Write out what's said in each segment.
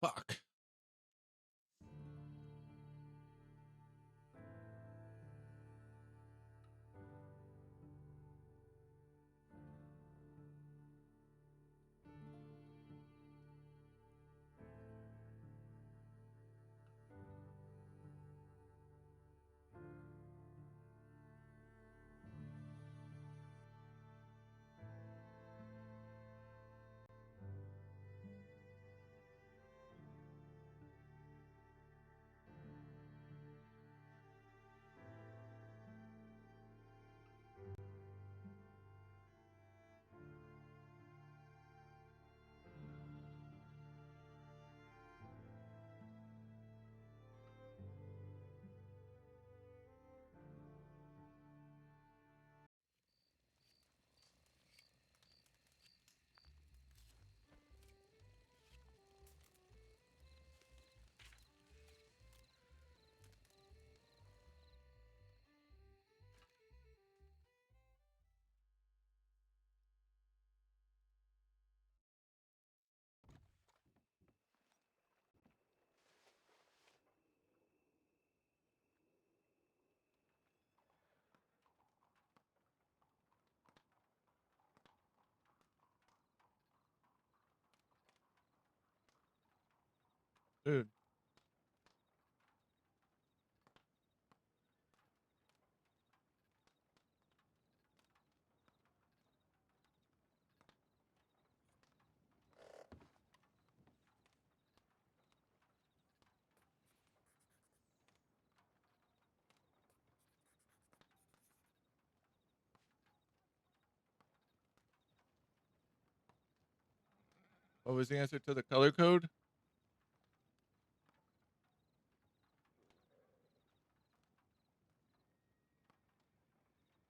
Fuck. Dude. What was the answer to the color code?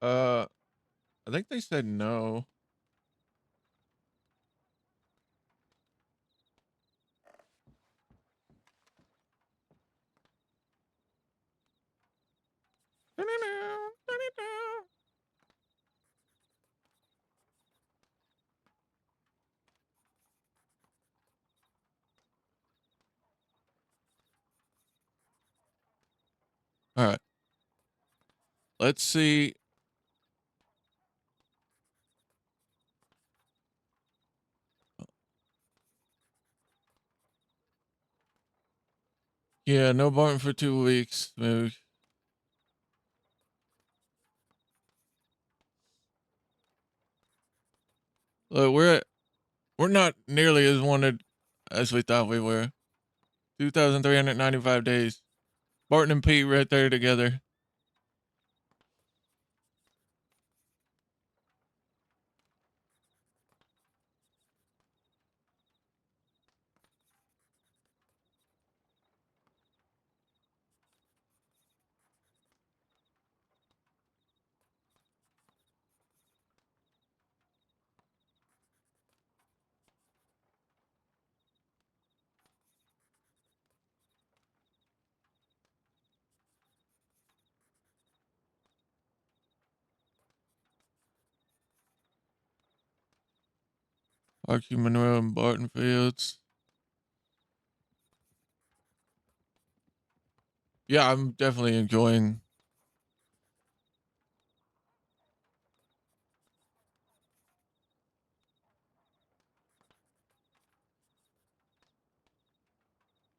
Uh, I think they said no. All right. Let's see. Yeah, no Barton for 2 weeks. Maybe. Look, we're not nearly as wanted as we thought we were. 2,395 days. Barton and Pete right there together. Archie Monroe and Barton Fields. Yeah, I'm definitely enjoying.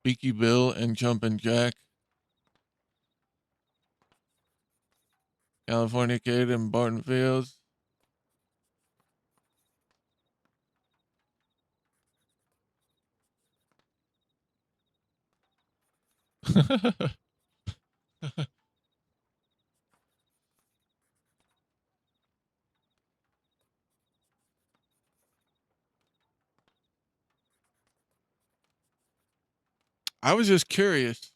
Beaky Bill and Jumpin' Jack. California Kid and Barton Fields. I was just curious.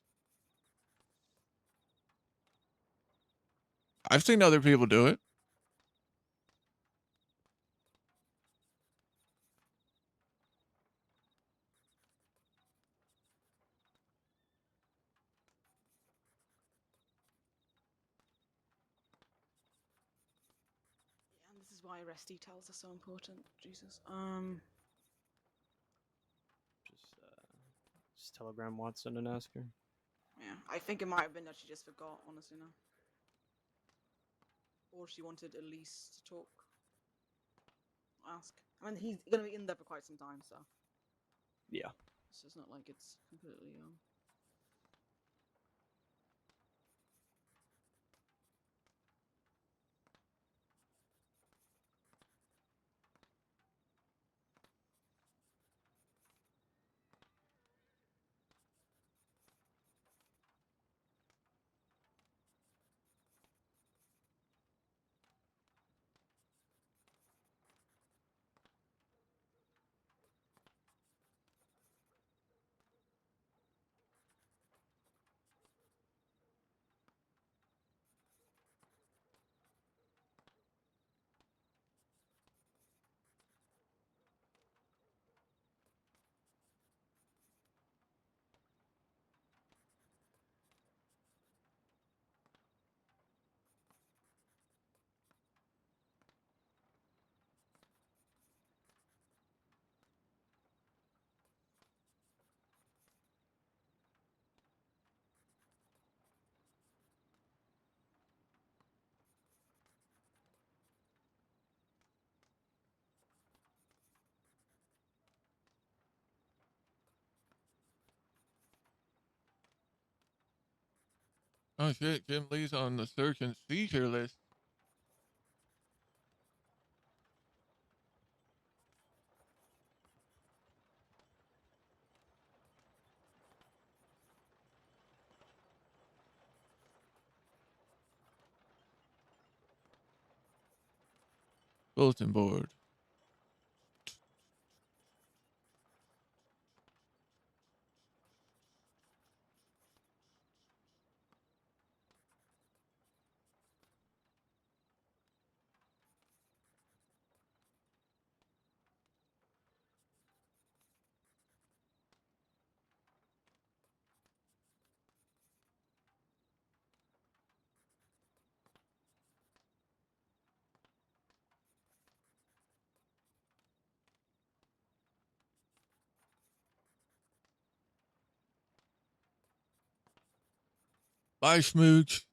I've seen other people do it. And this is why rest details are so important. Jesus. Just Just telegram Watson and ask her. Yeah, I think it might have been that she just forgot, honestly, now. Or she wanted Elise to talk. Ask. I mean, he's gonna be in there for quite some time, so. Yeah. So it's not like it's completely, Oh shit, Jim Lee's on the search and seizure list. Bulletin board. Bye, Smooch.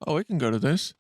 Oh, we can go to this.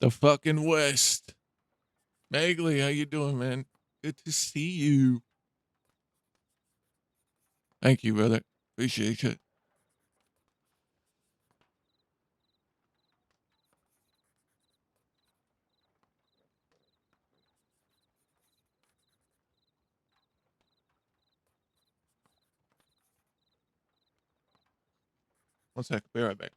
The fucking West. Magley, how you doing, man? Good to see you. Thank you, brother. Appreciate it. One sec. Be right back.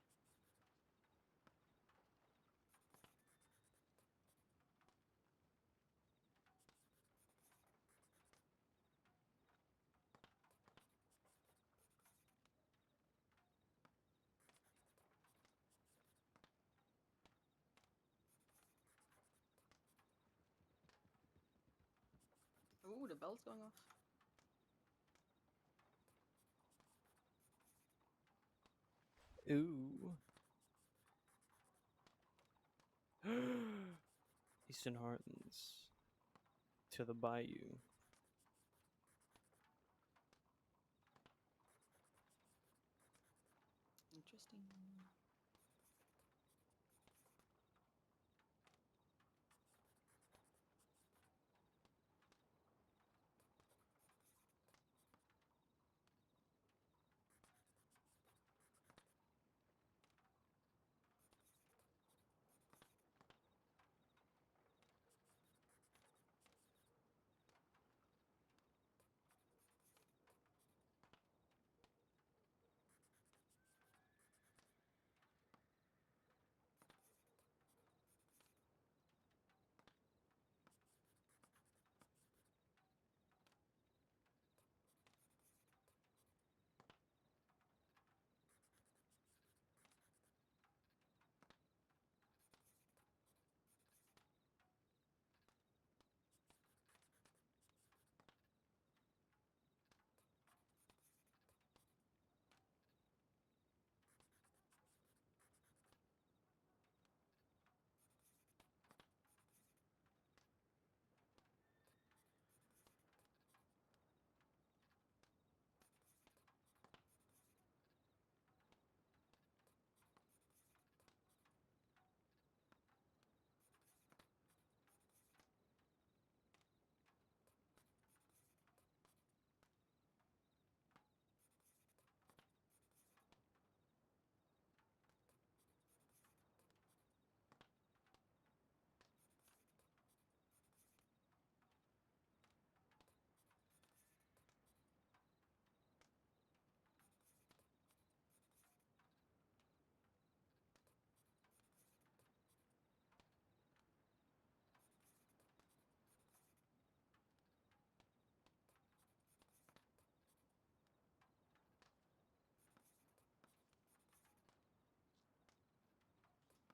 Ooh, the bell's going off. Ooh. Eastern Heartlands to the bayou. Interesting.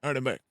All right, I'm back.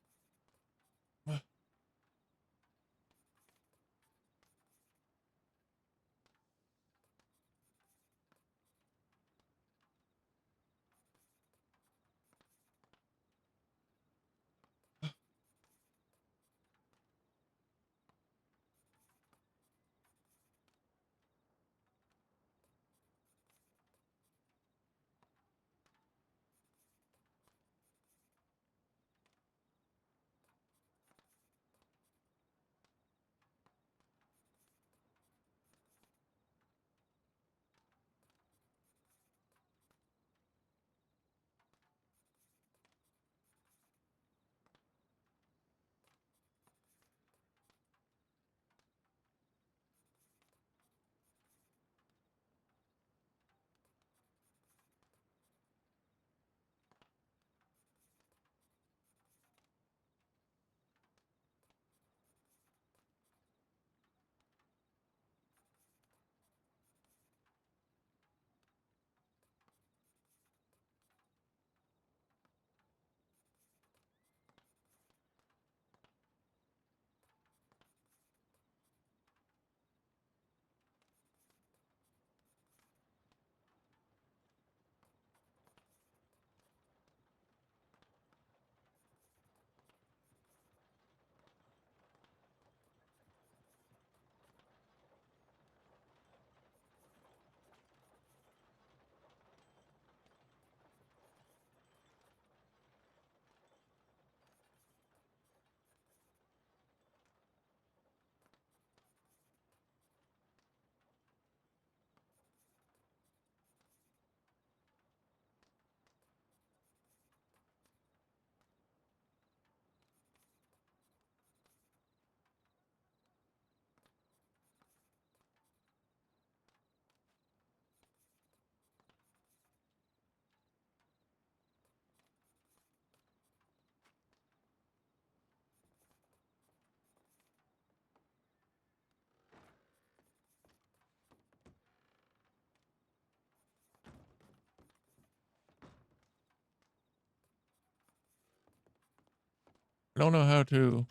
I don't know how to.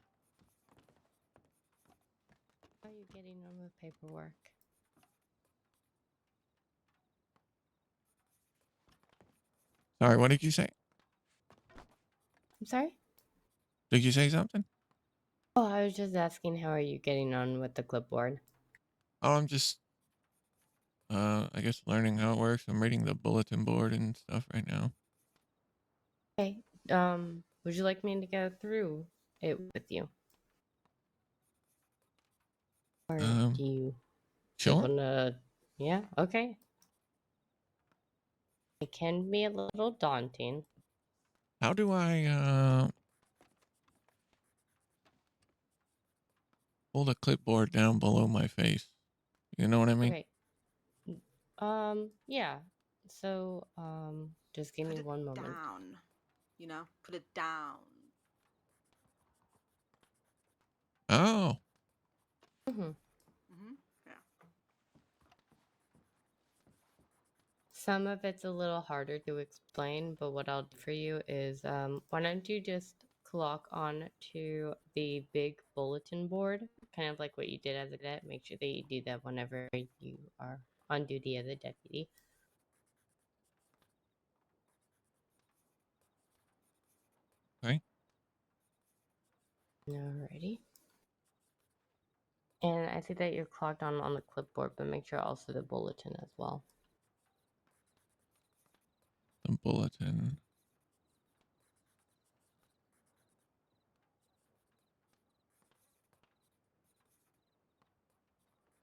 How are you getting on with paperwork? Sorry, what did you say? I'm sorry? Did you say something? Oh, I was just asking, how are you getting on with the clipboard? Oh, I'm just, I guess learning how it works. I'm reading the bulletin board and stuff right now. Okay. Would you like me to go through it with you? Or do you just Sure. wanna... Yeah, okay. It can be a little daunting. How do I, hold a clipboard down below my face? You know what I mean? Okay. Yeah. So, just give Put me it one moment. down. You know, put it down. Oh, Mm-hmm. Yeah. Some of it's a little harder to explain, but what I'll do for you is, why don't you just clock on to the big bulletin board, kind of like what you did as a cadet. Make sure that you do that whenever you are on duty as a deputy. okay. Alrighty. And I see that you're clocked on the clipboard, but make sure also the bulletin as well. The bulletin.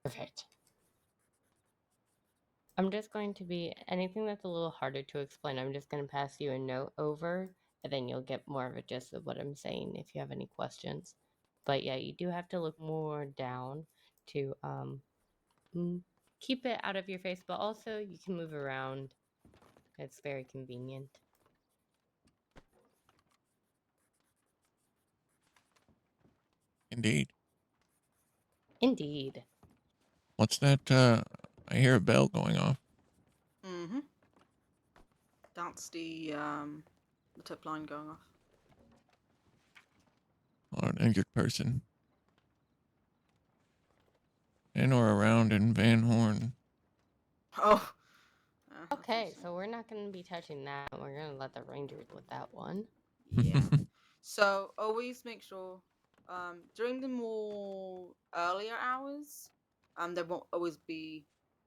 Perfect. I'm just going to be, anything that's a little harder to explain, I'm just going to pass you a note over, and then you'll get more of a gist of what I'm saying if you have any questions. But yeah, you do have to look more down to keep it out of your face, but also you can move around. It's very convenient. Indeed. Indeed. What's that? I hear a bell going off. Mm-hmm. That's the tip line going off. Or an injured person. In or around in Van Horn. Oh. Okay, so we're not going to be touching that. We're going to let the Rangers with that one. Yeah. So always make sure during the more earlier hours, there won't always be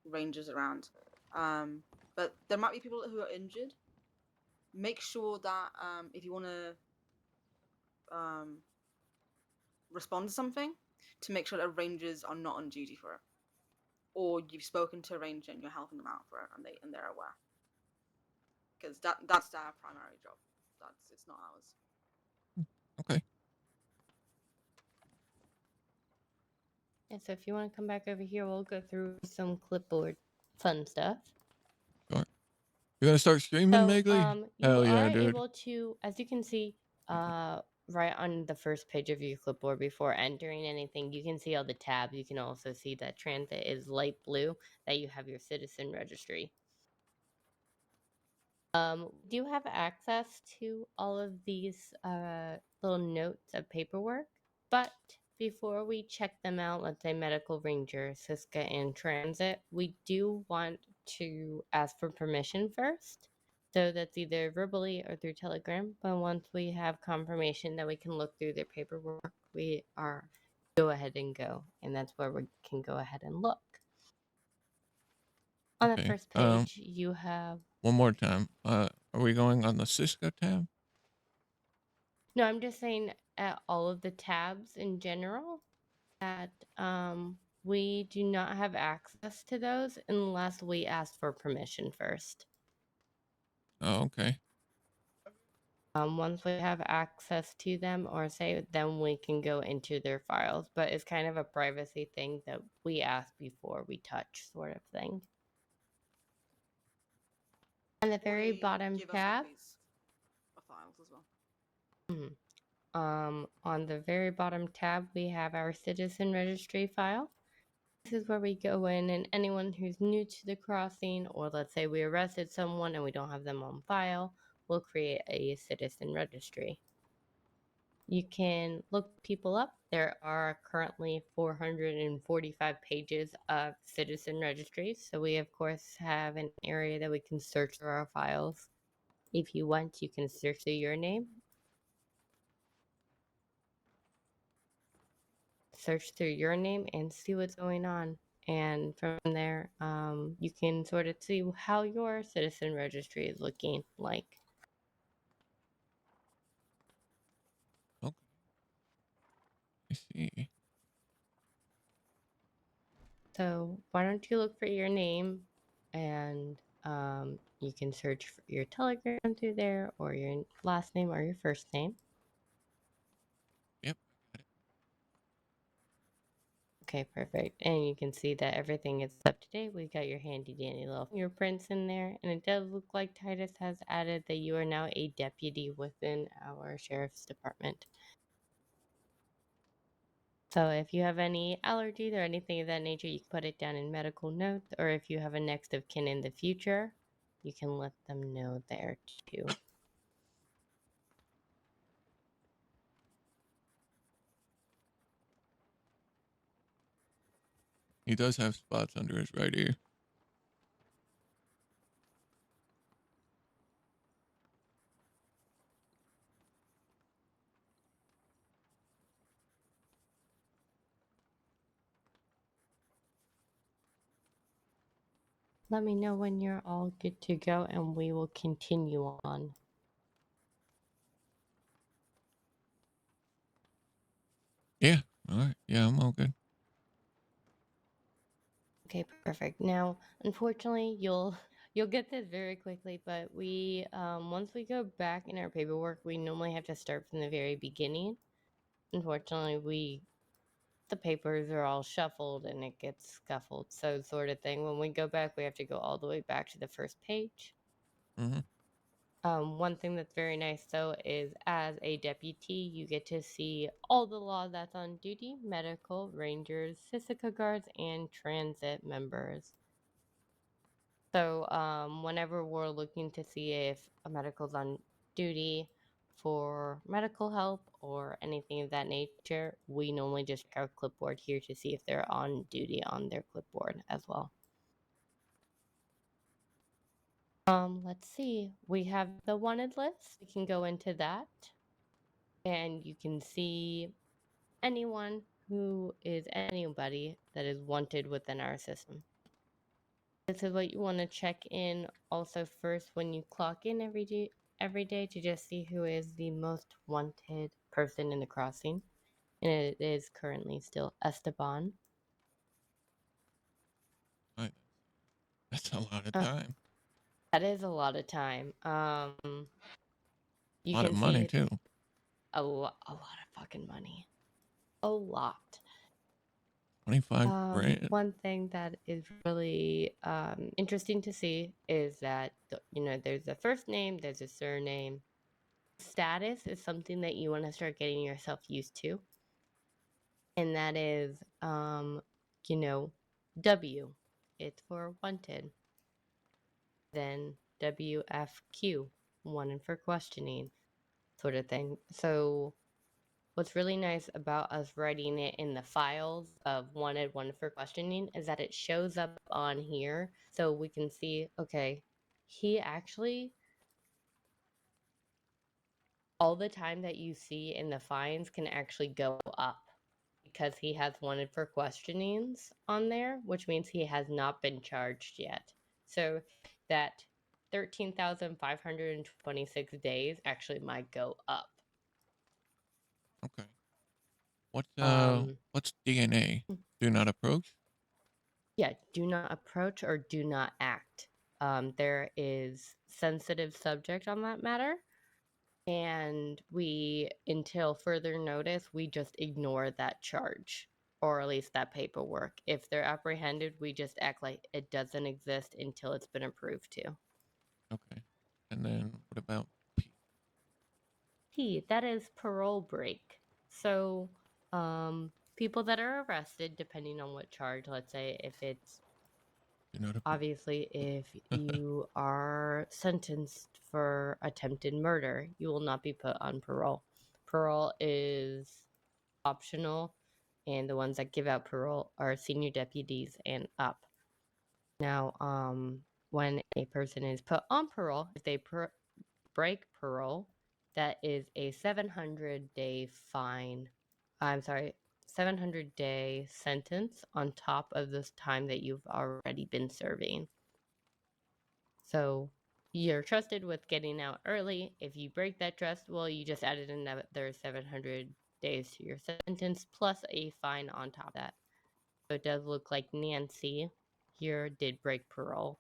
rangers around. But there might be people who are injured. Make sure that if you want to respond to something, to make sure that rangers are not on duty for it, or you've spoken to a ranger and you're helping them out for it, and they're aware, because that's their primary job. It's not ours. Okay. And so if you want to come back over here, we'll go through some clipboard fun stuff. Sure. You're gonna start streaming, So, Megley? you Hell yeah, are dude. able to, as you can see, right on the first page of your clipboard before entering anything, you can see all the tabs. You can also see that transit is light blue, that you have your citizen registry. Do you have access to all of these little notes of paperwork? But before we check them out, let's say medical ranger, Siska, and transit, we do want to ask for permission first. So that's either verbally or through telegram. But once we have confirmation that we can look through their paperwork, we are go ahead and go. And that's where we can go ahead and look. On the Okay. first page, you have... One more time. Are we going on the Cisco tab? No, I'm just saying at all of the tabs in general that we do not have access to those unless we ask for permission first. Oh, okay. Once we have access to them, or say, then we can go into their files. But it's kind of a privacy thing that we ask before we touch, sort of thing. On the very bottom Give us tab, copies of files as well. on the very bottom tab, we have our citizen registry file. This is where we go in, and anyone who's new to the crossing, or let's say we arrested someone and we don't have them on file, we'll create a citizen registry. You can look people up. There are currently 445 pages of citizen registries, so we of course have an area that we can search through our files. If you want, you can search through your name. search through your name and see what's going on. And from there, you can sort of see how your citizen registry is looking like. Okay. I see. So why don't you look for your name, and you can search for your Telegram through there, or your last name or your first name. Yep. I got it. Okay, perfect. And you can see that everything is up to date. We got your handy dandy little fingerprints in there. And it does look like Titus has added that you are now a deputy within our sheriff's department. So if you have any allergies or anything of that nature, you can put it down in medical notes. Or if you have a next of kin in the future, you can let them know there too. He does have spots under his right ear. Let me know when you're all good to go and we will continue on. Yeah. All right. Yeah, I'm all good. Okay, perfect. Now, unfortunately, you'll get this very quickly, but we once we go back in our paperwork, we normally have to start from the very beginning. Unfortunately, the papers are all shuffled and it gets scuffled, so sort of thing. When we go back, we have to go all the way back to the first page. Mm-hmm. One thing that's very nice though is as a deputy, you get to see all the law that's on duty, medical, rangers, Sisika guards, and transit members. So whenever we're looking to see if a medical's on duty for medical help or anything of that nature, we normally just check our clipboard here to see if they're on duty on their clipboard as well. Let's see. We have the wanted list. We can go into that. And you can see anyone who is anybody that is wanted within our system. This is what you want to check in also first when you clock in every day to just see who is the most wanted person in the crossing. And it is currently still Esteban. All right. That's a lot of time. That is a lot of time. You A lot can of see money it's too. a lot of fucking money. A lot. 25 grand. One thing that is really interesting to see is that there's a first name, there's a surname. Status is something that you want to start getting yourself used to, and that is W. It's for wanted. Then WFQ, wanted for questioning, sort of thing. So what's really nice about us writing it in the files of wanted for questioning is that it shows up on here so we can see, okay, he actually, all the time that you see in the fines can actually go up because he has wanted for questionings on there, which means he has not been charged yet. So that 13,526 days actually might go up. Okay. What's Um, what's DNA? Do not approach? Yeah, do not approach or do not act. There is sensitive subject on that matter, and we, until further notice, we just ignore that charge, or at least that paperwork. If they're apprehended, we just act like it doesn't exist until it's been approved to. Okay. And then what about P? That is parole break. So, people that are arrested, depending on what charge, let's say if it's Do not approach. obviously, if you are sentenced for attempted murder, you will not be put on parole. Parole is optional, and the ones that give out parole are senior deputies and up. Now, when a person is put on parole, if they break parole, that is a 700-day fine. I'm sorry, 700-day sentence on top of this time that you've already been serving. So you're trusted with getting out early. If you break that trust, well, you just added another 700 days to your sentence plus a fine on top of that. So it does look like Nancy here did break parole,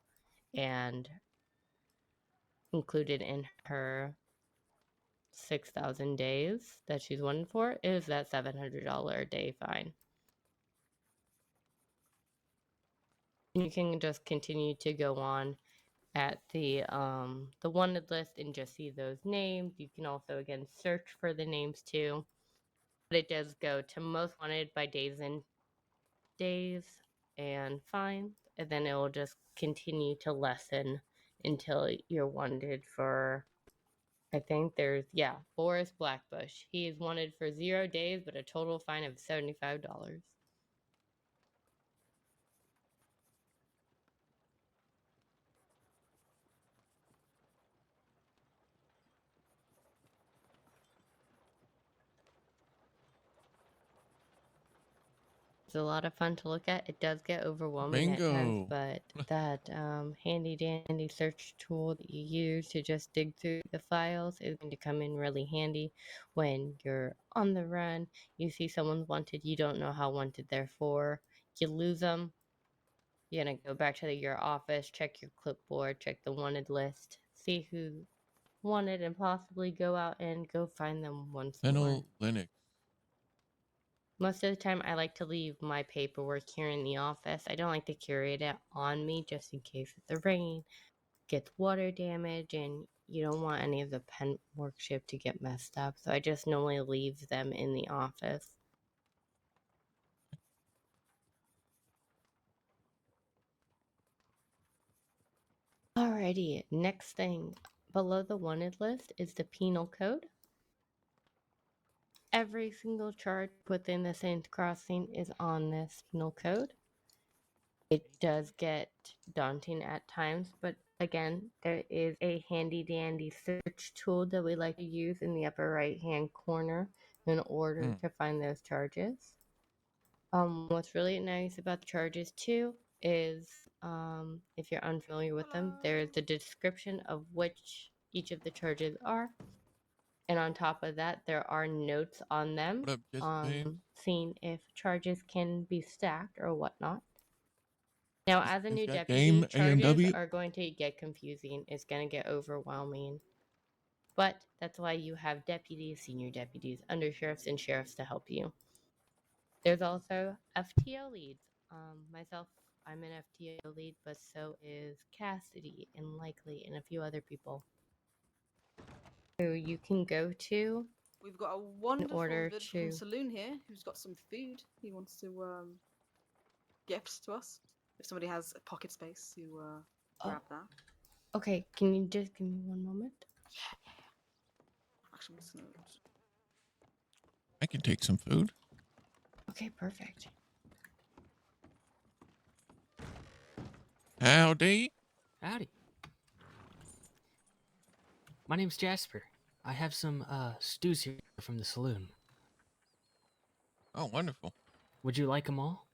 and included in her 6,000 days that she's wanted for is that $700 a day fine. You can just continue to go on at the wanted list and just see those names. You can also again search for the names too, but it does go to most wanted by days and fines, and then it will just continue to lessen until you're wanted for, I think there's, Boris Blackbush. He is wanted for 0 days but a total fine of $75. It's a lot of fun to look at. It does get overwhelming at times, Bingo. but that handy dandy search tool that you use to just dig through the files is going to come in really handy when you're on the run. You see someone's wanted, you don't know how wanted they're for, you lose them. You're going to go back to your office, check your clipboard, check the wanted list, see who wanted, and possibly go out and go find them once more. Fennel Linux. Most of the time, I like to leave my paperwork here in the office. I don't like to carry it on me just in case it's the rain, gets water damage, and you don't want any of the pen workshop to get messed up. So I just normally leave them in the office. Alrighty, next thing below the wanted list is the penal code. Every single charge within the Saint Crossing is on this penal code. It does get daunting at times, but again, there is a handy dandy search tool that we like to use in the upper right hand corner in order to find those charges. What's really nice about the charges too is if you're unfamiliar with them, there's the description of which each of the charges are. And on top of that, there are notes on them, What up, Jessica? seeing if charges can be stacked or whatnot. Now, as a new Got deputy, game charges AMW. are going to get confusing. It's going to get overwhelming. But that's why you have deputies, senior deputies, undersheriffs, and sheriffs to help you. There's also FTO leads. Myself, I'm an FTO lead, but so is Cassidy and Likely and a few other people. So you can go to. We've got a wonderful order vid from to- Saloon here who's got some food he wants to gift to us. If somebody has a pocket space to grab that. Okay, can you just give me one moment? Yeah. Actually, I'm just gonna... I can take some food. Okay, perfect. Howdy. Howdy. My name's Jasper. I have some stews here from the saloon. Oh, wonderful. Would you like them all?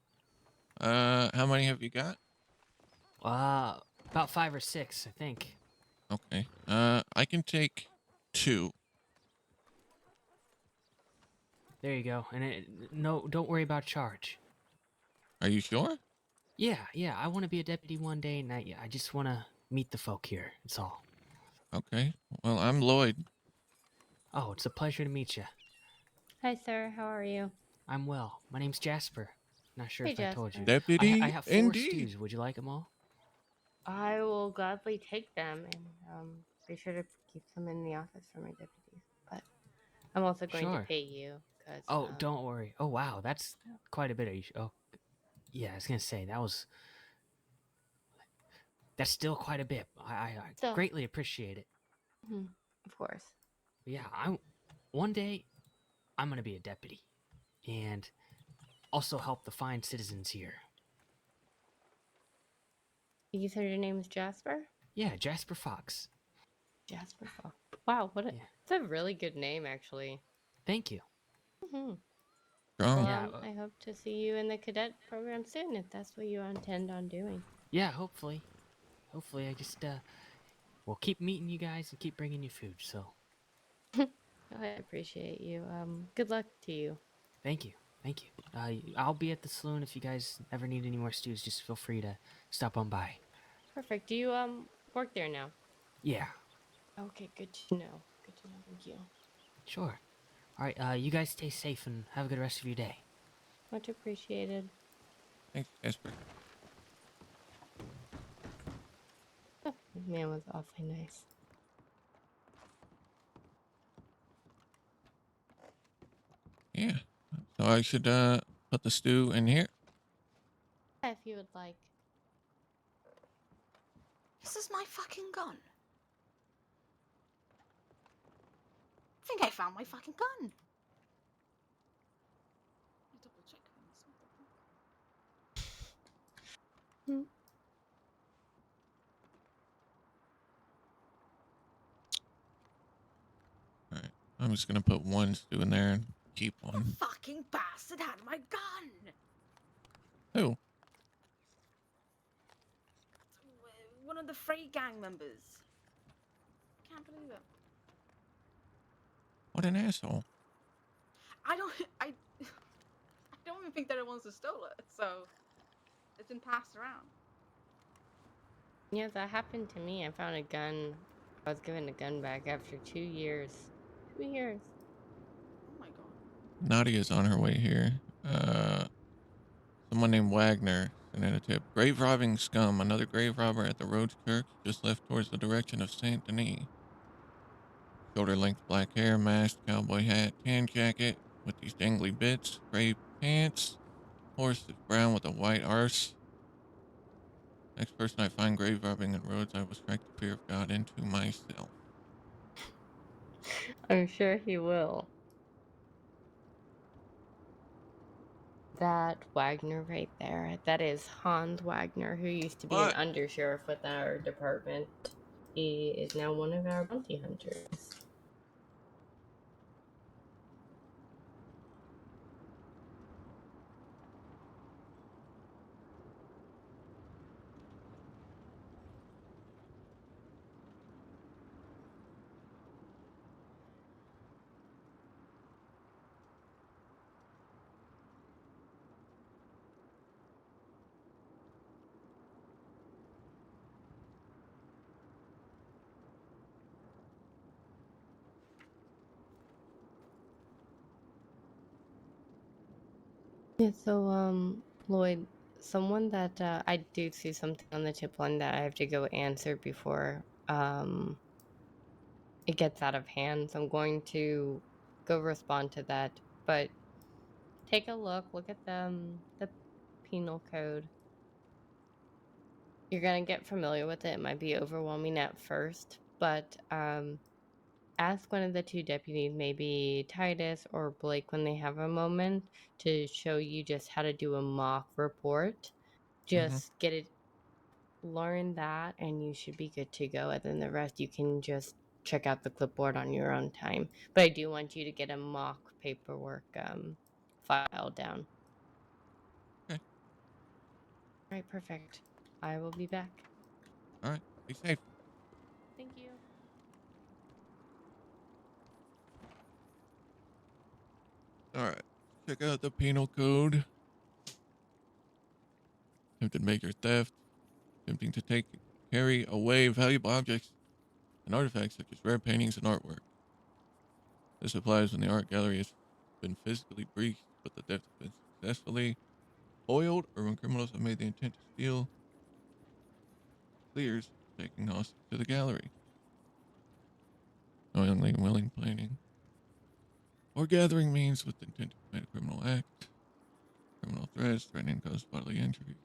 How many have you got? About 5 or 6, I think. Okay. I can take 2. There you go. And no, don't worry about charge. Are you sure? Yeah. I want to be a deputy one day, and I just want to meet the folk here. That's all. Okay. Well, I'm Lloyd. Oh, it's a pleasure to meet you. Hi, sir. How are you? I'm well. My name's Jasper. Not sure Hey, if I told you. Jasper. Deputy I have 4 indeed. stews. Would you like them all? I will gladly take them, and be sure to keep them in the office for my deputies. But I'm also going Sure. to pay you. Cause, Oh, don't worry. Oh, wow. That's quite a bit. Oh, yeah, I was going to say, that's still quite a bit. I Still. greatly appreciate it. Of course. But yeah, one day I'm going to be a deputy and also help the fine citizens here. You said your name is Jasper? Yeah, Jasper Fox. Jasper Fox. Wow, Yeah. it's a really good name, actually. Thank you. Mm-hmm. Strong. Yeah, I hope to see you in the cadet program soon if that's what you intend on doing. Yeah, hopefully. Hopefully, I just we'll keep meeting you guys and keep bringing you food. So I appreciate you. Good luck to you. thank you, thank you. I'll be at the saloon if you guys ever need any more stews. Just feel free to stop on by. Perfect. Do you work there now? Yeah, Okay, good to know. Good to know. Thank you. sure. All right, you guys stay safe and have a good rest of your day. Much appreciated. Thanks, Casper. Oh, this man was awfully nice. Yeah. So I should put the stew in here. If you would like. This is my fucking gun. I think I found my fucking gun. Let me double check things. What the fuck? All right. I'm just gonna put one stew in there and keep The one. fucking bastard had my gun. Who? One of the Frey gang members. Can't believe it. What an asshole. I don't even think that anyone stole it, so it's been passed around. Yeah, that happened to me. I found a gun. I was given a gun back after 2 years. 2 years. Oh my god. Nadia's on her way here. Someone named Wagner sent in a tip. Grave robbing scum. Another grave robber at the Rhodes Church just left towards the direction of Saint Denis. Shoulder length black hair, mask, cowboy hat, tan jacket with these dangly bits, gray pants. Horse is brown with a white arse. Next person I find grave robbing in Rhodes, I will strike the fear of God into myself. I'm sure he will. That Wagner right there, that is Hans Wagner, who used to be What? an undersheriff with our department. He is now one of our bounty hunters. Yeah, so, Lloyd, someone that I do see something on the tip line that I have to go answer before it gets out of hand. So I'm going to go respond to that. But take a look at the penal code. You're gonna get familiar with it. It might be overwhelming at first, but ask one of the two deputies, maybe Titus or Blake, when they have a moment to show you just how to do a mock report. Just get it, learn that, and you should be good to go. And then the rest you can just check out the clipboard on your own time. But I do want you to get a mock paperwork file down. Okay. All right, perfect. I will be back. All right. Be safe. Thank you. All right. Check out the penal code. Attempted major theft. Attempting to carry away valuable objects and artifacts such as rare paintings and artwork. This applies when the art gallery has been physically breached, but the theft has been successfully foiled, or when criminals have made the intent to steal clears, taking hostage to the gallery. Knowingly and willing planning. Or gathering means with the intent to commit a criminal act. Criminal threats, threatening to cause bodily injury.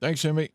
Thanks, Jimmy.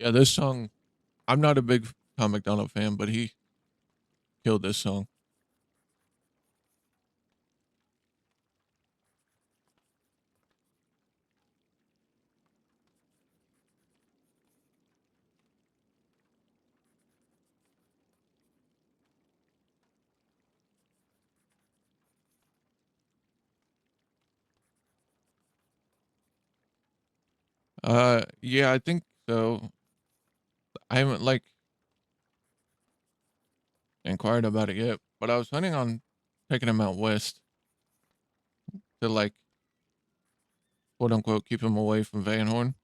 Yeah, this song. I'm not a big Tom McDonald fan, but he killed this song. Yeah, I think so. I haven't like inquired about it yet, but I was planning on taking him out west to like quote unquote keep him away from Van Horn.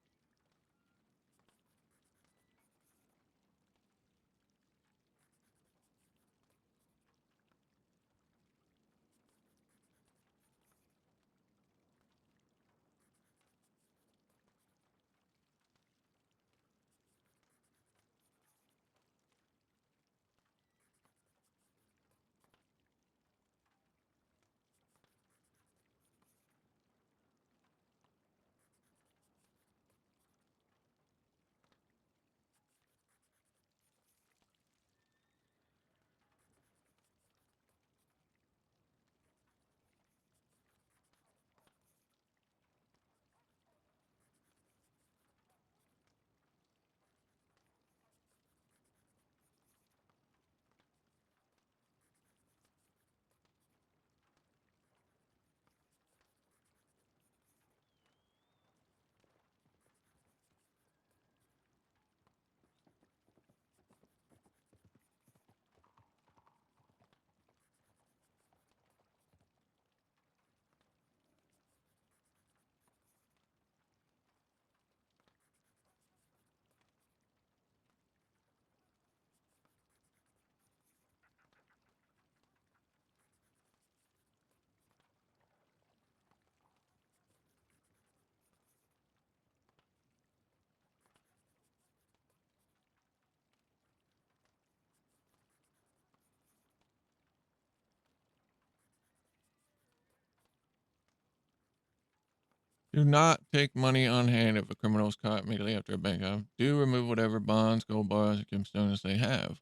Do not take money on hand if a criminal is caught immediately after a bank robbery. Do remove whatever bonds, gold bars, or gemstones they have.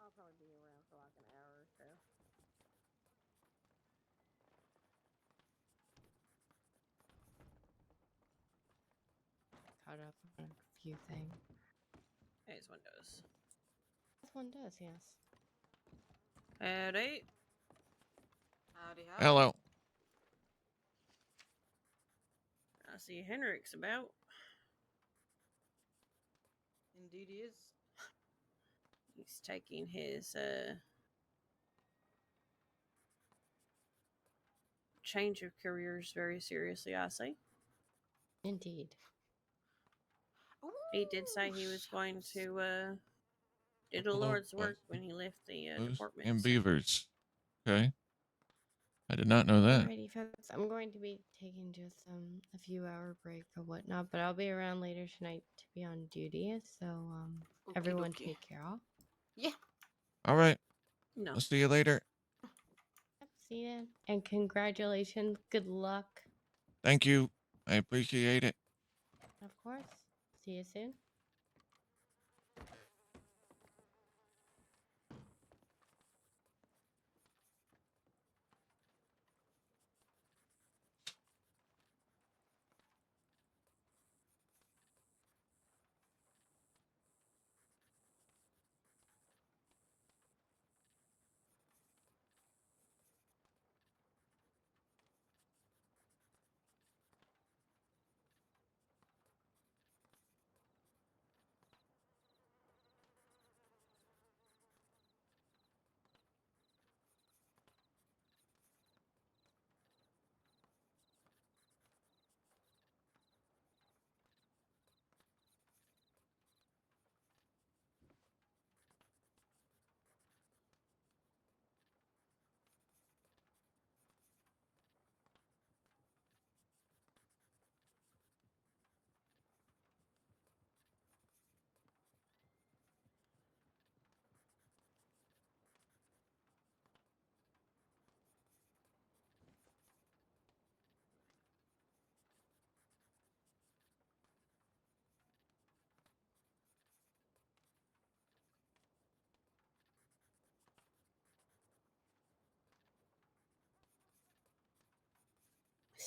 I'll probably be around for like an hour or so. Caught up on a few things. As one does. This one does, yes. Howdy. Howdy, howdy. Hello. I see Henrik's about. Indeed, he is. He's taking his change of careers very seriously, I see. Indeed. He did say he was going to do the Buffalo, Lord's work bison, when he left the moose, department. and so- beavers. Okay. I did not know that. Alrighty, folks. I'm going to be taking just a few hour break or whatnot, but I'll be around later tonight to be on duty. So Okie everyone dokie. take care. All. Yeah. All right. No. I'll see you later. Yep, see you then. And congratulations. Good luck. Thank you. I appreciate it. Of course. See you soon.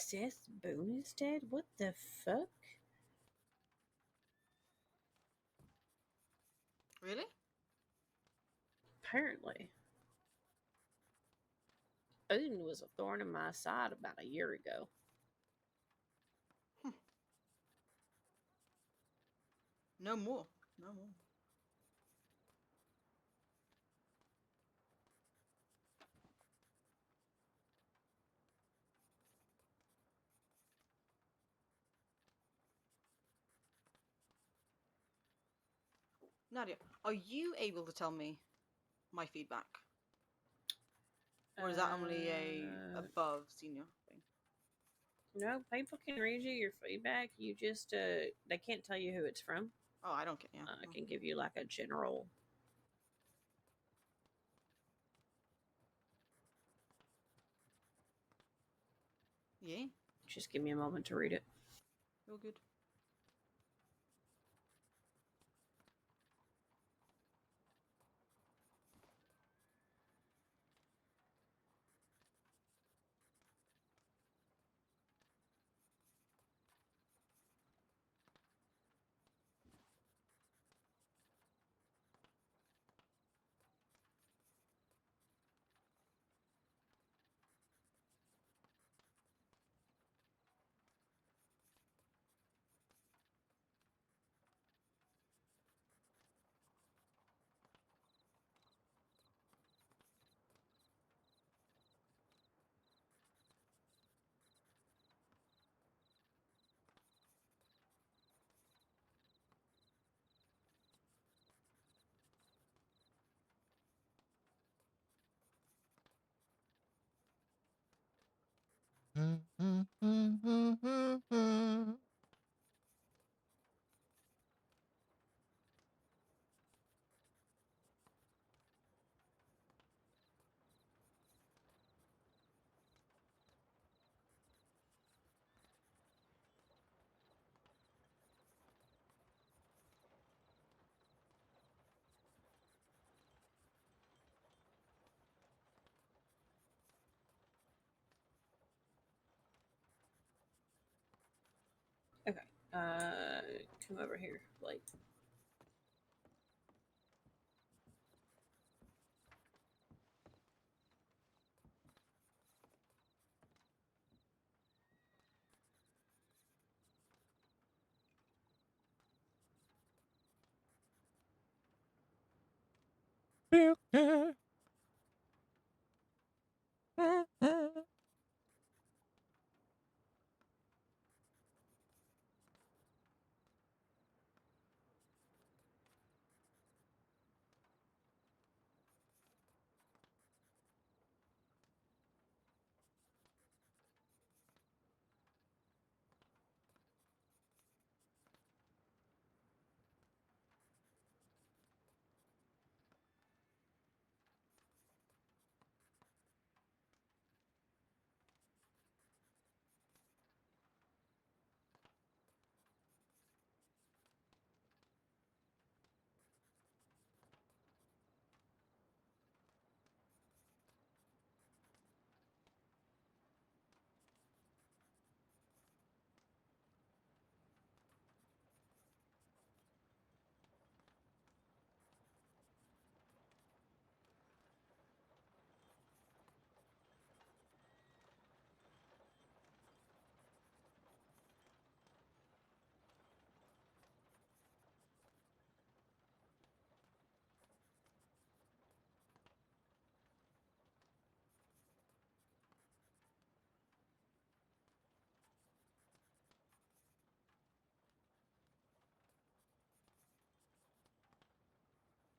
Seth Boone is dead? What the fuck? Really? Apparently. Boone was a thorn in my side about a year ago. No more. No more. Nadia, are you able to tell me my feedback? Or is that only a above senior thing? No, people can read you your feedback. You just they can't tell you who it's from. Oh, I don't care. Yeah. I can give you like a general. Yeah. Just give me a moment to read it. You're good. Okay. Come over here, Blake.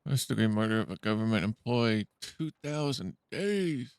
First degree murder of a government employee, 2,000 days.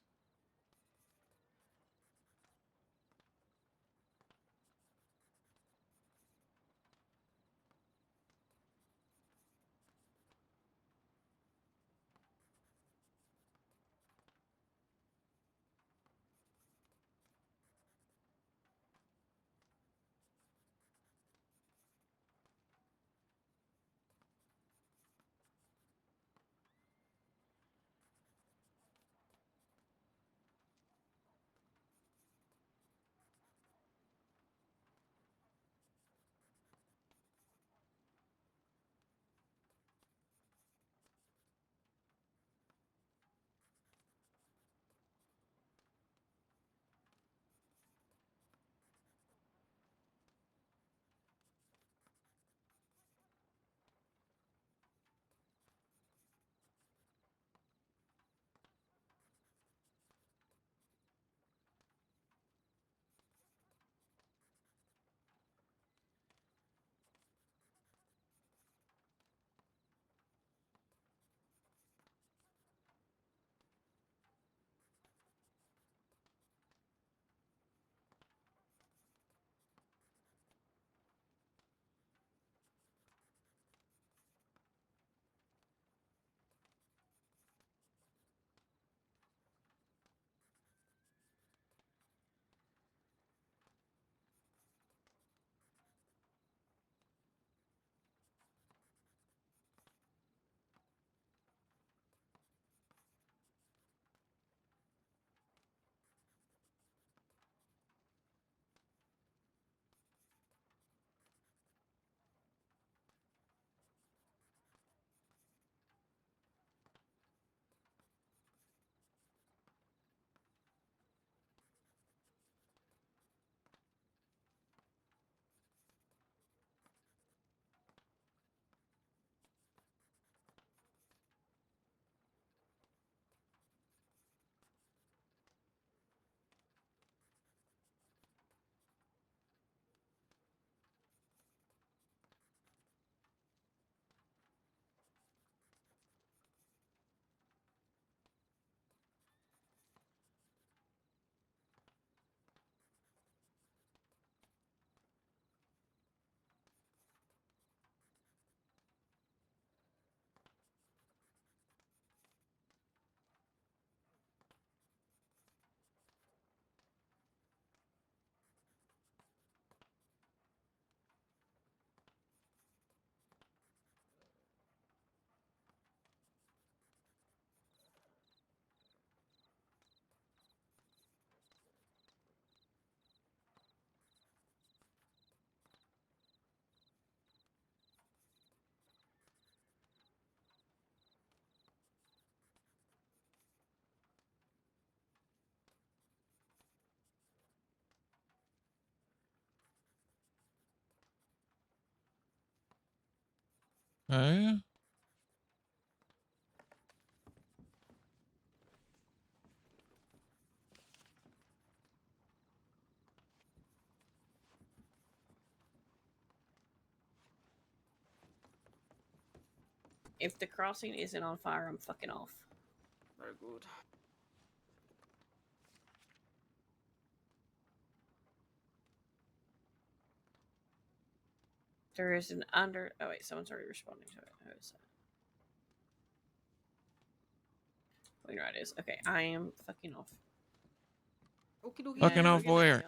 Okay. If the crossing isn't on fire, I'm fucking off. Very good. There is an under. Oh wait, someone's already responding to it. Who is that? Oh, you know it is. Okay, I am fucking off. Okie dokie. Fucking Have a off good night, where?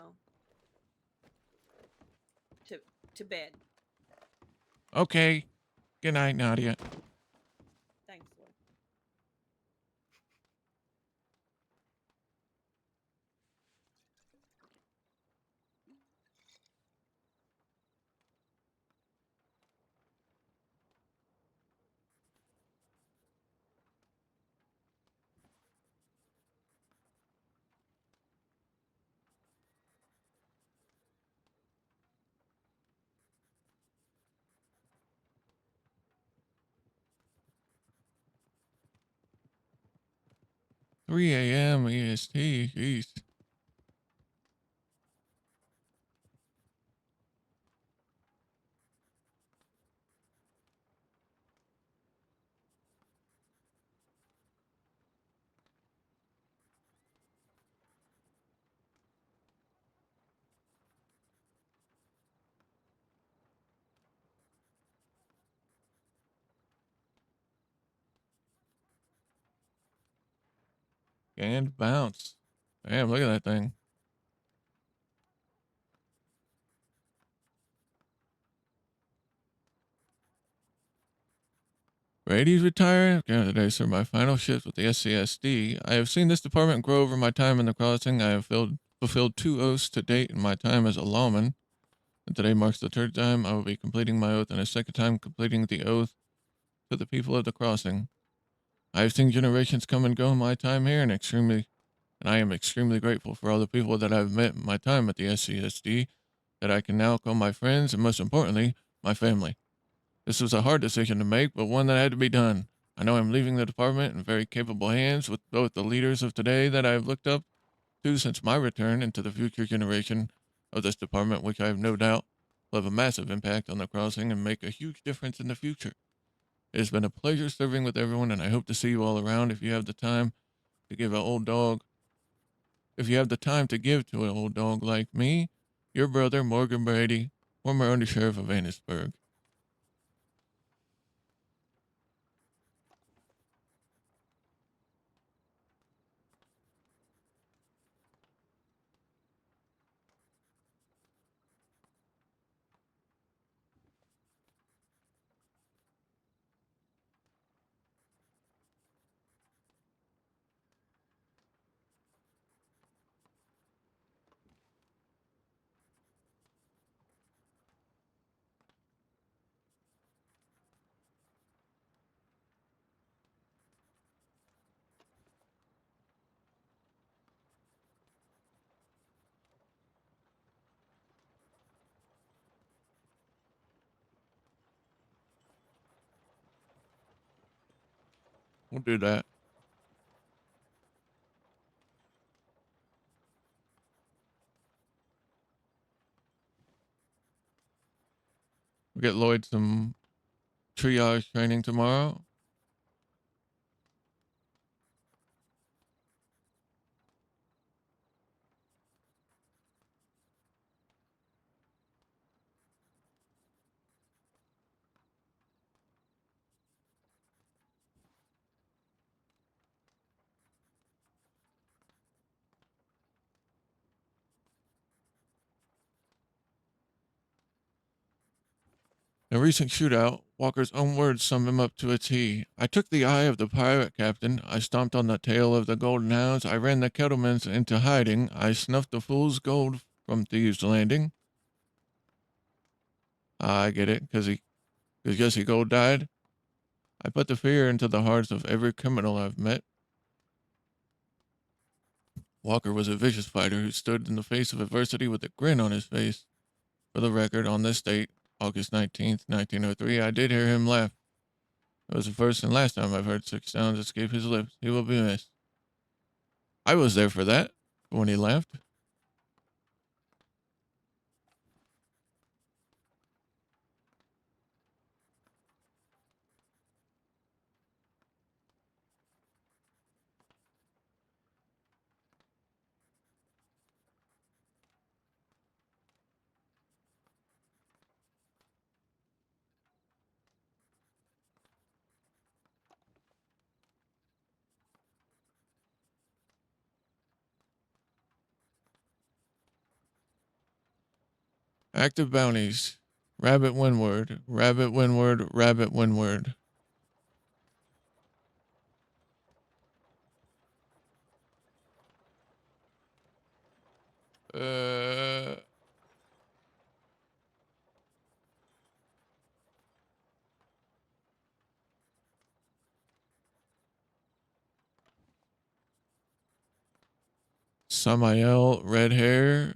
y'all. To bed. Okay. Good night, Nadia. Thanks, Lord. Three a.m. EST. Jeez. And bounce. Damn, look at that thing. Brady's retiring. Okay, today served my final shift with the SCSD. I have seen this department grow over my time in the crossing. I have fulfilled 2 oaths to date in my time as a lawman. And today marks the 3rd time I will be completing my oath and a 2nd time completing the oath to the people of the crossing. I have seen generations come and go in my time here and I am extremely grateful for all the people that I've met in my time at the SCSD that I can now call my friends and most importantly, my family. This was a hard decision to make, but one that had to be done. I know I'm leaving the department in very capable hands with both the leaders of today that I have looked up to since my return into the future generation of this department, which I have no doubt will have a massive impact on the crossing and make a huge difference in the future. It has been a pleasure serving with everyone, and I hope to see you all around if you have the time to give an old dog. If you have the time to give to an old dog like me, your brother, Morgan Brady, former undersheriff of Annisburg. We'll do that. We'll get Lloyd some triage training tomorrow. In a recent shootout, Walker's own words sum him up to a T. I took the eye of the pirate captain. I stomped on the tail of the golden hounds. I ran the kettlemans into hiding. I snuffed the fool's gold from Thieves' Landing. I get it, because Jesse Gold died. I put the fear into the hearts of every criminal I've met. Walker was a vicious fighter who stood in the face of adversity with a grin on his face. For the record, on this date, August 19th, 1903, I did hear him laugh. It was the first and last time I've heard such sounds escape his lips. He will be missed. I was there for that, when he left. Active bounties. Rabbit windward. Rabbit windward. Rabbit windward. Uh... Samael, red hair.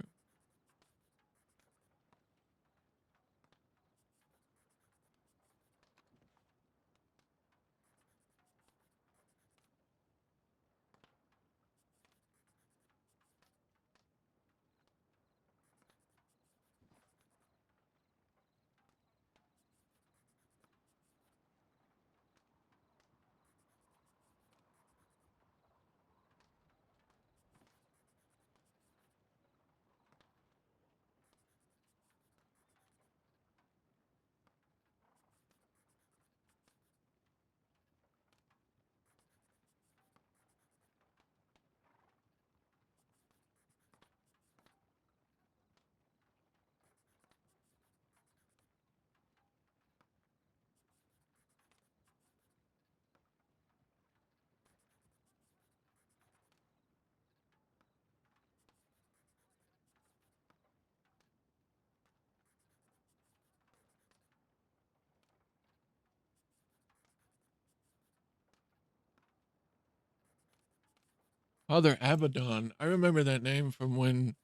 Father Abaddon. I remember that name from when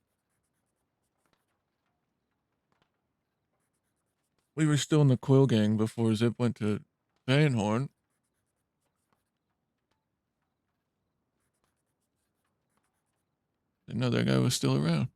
we were still in the Quill Gang before Zip went to Van Horn. Didn't know that guy was still around.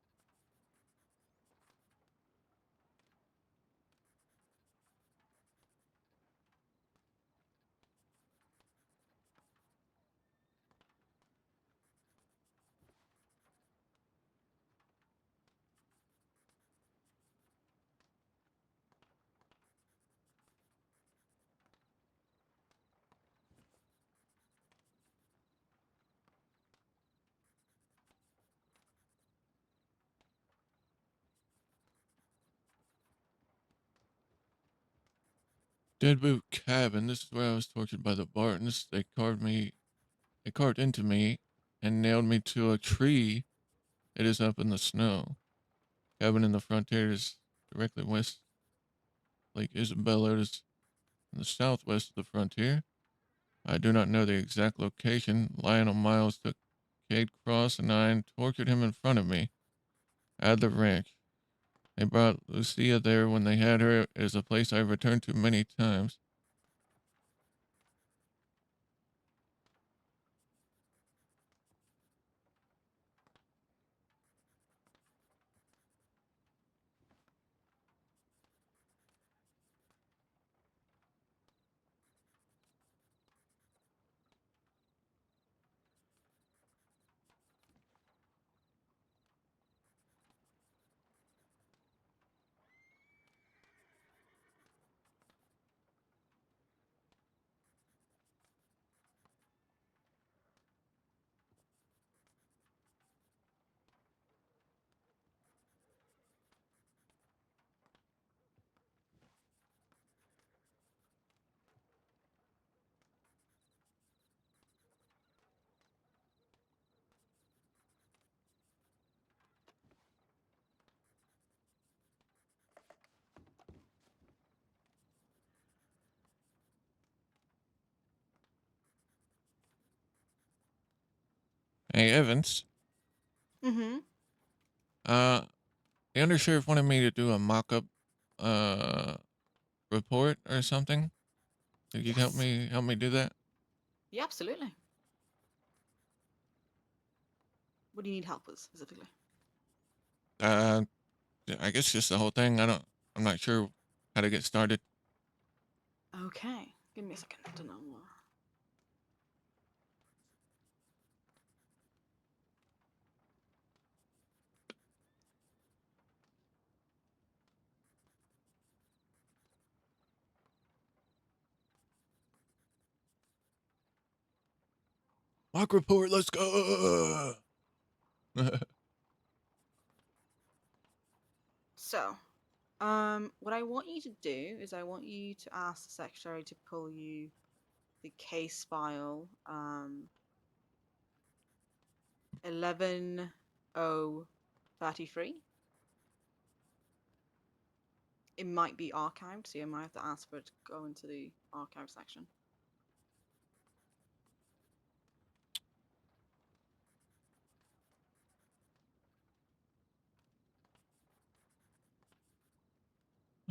Deadboot Cabin. This is where I was tortured by the Bartons. They carved into me and nailed me to a tree. It is up in the snow. Cabin in the frontier is directly west. Lake Isabella is in the southwest of the frontier. I do not know the exact location. Lionel Miles took Cade Cross and I and tortured him in front of me at the ranch. They brought Lucia there when they had her. It is a place I've returned to many times. Hey, Evans. Mm-hmm. The undersheriff wanted me to do a mock-up, report or something. Could you help me do that? Yeah, absolutely. What do you need help with specifically? Uh, I guess just the whole thing. I'm not sure how to get started. Okay, give me a second. I don't know. Mock report. Let's go. So, what I want you to do is I want you to ask the secretary to pull you the case file 11033. It might be archived, so you might have to ask for it to go into the archive section.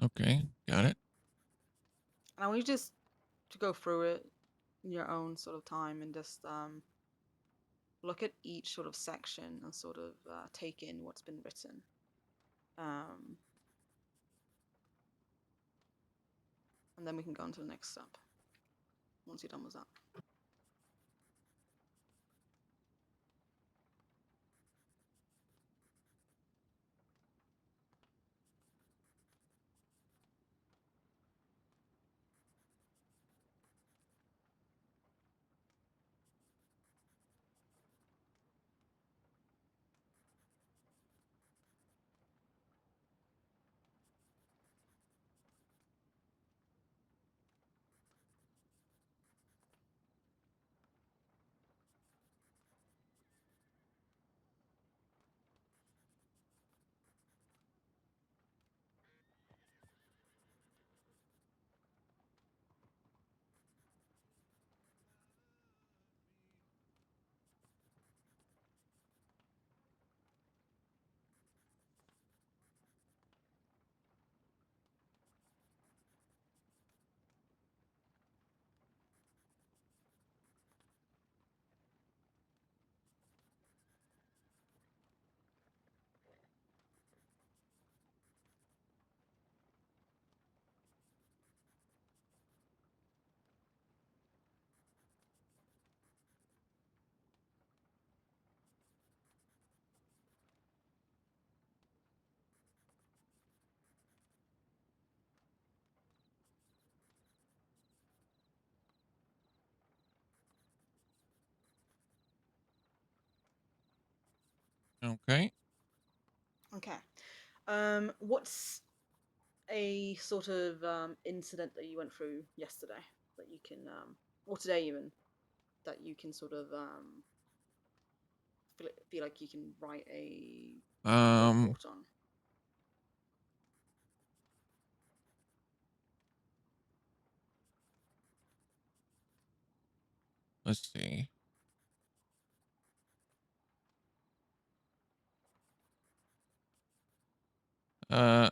Okay, got it. And I want you just to go through it in your own sort of time and just look at each sort of section and sort of take in what's been written. And then we can go on to the next step once you're done with that. Okay. Okay. What's a sort of incident that you went through yesterday that you can, or today even, that you can sort of feel like you can write a report on? Let's see. A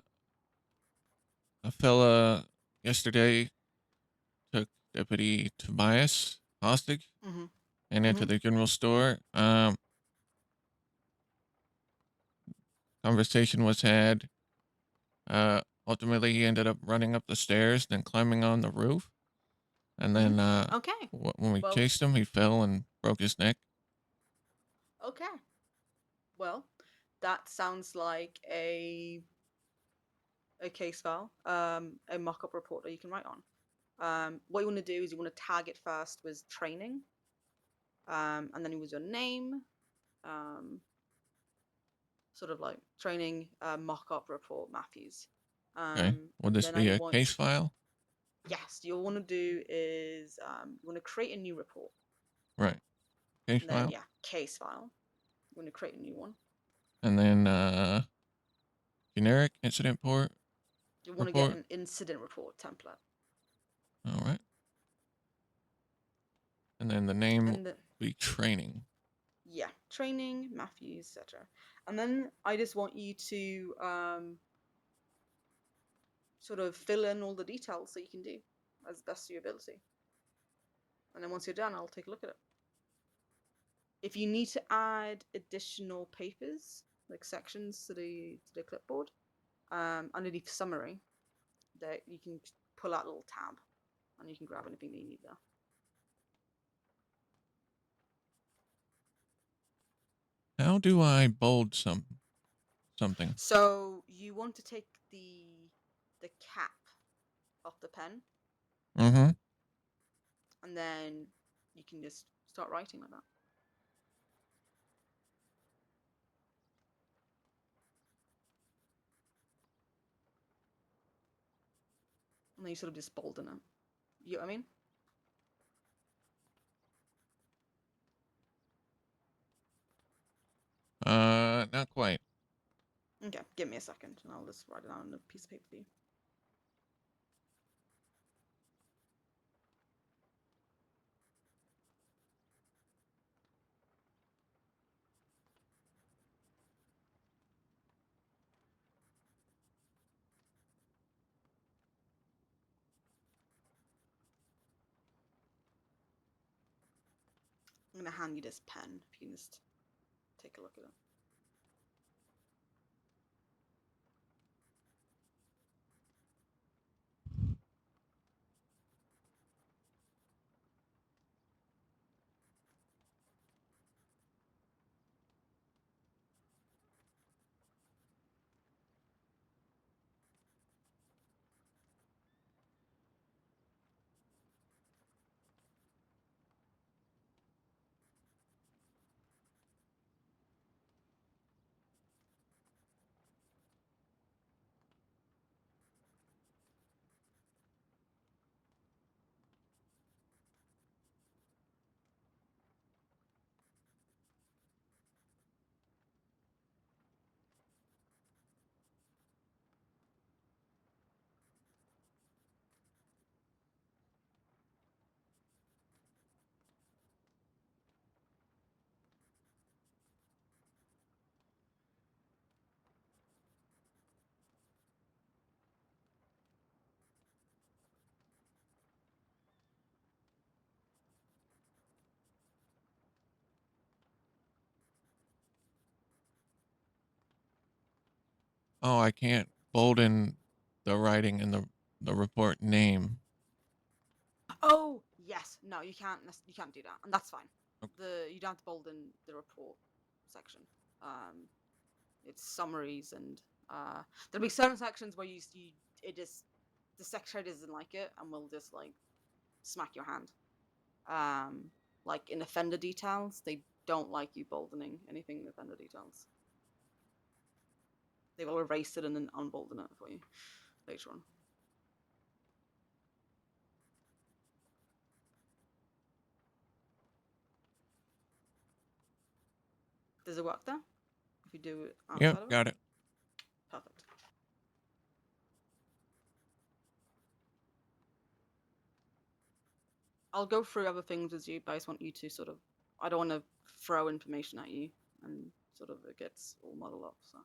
fella yesterday took Deputy Tobias hostage Mm-hmm. and into the general store. Conversation was had. Ultimately, he ended up running up the stairs, then climbing on the roof. And then Okay. when we Well, chased him, he fell and broke his neck. okay. Well, that sounds like a case file, a mock-up report that you can write on. What you want to do is you want to tag it first with training, and then it was your name, sort of like training mock-up report Matthews. Okay. Will And this then be I a want, case file? yes, you want to do is you want to create a new report, Right. Case and then file. yeah, case file. You want to create a new one. And then generic incident port You want to get report. an incident report template. All right. And then the name will And the, be training. yeah, training, Matthews, etc. And then I just want you to sort of fill in all the details that you can do. as best of your ability. And then once you're done, I'll take a look at it. If you need to add additional papers, like sections to the clipboard, underneath summary, that you can pull out a little tab, and you can grab anything that you need there. How do I bold something? So you want to take the cap off the pen, Mm-hmm. and then you can just start writing like that. And then you sort of just bolden it. You know what I mean? Not quite. Okay, give me a second, and I'll just write it down on a piece of paper for you. I'm gonna hand you this pen if you can just take a look at it. Oh, I can't bolden the writing in the report name. Oh yes, no, you can't. You can't do that, and that's fine. Okay. You don't have to bolden the report section. It's summaries, and there'll be certain sections where it just the secretary doesn't like it, and will just like smack your hand. Like in offender details, they don't like you boldening anything in offender details. They will erase it and then unbolden it for you later on. Does it work there? If you do it outside Yep, of it? got it. Perfect. I'll go through other things with you, but I just want you to sort of. I don't want to throw information at you and sort of it gets all muddled up. So.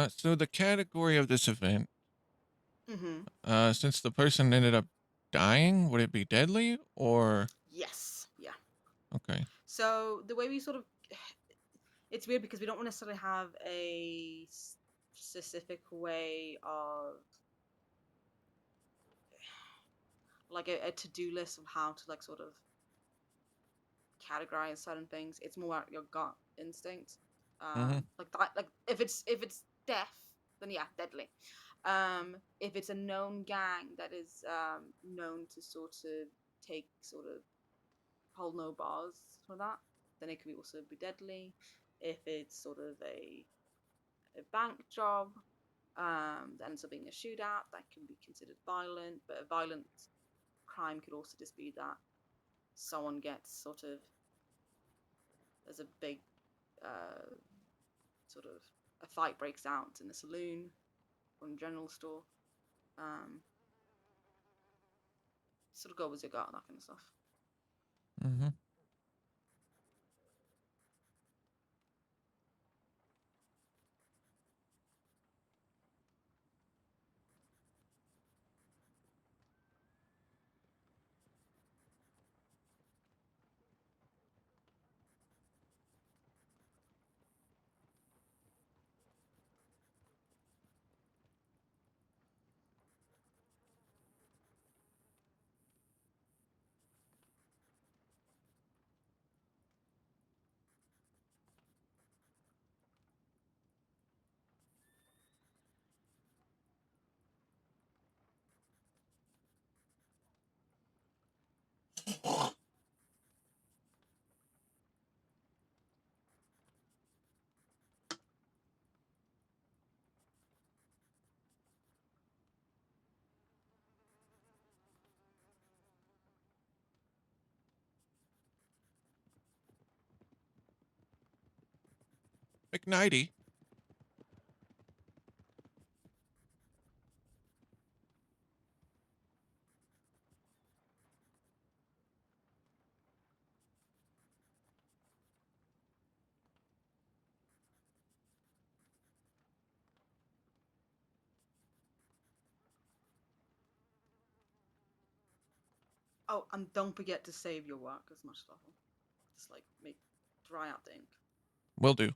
So the category of this event, Mm-hmm. since the person ended up dying, would it be deadly or Yes. Yeah. okay? So the way we sort of, it's weird because we don't necessarily have a specific way of like a to-do list of how to like sort of categorize certain things. It's more your gut instinct. Mm-hmm. Like if it's death, then yeah, deadly. If it's a known gang that is known to sort of take sort of hold no bars for that, then it could also be deadly. If it's sort of a bank job that ends up being a shootout, that can be considered violent. But a violent crime could also just be that someone gets sort of, there's a big sort of a fight breaks out in a saloon or in a general store. Um, Sort of go as you got, that kind of stuff. Mm-hmm. McNighty. Oh, and don't forget to save your work as much as possible. Just like make dry out the ink. Will do.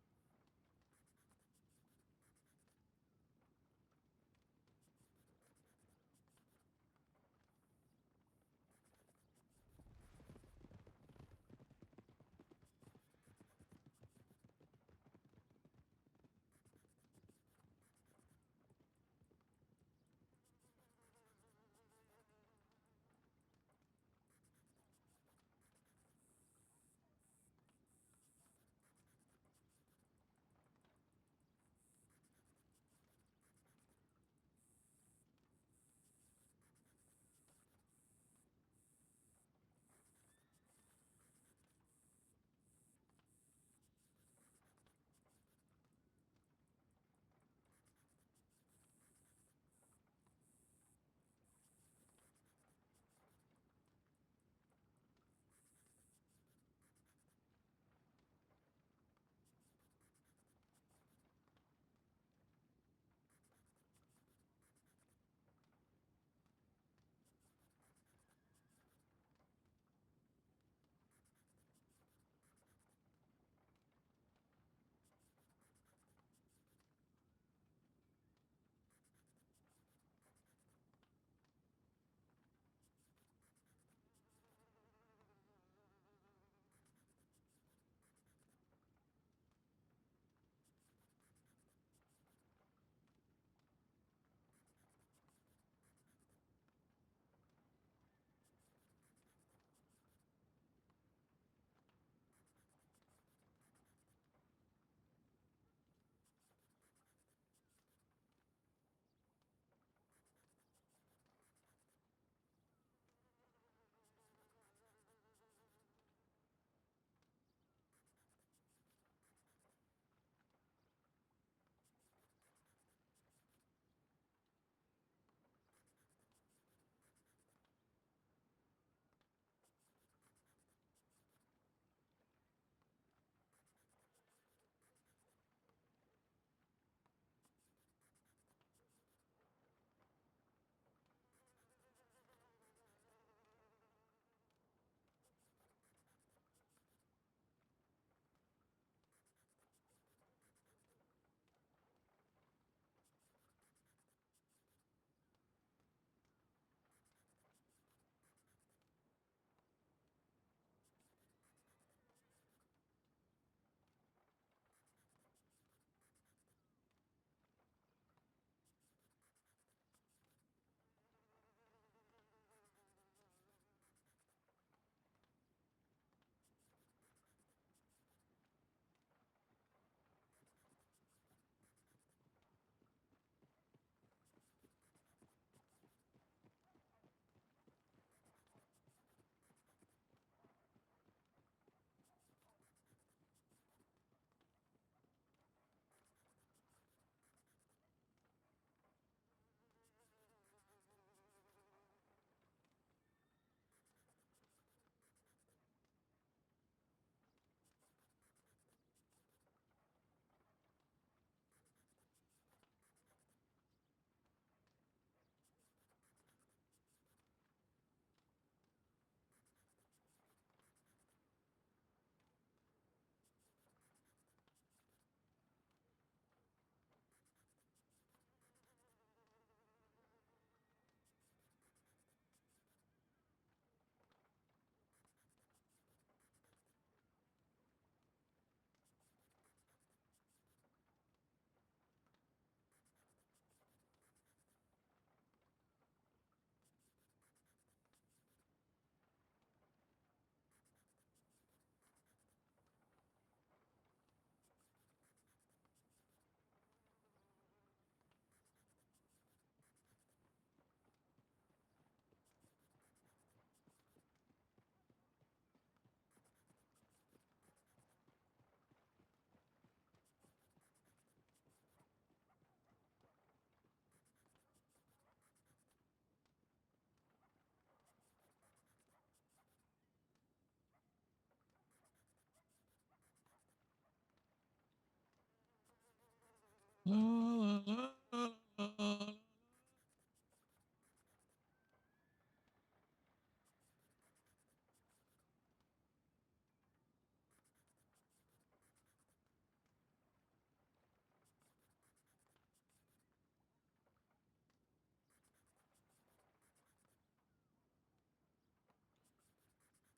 La, la, la, la, la, la.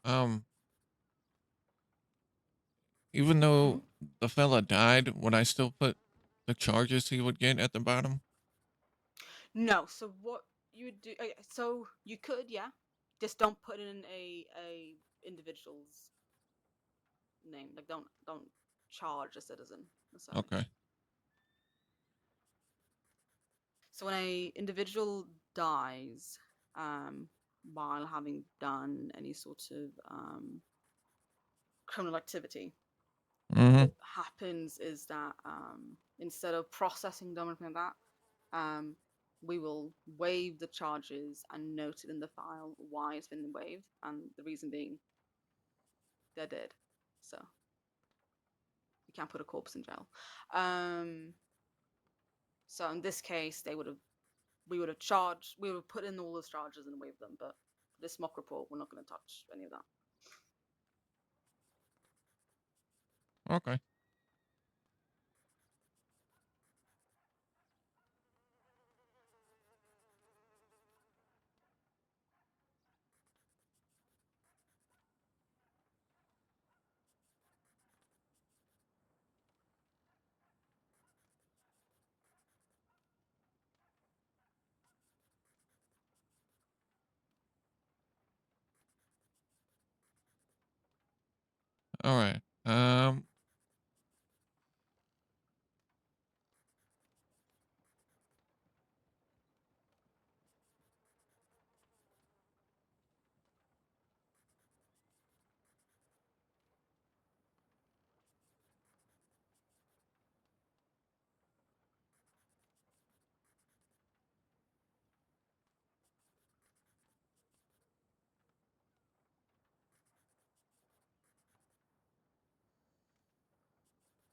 Um, even though the fella died, would I still put the charges he would get at the bottom? No. So what you would do? So you could, yeah. Just don't put in a individual's name. Like don't charge a citizen. Sorry. Okay. So when a individual dies, while having done any sort of criminal activity, Mm-hmm. what happens is that instead of processing them or anything like that, we will waive the charges and note it in the file why it's been waived, and the reason being they're dead, so we can't put a corpse in jail. So in this case, we would have put in all those charges and waived them, but this mock report, we're not going to touch any of that. Okay. All right.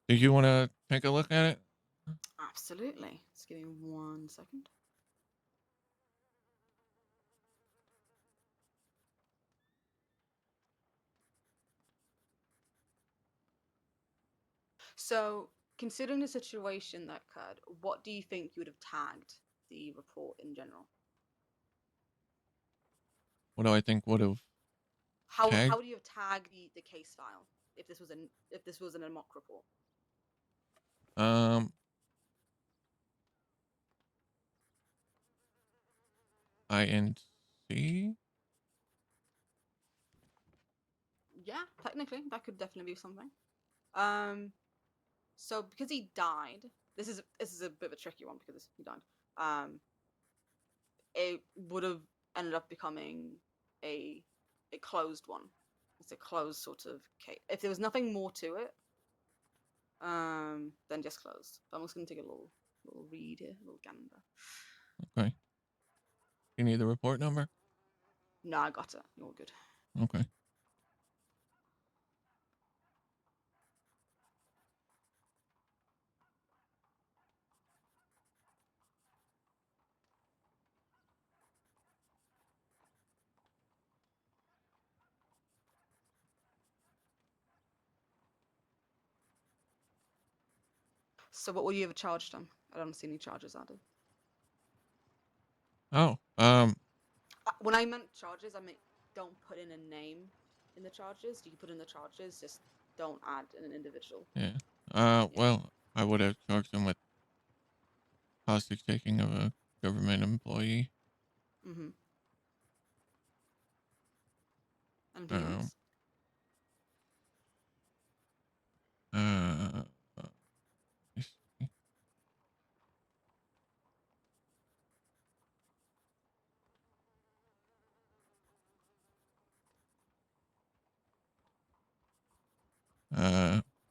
Do you want to take a look at it? Absolutely. Just give me 1 second. So, considering the situation that occurred, what do you think you would have tagged the report in general? What do I think would have How tagged? would you have tagged the case file if this was an mock report? INC? Yeah, technically that could definitely be something. So because he died, this is a bit of a tricky one because he died. It would have ended up becoming a closed one. It's a closed sort of case. If there was nothing more to it, then just closed. But I'm just gonna take a little read here, a little gander. Okay. You need the report number? No, I got it. You're all good. Okay. So what would you have charged him? I don't see any charges added. Oh, When I meant charges, I meant don't put in a name in the charges. You can put in the charges, just don't add in an individual. yeah. Well, I would have charged him with hostage taking of a government employee. Mm-hmm. Anything Um, else? uh, let's see.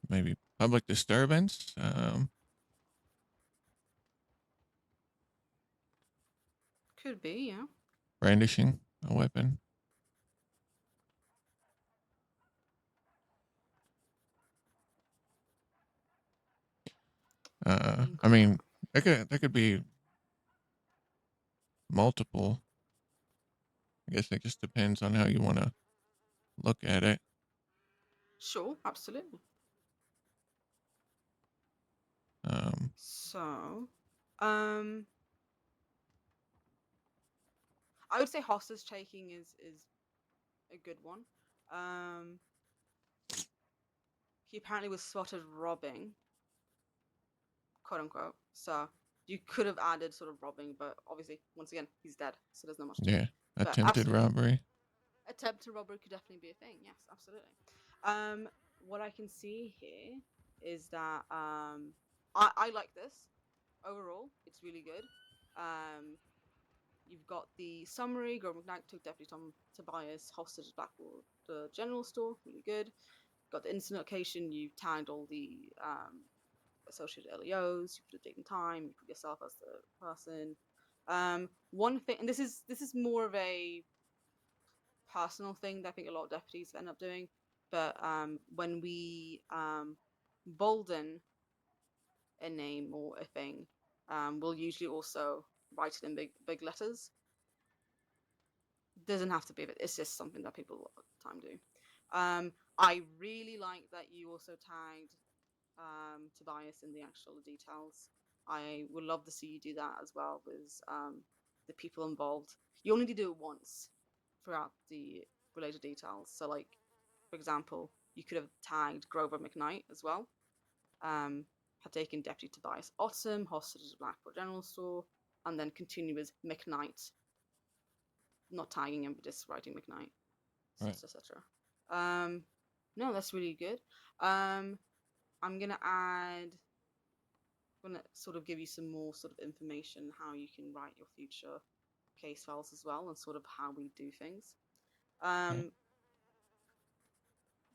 Maybe public disturbance. Could be, yeah. Brandishing a weapon. I mean, there could be multiple. I guess it just depends on how you want to look at it. Sure, absolutely. Um, So, um, I would say hostage taking is a good one. Um, he apparently was spotted robbing, quote unquote. So you could have added sort of robbing, but obviously, once again, he's dead, so there's not much to do. yeah, But attempted absolutely, robbery. attempt to robbery could definitely be a thing. Yes, absolutely. What I can see here is that I like this overall. It's really good. You've got the summary. Grover McKnight took Deputy Tom Tobias hostage at Blackwater General Store. Really good. Got the incident location. You tagged all the associated LEOs. You put a date and time. You put yourself as the person. One thing, and this is more of a personal thing that I think a lot of deputies end up doing. But when we bolden a name or a thing, we'll usually also write it in big letters. Doesn't have to be, but it's just something that people a lot of the time do. I really like that you also tagged Tobias in the actual details. I would love to see you do that as well with the people involved. You only need to do it once throughout the related details. So, like, for example, you could have tagged Grover McKnight as well. Had taken Deputy Tobias Autumn, hostage at Blackpool General Store, and then continue as McKnight, not tagging him, but just writing McKnight, Right. etc. No, that's really good. I'm gonna sort of give you some more sort of information how you can write your future case files as well, and sort of how we do things. Right.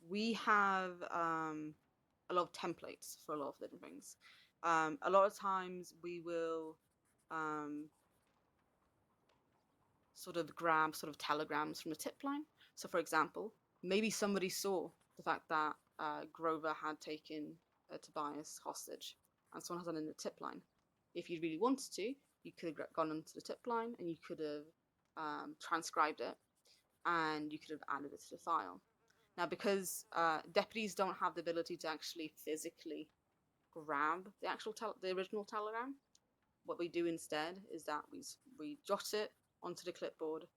We have a lot of templates for a lot of different things. A lot of times we will sort of grab sort of telegrams from the tip line. So, for example, maybe somebody saw the fact that Grover had taken Tobias hostage, and someone has that in the tip line. If you really wanted to, you could have gone onto the tip line and you could have transcribed it, and you could have added it to the file. Now, because deputies don't have the ability to actually physically grab the actual the original telegram, what we do instead is that we jot it onto the clipboard,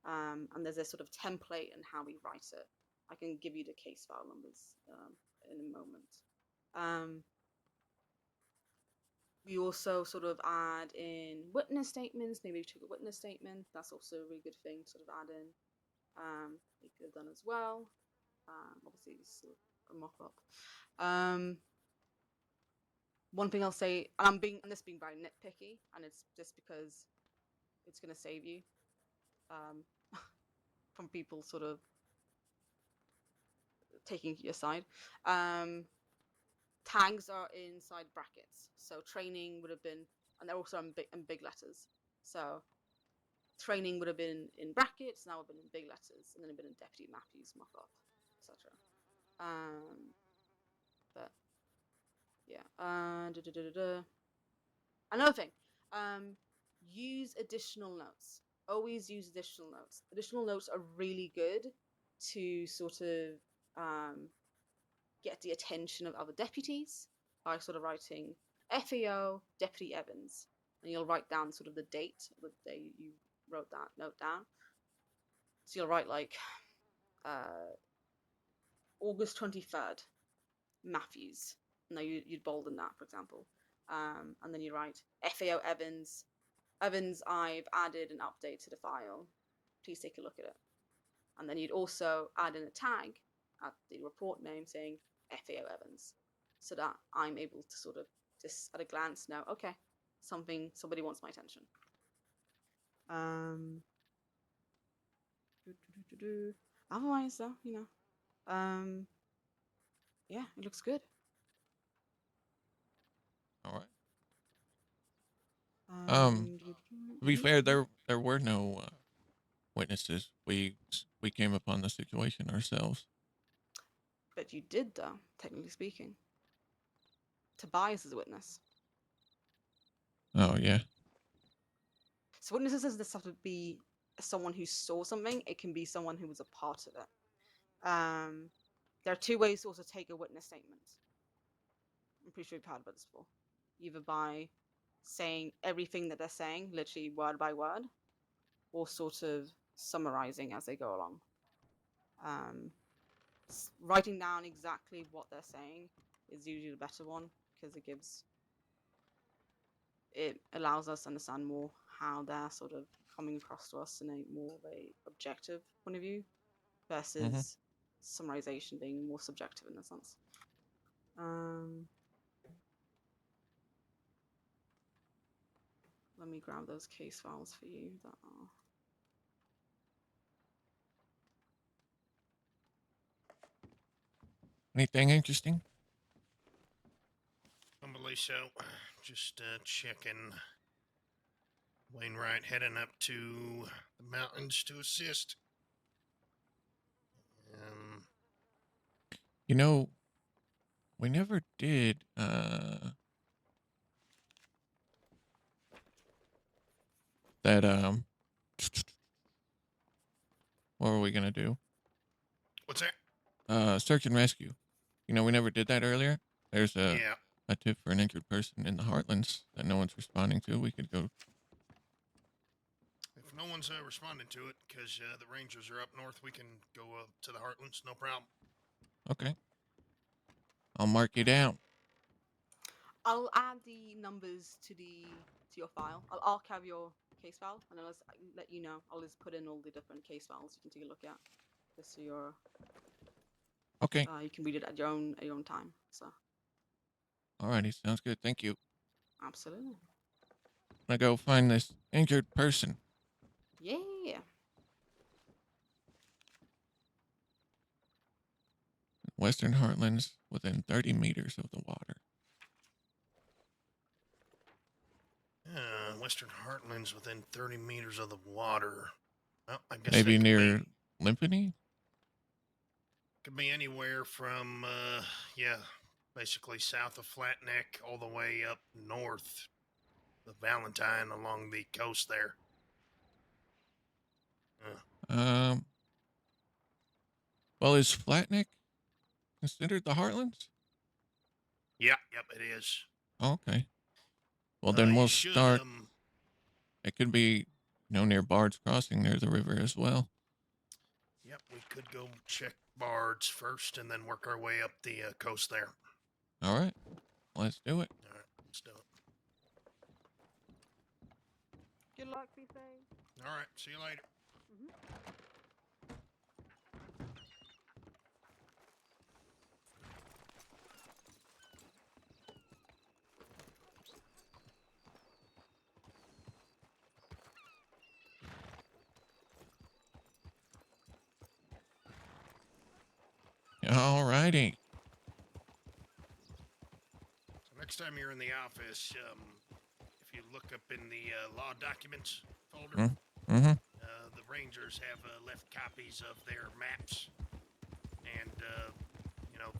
and there's a sort of template and how we write it. I can give you the case file numbers in a moment. We also sort of add in witness statements. Maybe we took a witness statement. That's also a really good thing to sort of add in. We could have done as well. Obviously, it's sort of a mock-up. One thing I'll say, and this being very nitpicky, and it's just because it's going to save you from people sort of taking your side. Tags are inside brackets, so training would have been, and they're also in big letters. So training would have been in brackets, now would have been in big letters, and then it would have been in Deputy Matthews mock-up, etc. But yeah. Another thing, use additional notes. Always use additional notes. Additional notes are really good to sort of get the attention of other deputies by sort of writing FAO Deputy Evans, and you'll write down sort of the date of the day you wrote that note down. So you'll write like August 23rd, Matthews. No, you'd bolden that, for example. And then you write FAO Evans. Evans, I've added an update to the file. Please take a look at it. And then you'd also add in a tag at the report name saying FAO Evans, so that I'm able to sort of just at a glance know, okay, somebody wants my attention. Otherwise, though, yeah, it looks good. All right. To be fair, there were no witnesses. We came upon the situation ourselves. But you did, though, technically speaking. Tobias is a witness. Oh, yeah. So witnesses doesn't have to be someone who saw something. It can be someone who was a part of it. There are two ways to also take a witness statement. I'm pretty sure you've heard about this before. Either by saying everything that they're saying, literally word by word, or sort of summarizing as they go along. Writing down exactly what they're saying is usually the better one because it allows us to understand more how they're sort of coming across to us in a more of a objective point of view versus summarization being more subjective in a sense. Let me grab those case files for you that are. Anything interesting? I believe so. Just checking. Wainwright heading up to the mountains to assist. You know, we never did, that, what were we gonna do? What's that? Search and rescue. You know, we never did that earlier. There's Yeah. a tip for an injured person in the Heartlands that no one's responding to. We could go. If no one's responding to it, because the Rangers are up north, we can go to the Heartlands, no problem. Okay. I'll mark you down. I'll add the numbers to your file. I'll archive your case file and I'll let you know. I'll just put in all the different case files you can take a look at, just so you're Okay. you can read it at your own time. So. Alrighty, sounds good. Thank you. Absolutely. I'm gonna go find this injured person. Yeah. Western Heartlands, within 30 meters of the water. Western Heartlands within 30 meters of the water. Well, I guess Maybe that near Limpany? Could be anywhere from, basically south of Flatneck all the way up north of Valentine along the coast there. Well, is Flatneck considered the Heartlands? Yep, it is. Oh, okay. Well, then we'll start. Um, It could be, near Bard's Crossing, near the river as well. Yep, we could go check Bard's first and then work our way up the coast there. All right. Let's do it. All right, let's do it. Good luck, be safe. All right, see you later. All righty. So next time you're in the office, if you look up in the law documents folder, the Rangers have left copies of their maps and,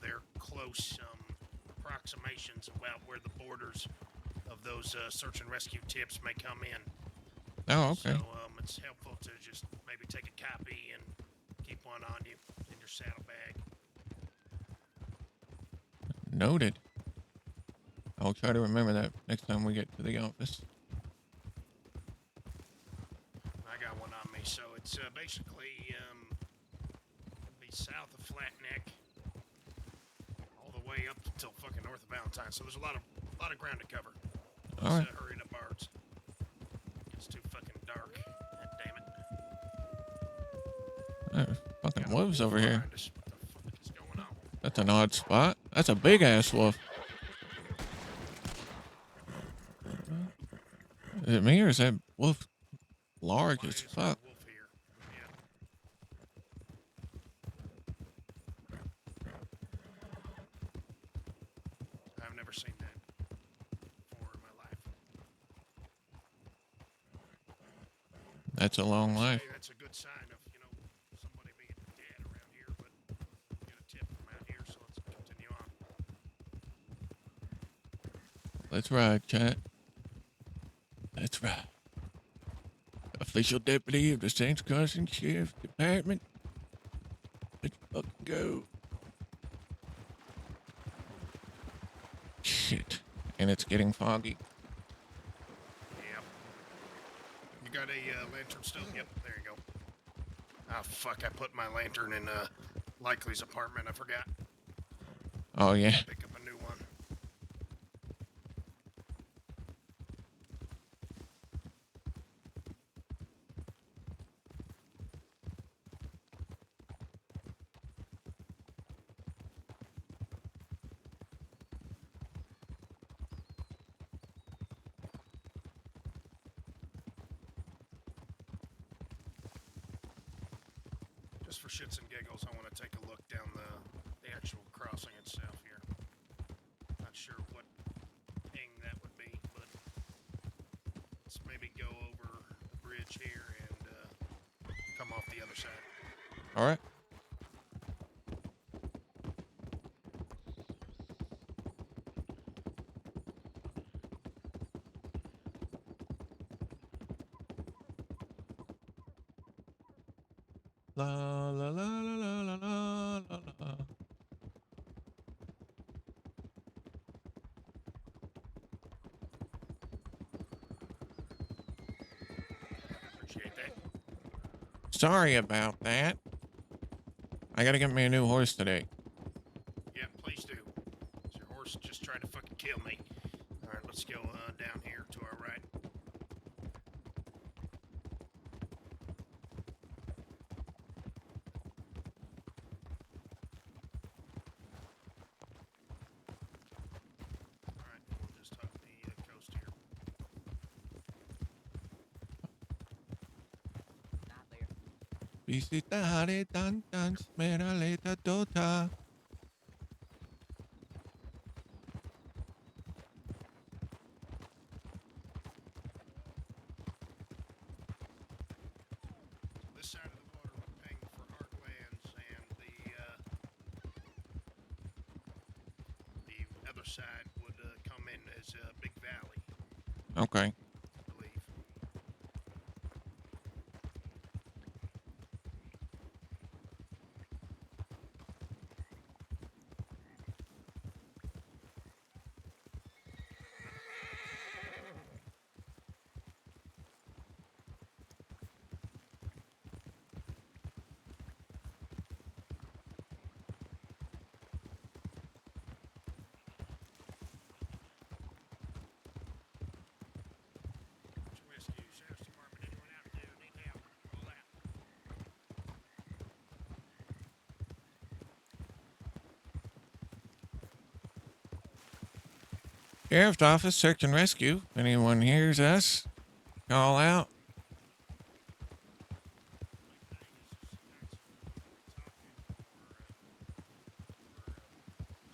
their close approximations about where the borders of those search and rescue tips may come in. Oh, okay. So it's helpful to just maybe take a copy and keep one on you in your saddlebag. Noted. I'll try to remember that next time we get to the office. I got one on me, so it's basically be south of Flatneck, all the way up until fucking north of Valentine. So there's a lot of ground to cover. All right. Hurry up, Bards. It's too fucking dark. God damn it. There's fucking wolves over here. What the fuck is going on? That's an odd spot. That's a big ass wolf. Is it me or is that wolf large as fuck? Wolf here. Yeah. I've never seen that before in my life. That's a long life. Hey, that's a good sign of, somebody being dead around here, but get a tip from out here, so let's continue on. Let's ride, chat. That's right. Official deputy of the St. Carson Sheriff's Department. Let's fucking go. Shit. And it's getting foggy. Yep. You got a lantern still? Yep, there you go. Ah, fuck, I put my lantern in Likely's apartment. I forgot. Oh, yeah. Pick up a new one. Just for shits and giggles, I want to take a look down the actual crossing itself here. Not sure what ping that would be, but let's maybe go over the bridge here and come off the other side. All right. La la la la la la la la. Appreciate that. Sorry about that. I gotta get me a new horse today. Yeah, please do. Your horse just tried to fucking kill me. All right, let's go down here to our right. All right, we'll just hug the coast here. Visitare tantan smeraleta tota. This side of the water we're paying for Heartlands, and the other side would come in as a big valley, Okay. I believe. Rescue, Sheriff's Department, anyone out there need help? Call out. Sheriff's Office, search and rescue. If anyone hears us, call out.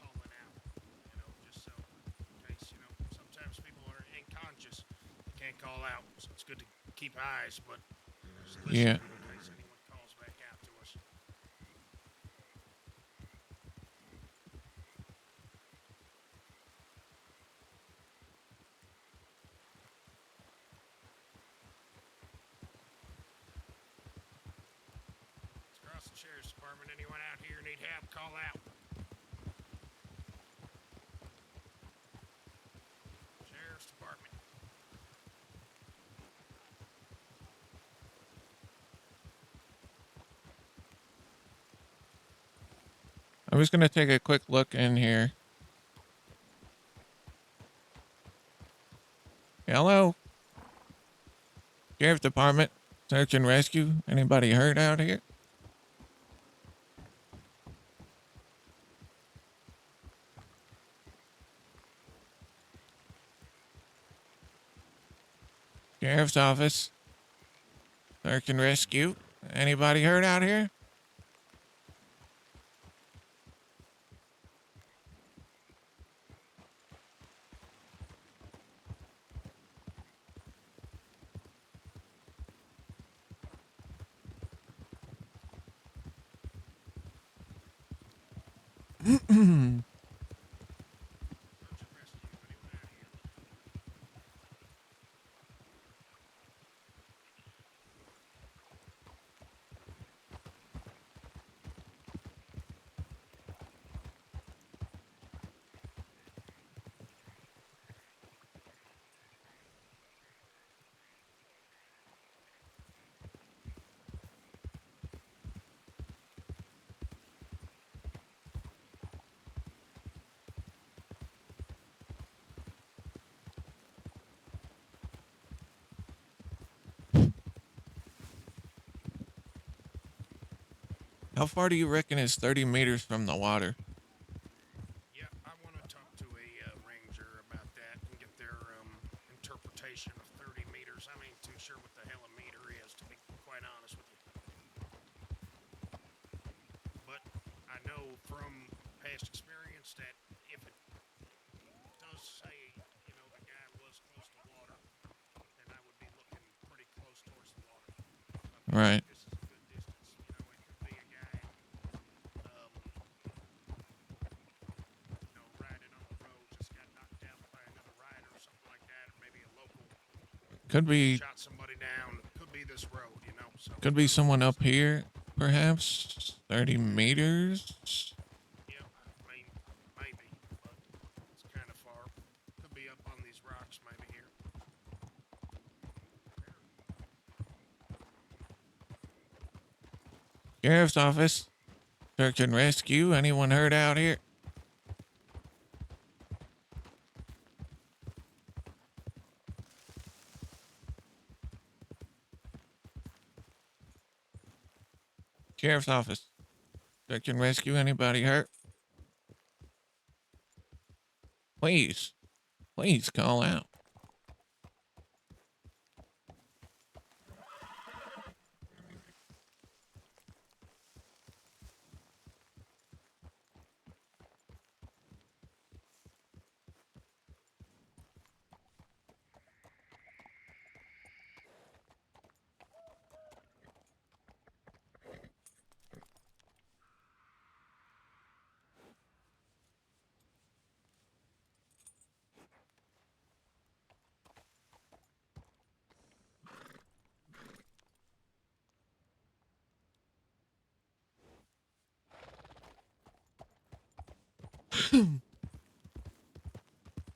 Calling out, just so in case, sometimes people are unconscious, they can't call out, so it's good to keep eyes, but just listen Yeah. in case anyone calls back out to us. It's Carson Sheriff's Department, anyone out here need help, call out. Sheriff's Department. I'm just gonna take a quick look in here. Hello? Sheriff's Department, search and rescue. Anybody hurt out here? Sheriff's Office, search and rescue. Anybody hurt out here? Search and rescue, anyone out here? How far do you reckon is 30 meters from the water? Yeah, I want to talk to a ranger about that and get their interpretation of 30 meters. I ain't too sure what the hell a meter is, to be quite honest with you. But I know from past experience that if it does say, you know, the guy was close to water, then I would be looking pretty close towards the water. Right. This is a good distance. You know, it could be a guy, you know, riding on the road, just got knocked out by another rider or something like that, or maybe a local Could be shot somebody down. Could be this road, you know. So could be someone up here, perhaps. 30 meters. yeah, I mean, maybe, but it's kind of far. Could be up on these rocks, maybe here. Sheriff's office. Search and rescue. Anyone hurt out here? Sheriff's office. Search and rescue. Anybody hurt? Please. Please call out.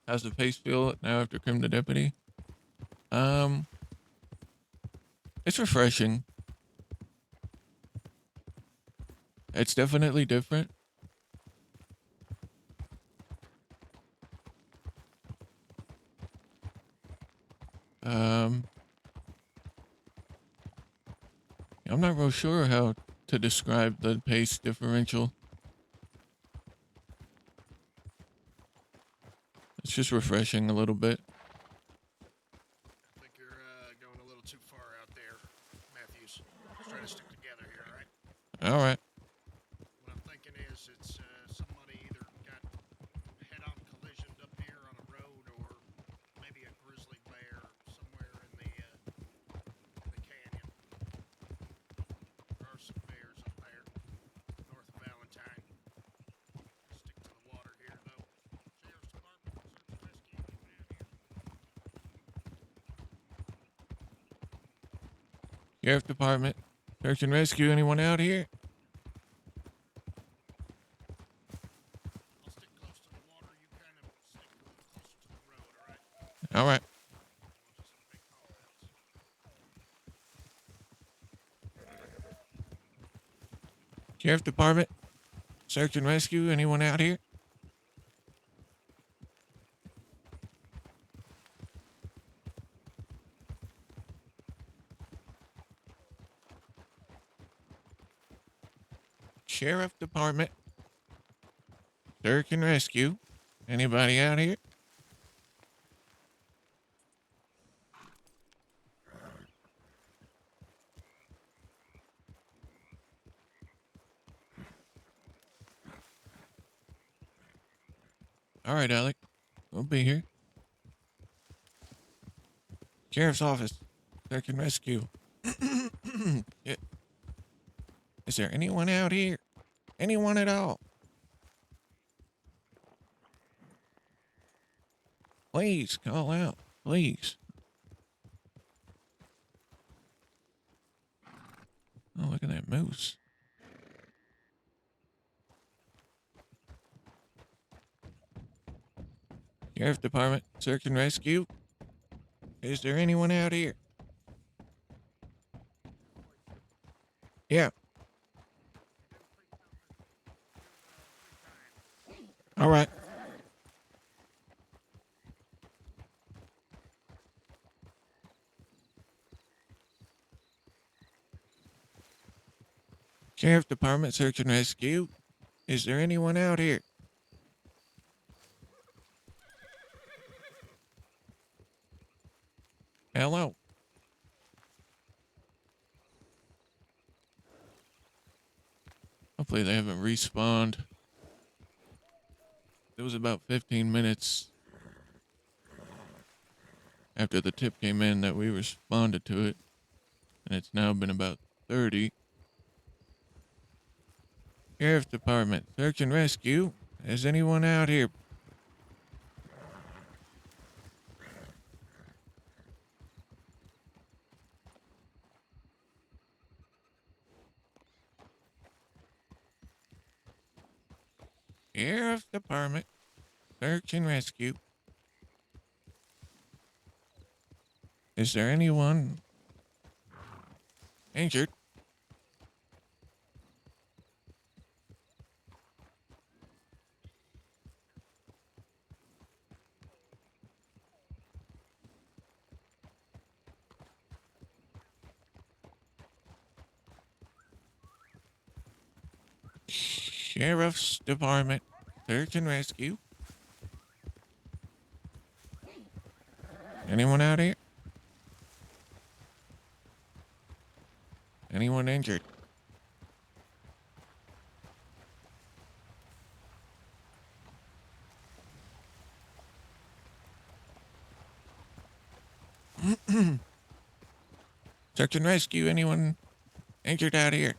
How's the pace feel now after Crim the Deputy? It's refreshing. It's definitely different. I'm not real sure how to describe the pace differential. It's just refreshing a little bit. I think you're going a little too far out there, Matthews. Let's try to stick together here, all right? All right. What I'm thinking is it's somebody either got head-on collisioned up here on a road, or maybe a grizzly bear somewhere in the canyon. There are some bears up there, north of Valentine. Stick to the water here, though. Sheriff's Department, search and rescue, anyone out here? Sheriff Department. Search and rescue. Anyone out here? I'll stick close to the water. You kind of stick closer to the road, all right? All right. We'll just make call outs. Sheriff Department. Search and rescue. Anyone out here? Sheriff Department. Search and rescue. Anybody out here? All right, Alec. We'll be here. Sheriff's office. Search and rescue. Yeah. Is there anyone out here? Anyone at all? Please call out. Please. Oh, look at that moose. Sheriff Department, search and rescue. Is there anyone out here? Yeah. All right. Sheriff Department, search and rescue. Is there anyone out here? Hello? Hopefully they haven't respawned. It was about 15 minutes after the tip came in that we responded to it, and it's now been about 30. Sheriff's Department, search and rescue. Is anyone out here? Sheriff's Department, search and rescue. Is there anyone injured? Sheriff's Department, search and rescue. Anyone out here? Anyone injured? Search and rescue. Anyone injured out here?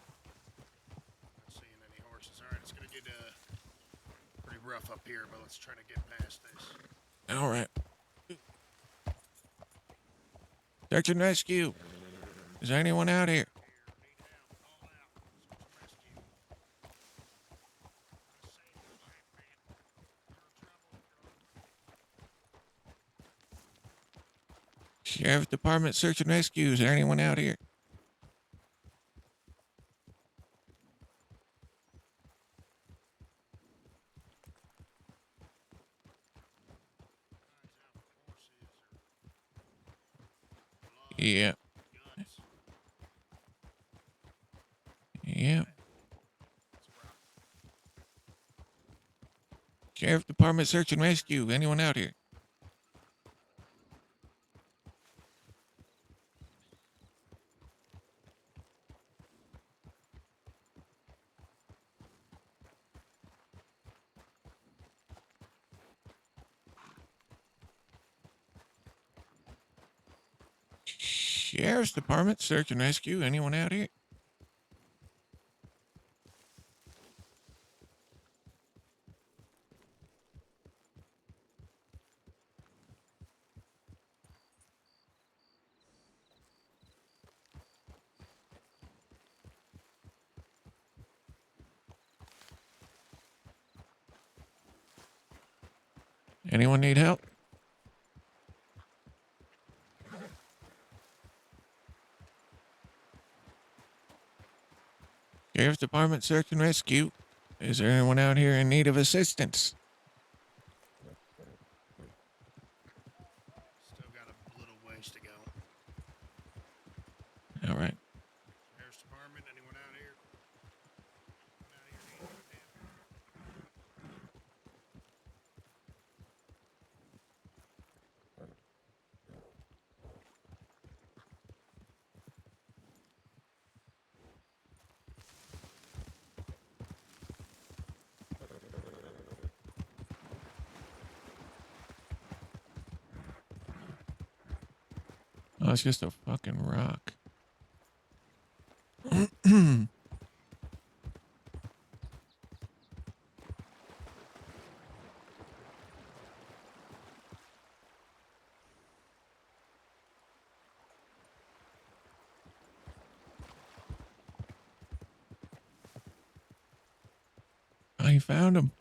Not seeing any horses. All right, it's gonna get pretty rough up here, but let's try to get past this. All right. Search and rescue. Is there anyone out here? Need help. Call out. Search and rescue. Gotta save your life, man. You're in trouble. Sheriff's Department, search and rescue. Is there anyone out here? Yeah. Yeah. Sheriff Department, search and rescue. Anyone out here? Sheriff's Department, search and rescue. Anyone out here? Anyone need help? Sheriff's Department, search and rescue. Is there anyone out here in need of assistance? Still got a little ways to go. All right. Sheriff's Department, anyone out here? Anyone out here needing help? Oh, it's just a fucking rock. I found him.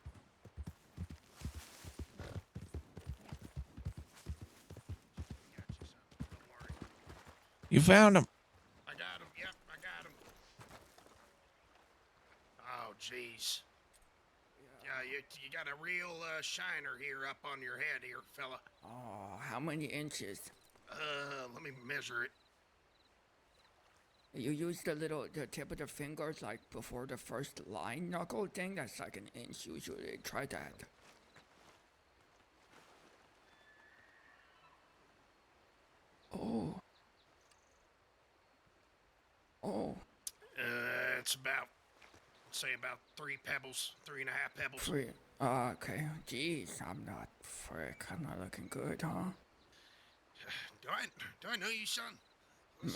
Got you, son. Don't worry. You found him. I got him. Yep, I got him. Oh, jeez. Yeah, you got a real shiner here up on your head here, fella. Oh, how many inches? Let me measure it. You use the tip of the fingers like before the first line knuckle thing. That's like an inch usually. Try that. Oh. Oh. It's about, say, about 3 pebbles, 3.5 pebbles. Free. Okay. Jeez, I'm not looking good, huh? Do I know you, son?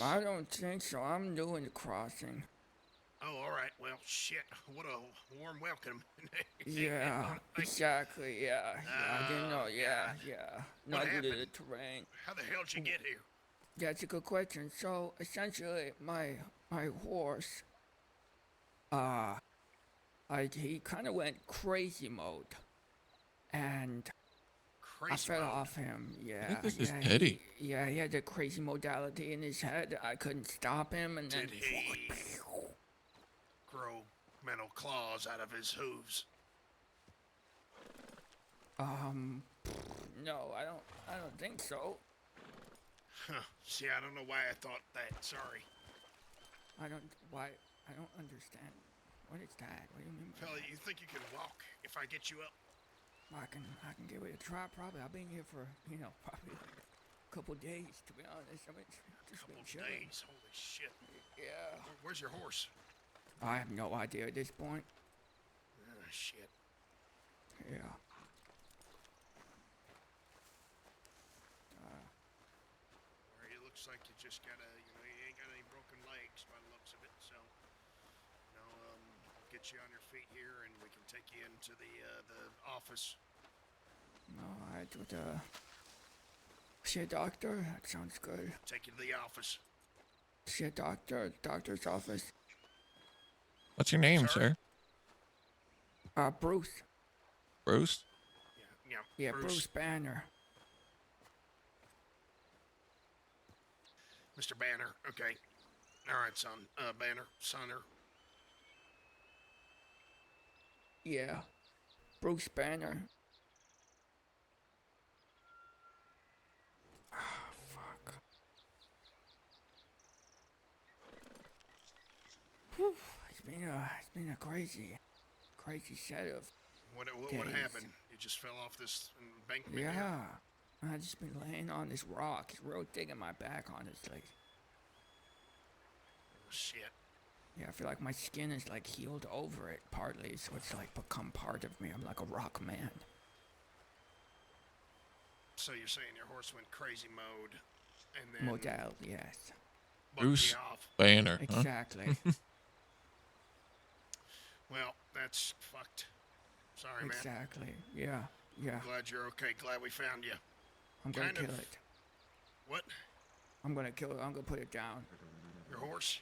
I don't think so. I'm new in the crossing. Oh, all right. Well, shit. What a warm welcome. Yeah, exactly. Yeah, I didn't know. Yeah. What Not due to the happened? terrain. How the hell did you get here? That's a good question. So essentially, my horse, he kind of went crazy mode, and I Crazy fell mode. off him. Yeah, think this is yeah, Teddy. he had the crazy modality in his head. I couldn't stop him, and Did then he grow metal claws out of his hooves? no, I don't think so. Huh. See, I don't know why I thought that. Sorry. I don't understand. What is that? What do you mean by Fella, that? you think you can walk if I get you up? I can give it a try. Probably. I've been here for probably like a couple days, to be honest. I mean, just Couple been chilling. days. Holy shit. Yeah. Where's your horse? I have no idea at this point. Ah, shit. Yeah. Well, it looks like you just got you ain't got any broken legs by the looks of it, so, I'll get you on your feet here and we can take you into the office. All right. See a doctor? That sounds good. Take you to the office. See a doctor? Doctor's office. What's your name, Sorry? sir? Bruce. Bruce? Yeah, Bruce Banner. Mr. Banner, okay. All right, son. Banner, Sonner. Yeah. Bruce Banner. Fuck. Whew. It's been a crazy set of What days. happened? You just fell off this embankment here? Yeah. I just been laying on this rock. It's real digging my back, honestly. Oh, shit. Yeah, I feel like my skin is like healed over it partly, so it's like become part of me. I'm like a rock man. So you're saying your horse went crazy mode, and then Model, yes. bucked Bruce you off? Banner, huh? Exactly. Well, that's fucked. Sorry, man. Exactly. Yeah. Glad you're okay. Glad we found you. I'm gonna Kind kill of- it. What? I'm gonna kill it. I'm gonna put it down. Your horse?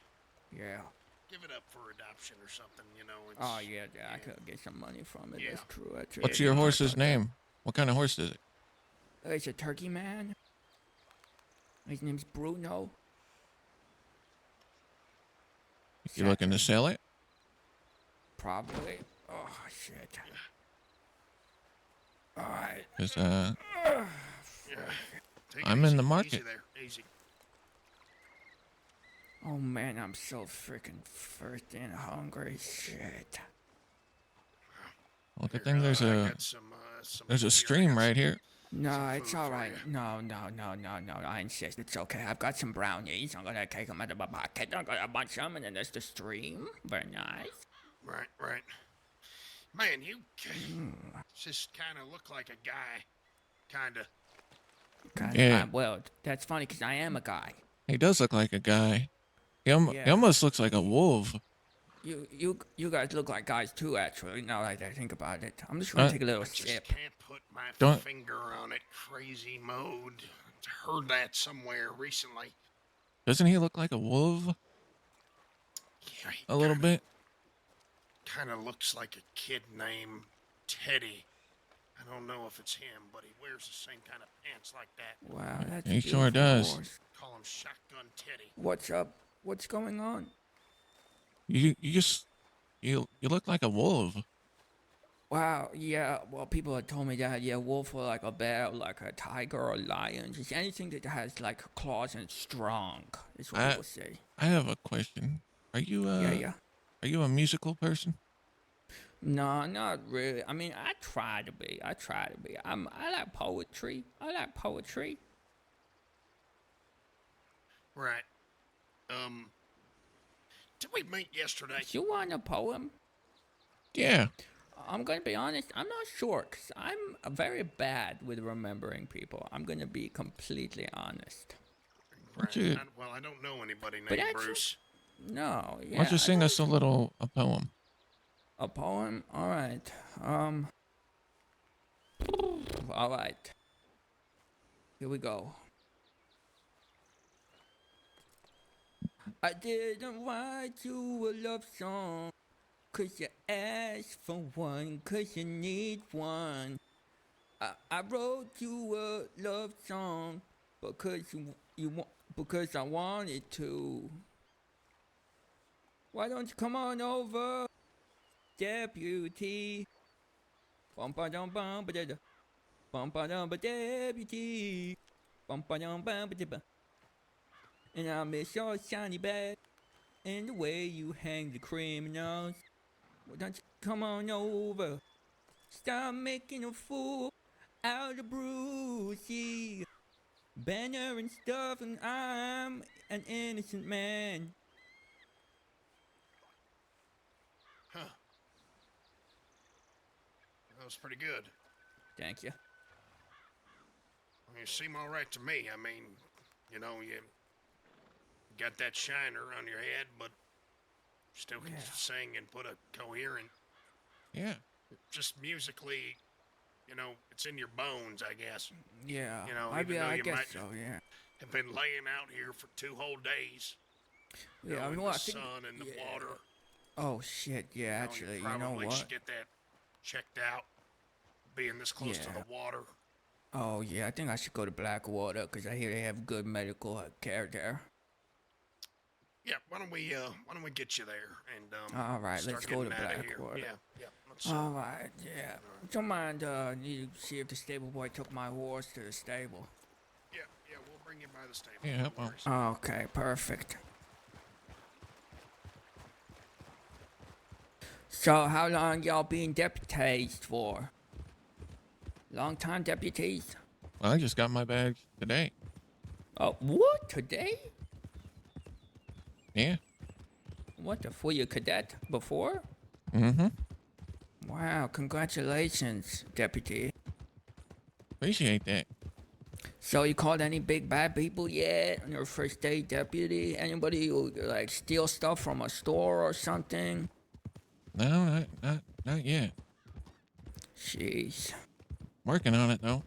Yeah. Give it up for adoption or something, It's, Oh yeah, I could get some money from it. Yeah. That's true. That's true. What's Yeah, your I horse's thought that. name? What kind of horse is it? It's a turkey man. His name's Bruno. You looking to sell it? Probably. Oh shit. All right. 'Cause, Yeah. Take it I'm in easy, the Easy market. there. Easy. Oh man, I'm so freaking thirsty and hungry. Shit. Well, good Here, thing there's I a got some there's food a here. I stream got right some- here. No, Some it's food all for right. you. No. I insist. It's okay. I've got some brownies. I'm gonna take them out of my pocket. I'm gonna bunch them, and then there's the stream. Very nice. Right. Man, you just kind of look like a guy. Kind of. Yeah. Well, that's funny because I am a guy. He does look like a guy. He Yeah. almost looks like a wolf. You guys look like guys too, actually. Now that I think about it, I'm just gonna take a little I just sip. can't put my Don't- finger on it. Crazy mode. Heard that somewhere recently. Doesn't he look like a wolf Yeah, he a little bit? kind of looks like a kid named Teddy. I don't know if it's him, but he wears the same kind of pants like that. Wow, that's He sure beautiful does. horse. Call him Shotgun Teddy. What's up? What's going on? You look like a wolf. Wow, yeah. Well, people have told me that yeah, wolf or like a bear, like a tiger or a lion, just anything that has like claws and strong. Is what I people say. I have a question. Are you Yeah, yeah. are you a musical person? No, not really. I mean, I try to be. I try to be. I like poetry. I like poetry. Right. Um, did we meet yesterday? You want a poem? Yeah. I'm gonna be honest. I'm not sure, cause I'm very bad with remembering people. I'm gonna be completely honest. Why don't you Well, I don't know anybody But named actually- Bruce. No, yeah. why don't you I sing don't us a poem? A poem? All right. All right. Here we go. I didn't write you a love song, 'cause you asked for one, 'cause you need one. I wrote you a love song because because I wanted to. Why don't you come on over, deputy? Bum ba dum bum ba da da. Bum ba dum ba deputy. Bum ba dum bum ba da ba. And I miss your shiny bag and the way you hang the criminals. Why don't you come on over? Stop making a fool out of Brucey. Banner and stuff, and I'm an innocent man. Huh. That was pretty good. Thank you. You seem all right to me. I mean, you know, you got that shiner on your head, but still can sing and put a coherent, Yeah. just musically, you know, it's in your bones, I guess. Yeah, You know, I, even though I you guess might so. Yeah. have been laying out here for 2 whole days. You Yeah, know, I mean, in well, the I think. sun and the Yeah. water. Oh shit! Yeah, You know, actually, you you know probably what? should get that checked out. Being this close to Yeah. the water. Oh yeah, I think I should go to Blackwater because I hear they have good medical care there. Yeah, why don't we get you there and All right, start let's go to getting outta here. Blackwater. Yeah. Let's All right, yeah. Don't mind. Need to see if the stable boy took my horse to the stable. yeah, we'll bring you by the stable. Yeah, no well. worries. Okay, perfect. So, how long y'all been deputized for? Long time deputies? Well, I just got my badge today. Oh, what? Today? Yeah. What the? Were you a cadet before? Mm-hmm. Wow, congratulations, deputy. Appreciate that. So you called any big bad people yet on your first day deputy? Anybody who like steal stuff from a store or something? No, not yet. Jeez. Working on it though.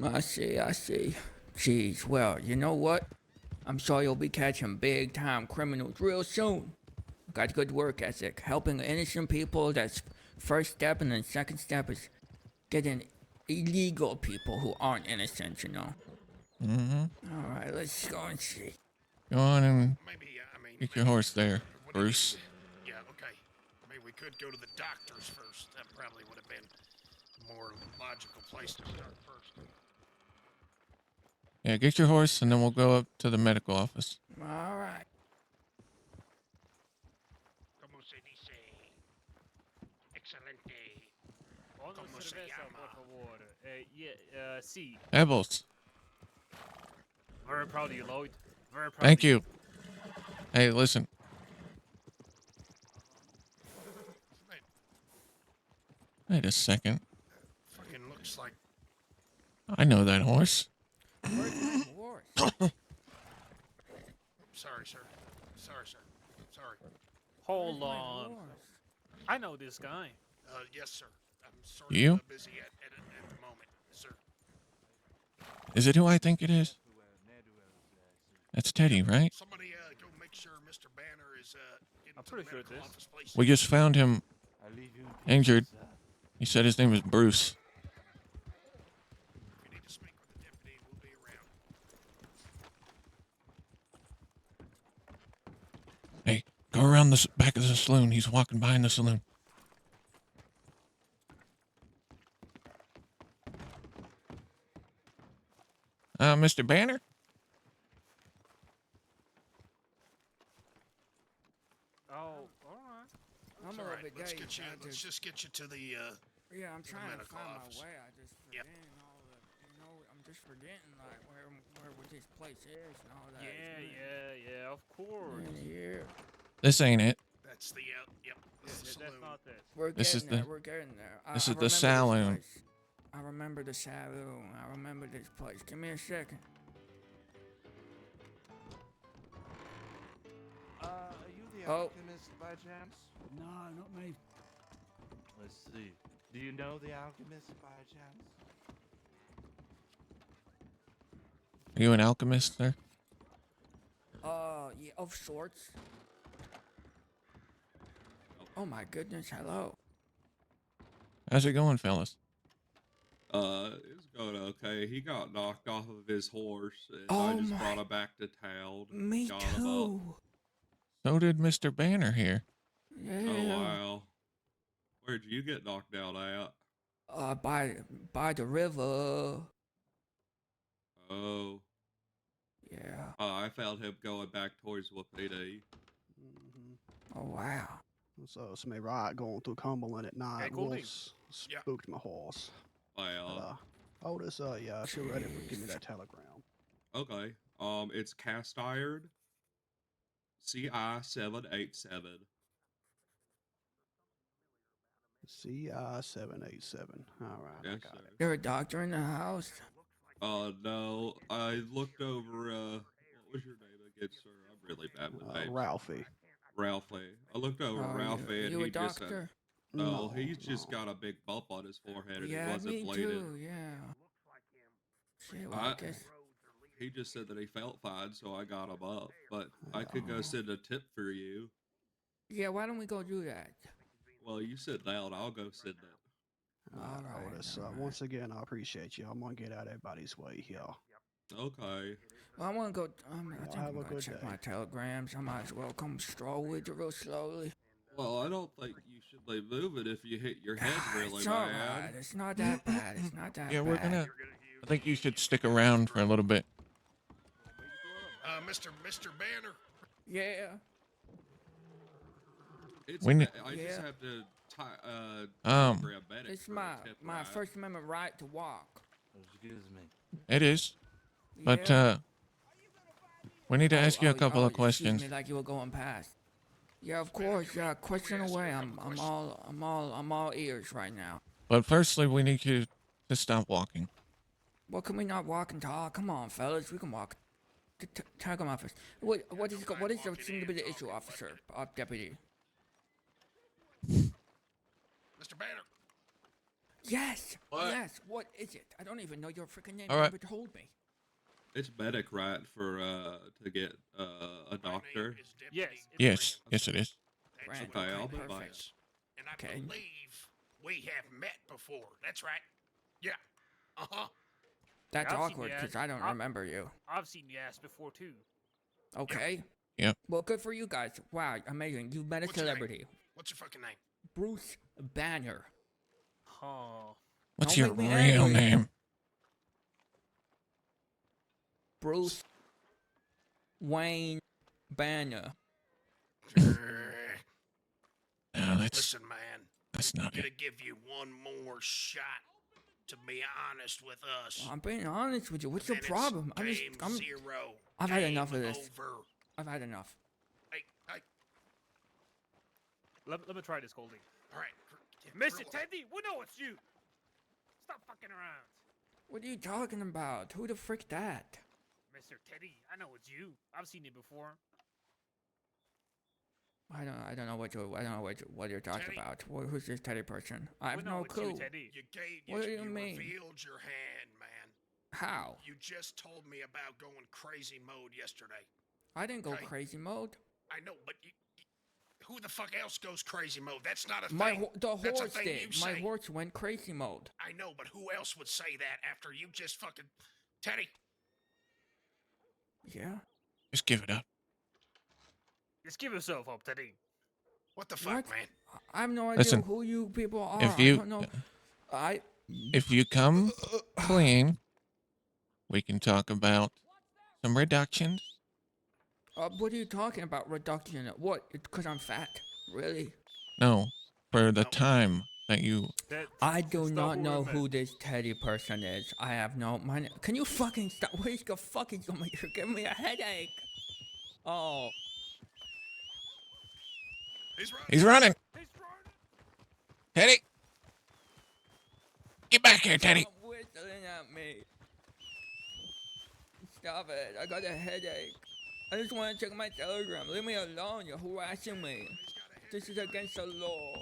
I see. Jeez, well, you know what? I'm sure you'll be catching big time criminals real soon. Got good work ethic. Helping innocent people, that's first step, and then second step is getting illegal people who aren't innocent, you know. Mm-hmm. Alright, let's go and see. Go on and Maybe I mean. get your horse there, what do you- Bruce. Yeah, okay. Maybe we could go to the doctor's first. That probably would have been a more logical place to start first. Yeah, get your horse and then we'll go up to the medical office. Alright. Como se dice? Excelente. Una ¿Cómo se cerveza, llama? por favor. Sí. Pebbles. Very proud of you, Lloyd. Very proud Thank of you. Hey, listen. Wait a second. Fucking looks like. I know that horse. Where's my horse? Sorry, sir. Sorry. Hold Where's my on. horse? I know this guy. Yes, sir. I'm sort You? of busy at the moment, sir. Is it who I think it is? That's Teddy, right? Somebody go make sure Mr. Banner is getting I'm to the pretty sure it medical is. office, please. We just found him injured. He said his name was Bruce. If you need to speak with the deputy, we'll be around. Hey, go around the back of the saloon. He's walking behind the saloon. Mr. Banner? Oh, all right. I'm It's a all little right. bit Let's dazed. get you. Let's just get you to the. Yeah, I'm the trying to medical find office. my way. I just Yep. forgetting all the, I'm just forgetting like where this place is and all that. Yeah, of course. Yeah. This ain't it. That's the. Yep. That's the That's saloon. not this. We're This is getting there. the- We're getting there. this I is the remember saloon. This place. I remember the saloon. I remember this place. Give me a second. Are you the Oh. alchemist by chance? No, not me. Let's see. Do you know the alchemist by chance? Are you an alchemist, sir? Yeah, of sorts. Oh my goodness, hello. How's it going, fellas? It's going okay. He got knocked off of his horse, and Oh I just my- brought him back to town. Me got him up. too. So did Mr. Banner here. Yeah. Oh wow. Where'd you get knocked out at? By the river. Oh. Yeah. I found him going back towards Wapiti. Mm-hmm. Oh wow. So somebody right going through Cumberland at night. Goldie. Wolves Yeah. spooked my horse. Well, Otis, yeah, she'll ready for give me that telegram. okay. It's cast iron. CI-787. CI-787. All right, I Yes, got sir. it. There a doctor in the house? No. I looked over. What was your name again, sir? I'm really bad with names. Ralphie. Ralphie. I looked over Ralphie, and you he a just said, doctor? "Oh, he's just no. got a big bump on his forehead, and Yeah, he wasn't me bleeding." too. Yeah. Shit, well, I guess. He just said that he felt fine, so I got him up. But I could go send a tip for you. Yeah, why don't we go do that? Well, you sit down. I'll go send it. All right, Otis, all right. once again, I appreciate you. I'm gonna get out everybody's way here. Okay. Well, I want to go. I Y'all think have I'm a gonna good check day. my telegrams. I might as well come stroll with you real slowly. Well, I don't think you should be moving if you hit your head really It's all bad. right. It's not that bad. It's not that Yeah, bad. we're gonna. I think you should stick around for a little bit. Mr. Banner. Yeah. It's We ne- I just Yeah. have to tie Um, a medic It's for a my tip, my right? First Amendment right to walk. Excuse me. It is, but Yeah. we need to ask you a couple of excuse questions. me, like you were going past. Yeah, of course. Yeah, question away. I'm all ears right now. But firstly, we need you to stop walking. Well, can we not walk and talk? Come on, fellas, we can walk. Tag him office. What is the seem to be the issue, officer, deputy? Mr. Banner. Yes. What? Yes. What is it? I don't even know your freaking name. All right. You never told me. It's medic right for to get a doctor. Yes. Yes, yes, it is. That's Right, what okay, I I'll be think it fine. is. And I Okay. believe we have met before. That's right. Yeah. Uh-huh. That's I've seen awkward you because ass- I don't I- remember you. I've seen you ass before too. Okay. Yep. Well, good for you guys. Wow, amazing. You met a What's your name? celebrity. What's your fucking name? Bruce Banner. Huh. What's Don't your make me real angry. name? Bruce Wayne Banner. No, Listen, man. that's I'm not gonna it. give you one more shot to be honest with us. I'm being honest with you. What's your Then it's problem? Game zero. I've had Game enough of this. Over. I've had enough. Hey, Let me try this, Goldie. all right. Mr. Teddy, we know it's you. Stop fucking around. What are you talking about? Who the frick that? Mr. Teddy, I know it's you. I've seen you before. I don't know what you're talking Teddy. about. Who's this Teddy person? I have we know no it's clue. you, Teddy. What do you mean? revealed your hand, man. How? You just told me about going crazy mode yesterday. I didn't go Okay. crazy mode. I know, but who the fuck else goes crazy mode? That's not a My thing. the That's a horse thing you did. My say. horse went crazy mode. I know, but who else would say that after you just fucking... Teddy, Yeah. Just give it up. Just give yourself up, Teddy. what the fuck, What? man? I have no idea Listen, who you people are. if I you don't know. I if you come clean, we can talk about some reductions. What are you talking about? Reduction? What? Because I'm fat? Really? No, for the No. time that you. I do not know who this Teddy person is. I have no money. Can you fucking stop? What is the fuck is going? You're giving me a headache. Oh. He's running. He's running. Teddy, get back here, Teddy. Stop whistling at me. Stop it. I got a headache. I just want to check my telegram. Leave me alone. You're harassing me. This is against the law.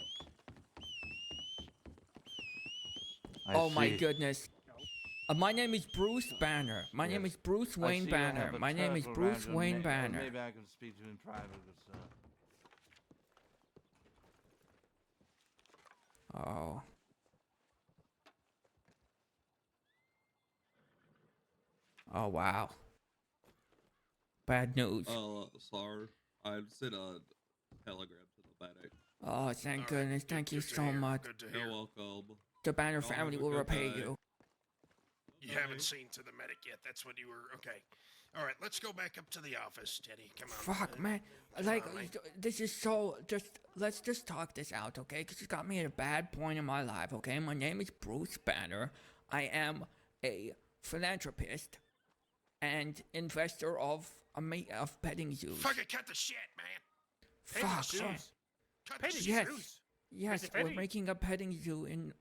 Oh my goodness. My name is Bruce Banner. My name is Bruce Wayne Banner. My name is Bruce Wayne Banner. Maybe I can speak to you in private, good sir. Oh. Oh wow. Bad news. Oh, sorry. I sent a telegram to the medic. Oh, thank goodness. Thank you so much. Good to You're hear. welcome. The Banner Y'all family have a will good repay day. you. You haven't seen to the medic yet. That's what you were. Okay. All right. Let's go back up to the office, Teddy. Come on. Fuck, man. Like, on, mate. this is so. Let's just talk this out, okay? Because you got me at a bad point in my life, okay? My name is Bruce Banner. I am a philanthropist and investor of petting zoos. Fucking cut the shit, man. Fuck. Zoos. Cut the shit. Yes. Yes, Mr. we're Teddy. making a petting zoo in.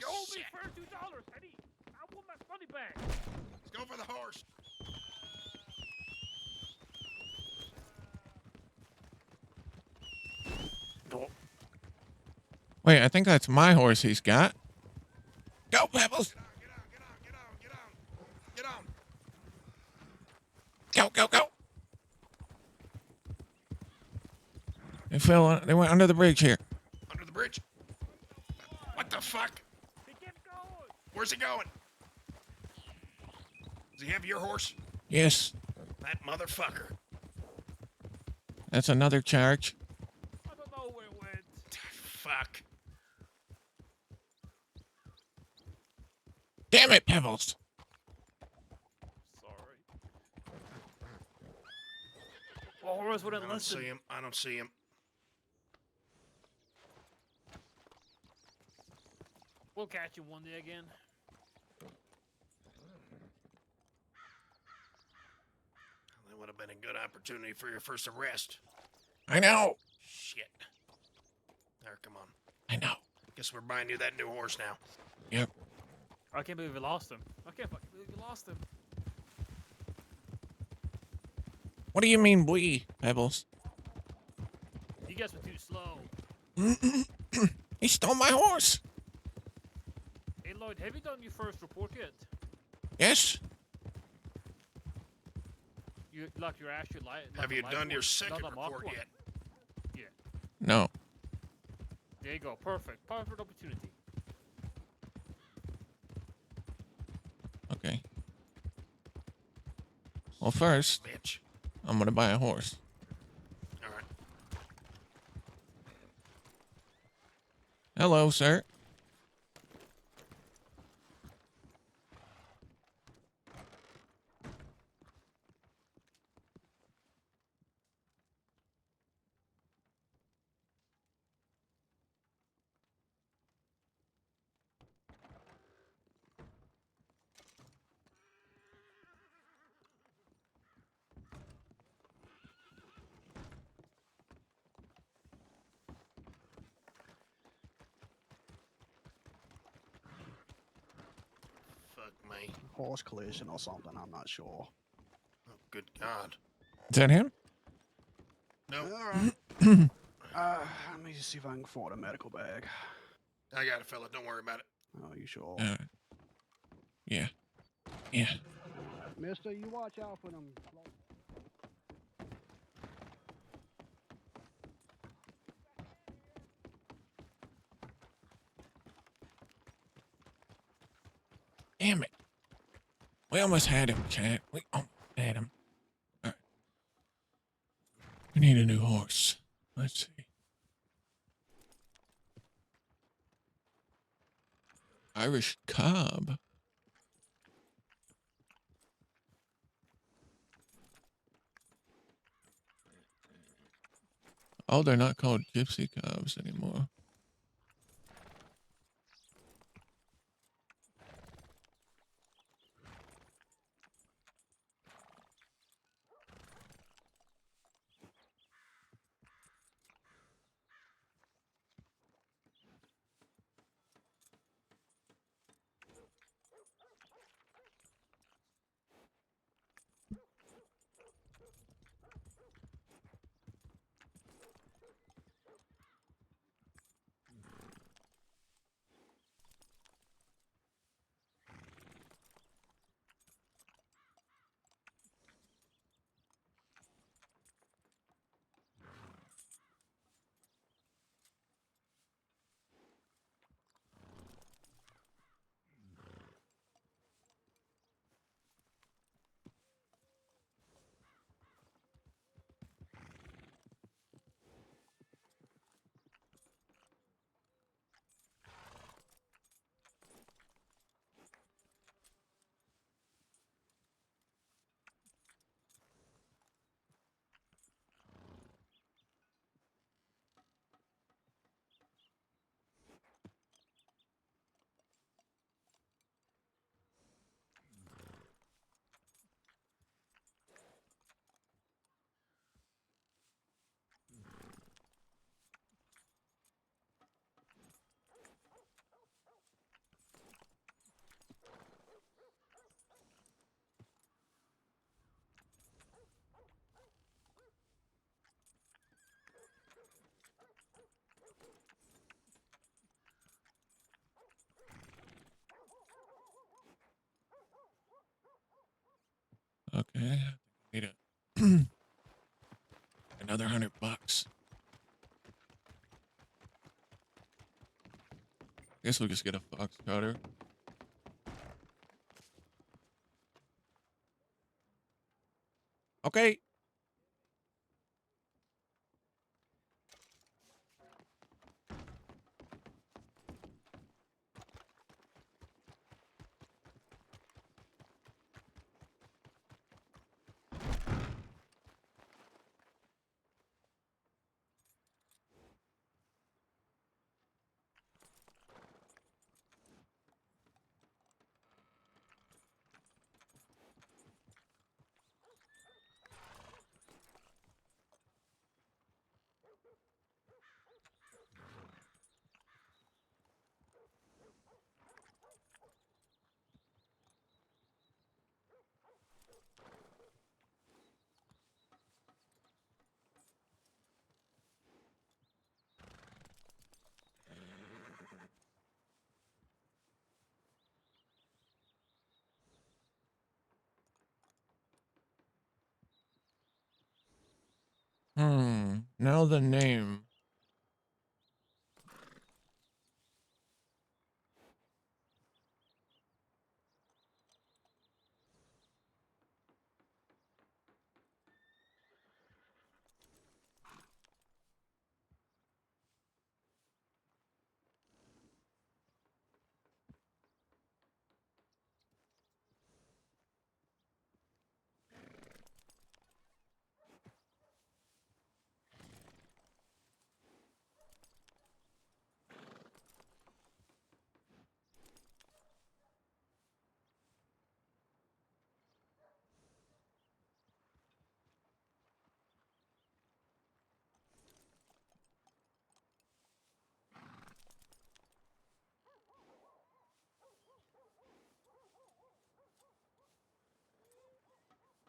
You owe me $32, Teddy. I want my money back. Let's go for the horse. Wait, I think that's my horse he's got. Go, Pebbles. Get on. Go, go, go. They went under the bridge here. Under the bridge. What the fuck? Where's he going? Does he have your horse? Yes, That motherfucker. that's another charge. I don't know where it went. Fuck. Damn it, Pebbles. Sorry. Well, horse I wouldn't don't listen. see him. I don't see him. We'll catch him one day again. That would have been a good opportunity for your first arrest. I know. Shit. There, come on. I know. Guess we're buying you that new horse now. Yep. I can't believe we lost him. I can't fucking believe we lost him. What do you mean we, Pebbles? You guys were too slow. He stole my horse. Hey Lloyd, have you done your first report yet? Yes. You like your actual life? Have you done your second report yet? Yeah. No. There you go. Perfect. Perfect opportunity. Okay. Well, first, Bitch. I'm gonna buy a horse. All right. Hello, sir. Fuck me. Horse collision or something, I'm not sure. Oh, good God. Is that him? No. Alright. Let me just see if I can afford a medical bag. I got it, fella. Don't worry about it. Oh, you sure? Yeah. Yeah. Mister, you watch out for them. Damn it. We almost had him, Chad. We almost had him. All right. We need a new horse. Let's see. Irish cob. Oh, they're not called gypsy cops anymore. Okay. I need another $100. Guess we'll just get a fox cutter. Okay. Now the name.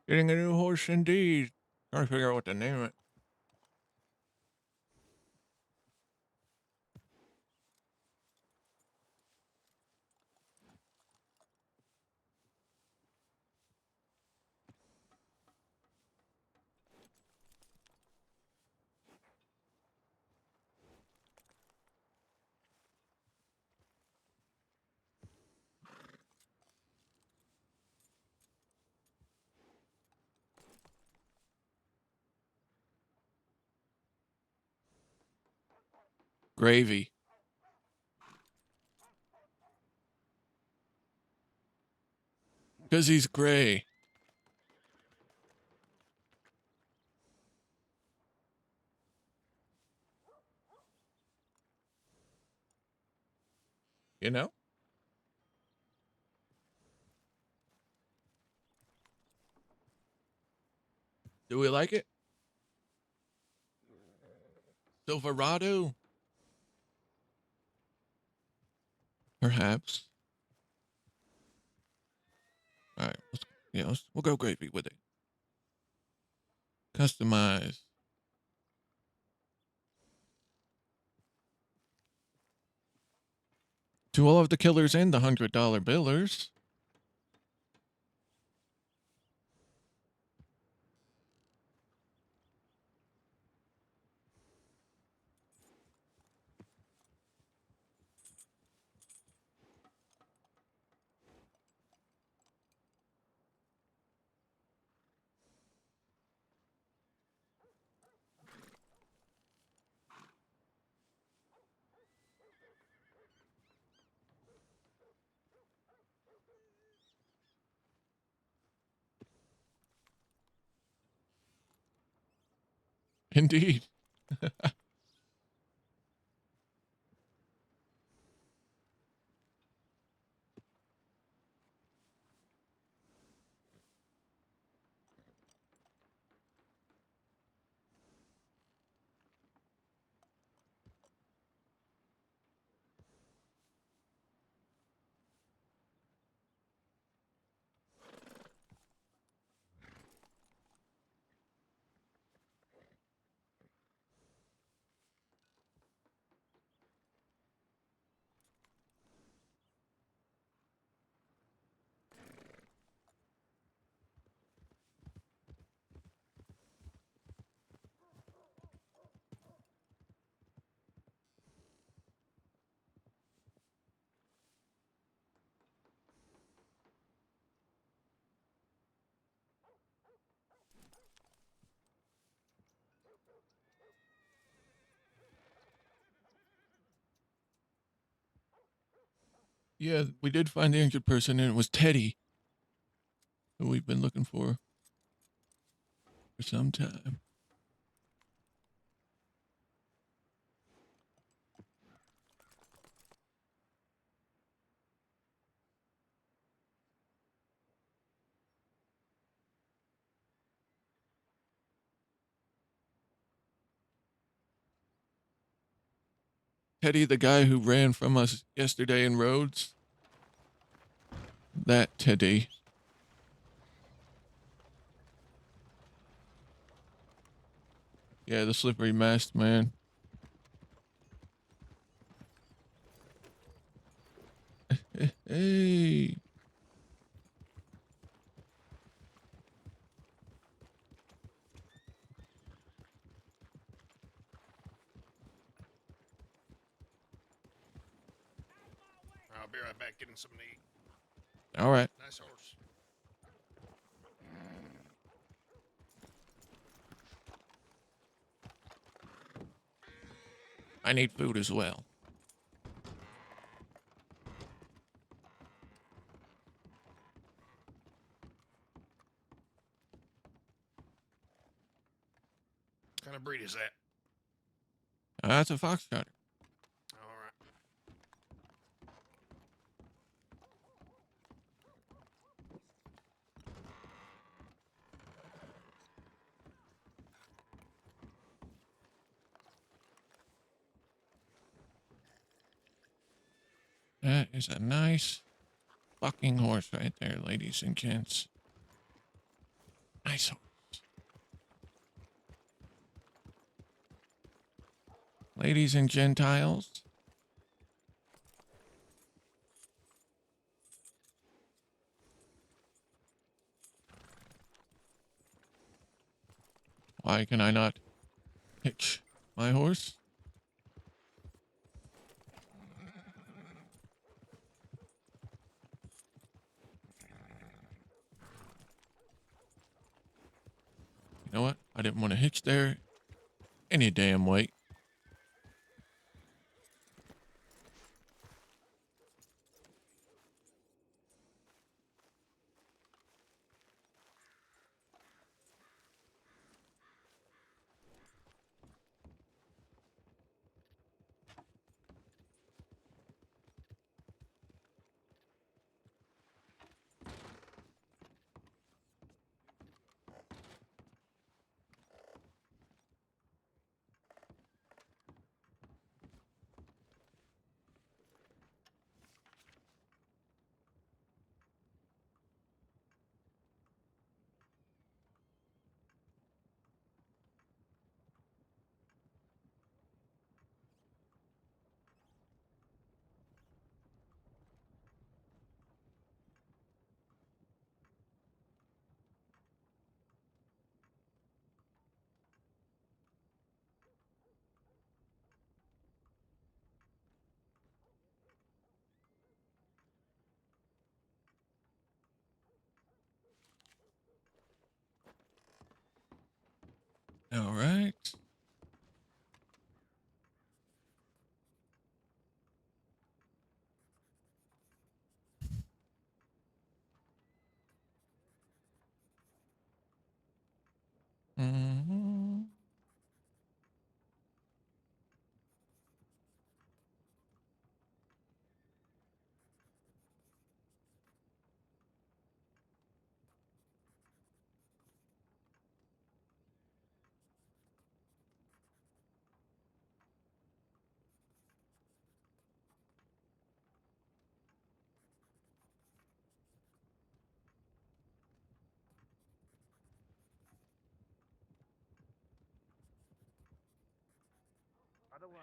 Getting a new horse indeed. Trying to figure out what to name it. Gravy. Because he's gray. You know? Do we like it? Silverado? Perhaps. All right. We'll go gravy with it. Customize. To all of the killers and the $100 billers. Indeed. Yeah, we did find the injured person, and it was Teddy, who we've been looking for some time. Teddy, the guy who ran from us yesterday in Rhodes. That Teddy. Yeah, the slippery masked man. Hey. I'll be right back getting something to eat. All right. Nice horse. I need food as well. What kind of breed is that? That's a fox cutter. All right. That is a nice fucking horse right there, ladies and gents. Nice horse. Ladies and Gentiles. Why can I not hitch my horse? You know what? I didn't want to hitch there any damn way.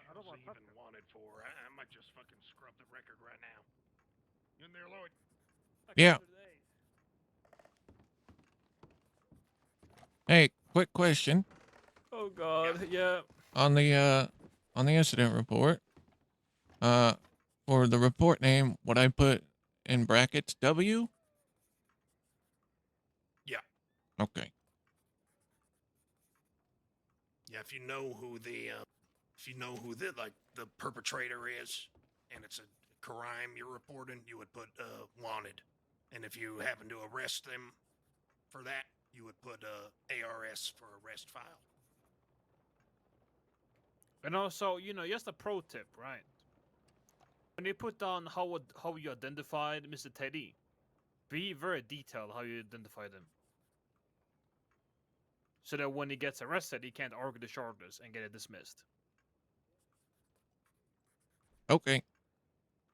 I don't want he to even wanted for? I might just fucking scrub the record right now. You in there, Lloyd? Yeah. Hey, quick question. Oh God, yeah. On the incident report, for the report name, would I put in brackets W? Yeah. Okay. Yeah, if you know who the like the perpetrator is, and it's a crime you're reporting, you would put wanted, and if you happen to arrest them for that, you would put ARS for arrest file. And also, you know, just a pro tip, right? When you put down how you identified Mr. Teddy, be very detailed how you identified him. So that when he gets arrested, he can't argue the charges and get it dismissed. Okay.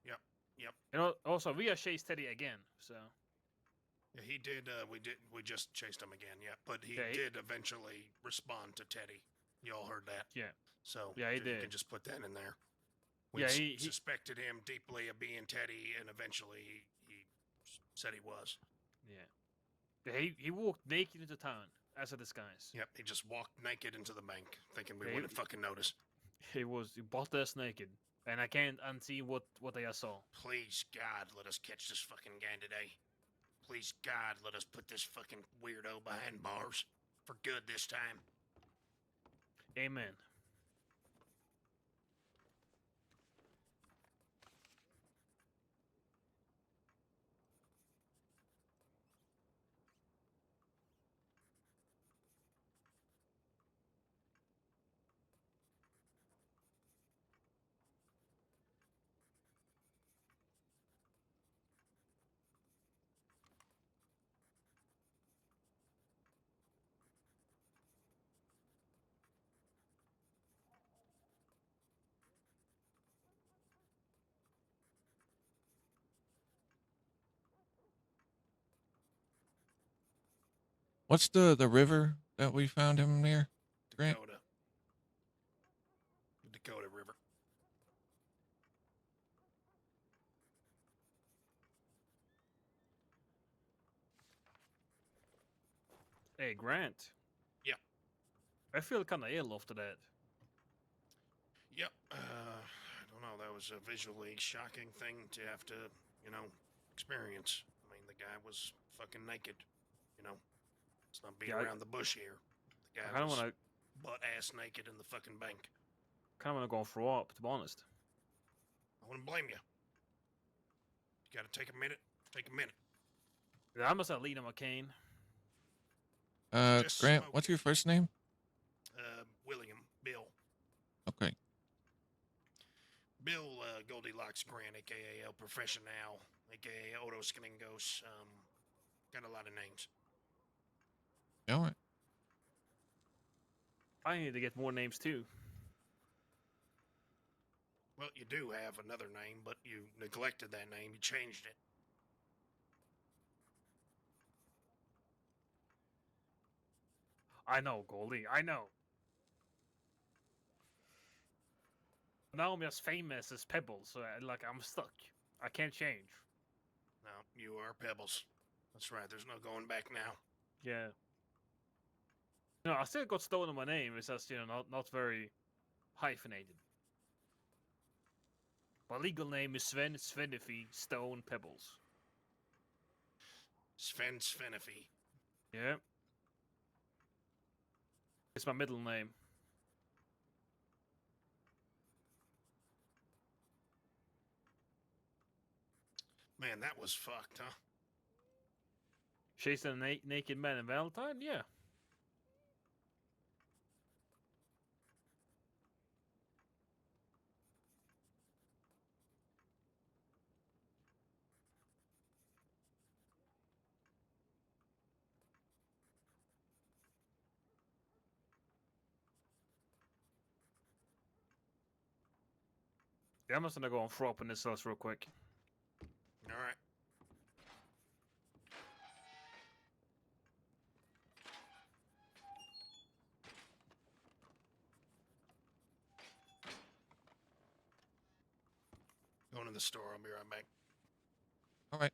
Yep. And also, we have chased Teddy again, so. Yeah, he did. We just chased him again. Yeah, but he Yeah, did eventually respond to Teddy. You all heard that. Yeah. So Yeah, he you did. can just put that in there. We Yeah, he suspected him deeply of being Teddy, and eventually he said he was. Yeah. He walked naked into town as a disguise. Yep, he just walked naked into the bank, thinking we Yeah, wouldn't fucking notice. He butt ass naked, and I can't unsee what I saw. Please, God, let us catch this fucking guy today. Please, God, let us put this fucking weirdo behind bars for good this time. Amen. What's the river that we found him near? Grant? Dakota. The Dakota River. Hey, Grant. Yeah. I feel kind of ill after that. Yep. I don't know. That was a visually shocking thing to have to, experience. I mean, the guy was fucking naked. Let's not beat Yeah, around the bush here. The I guy kind of was want to butt ass naked in the fucking bank. go and throw up, to be honest. I wouldn't blame you. You gotta take a minute. Take a minute. Yeah, I must have Lena McCain. Just Grant, smoke what's it. your first name? William. Bill. Okay. Bill Goldilocks Grant, a.k.a. El Professional, a.k.a. Odo Skillingos. Got a lot of names. All right. I need to get more names too. Well, you do have another name, but you neglected that name. You changed it. I know, Goldie. I know. Now I'm just famous as Pebbles, so I'm stuck. I can't change. No, you are Pebbles. That's right. There's no going back now. Yeah. No, I still got Stone in my name. It's just not very hyphenated. My legal name is Sven Svenify Stone Pebbles. Sven Svenify. Yeah. It's my middle name. Man, that was fucked, huh? Chasing a naked man in Valentine? Yeah. Yeah, I'm just gonna go and throw up in this house real quick. All right. in the store. I'll be right back. All right.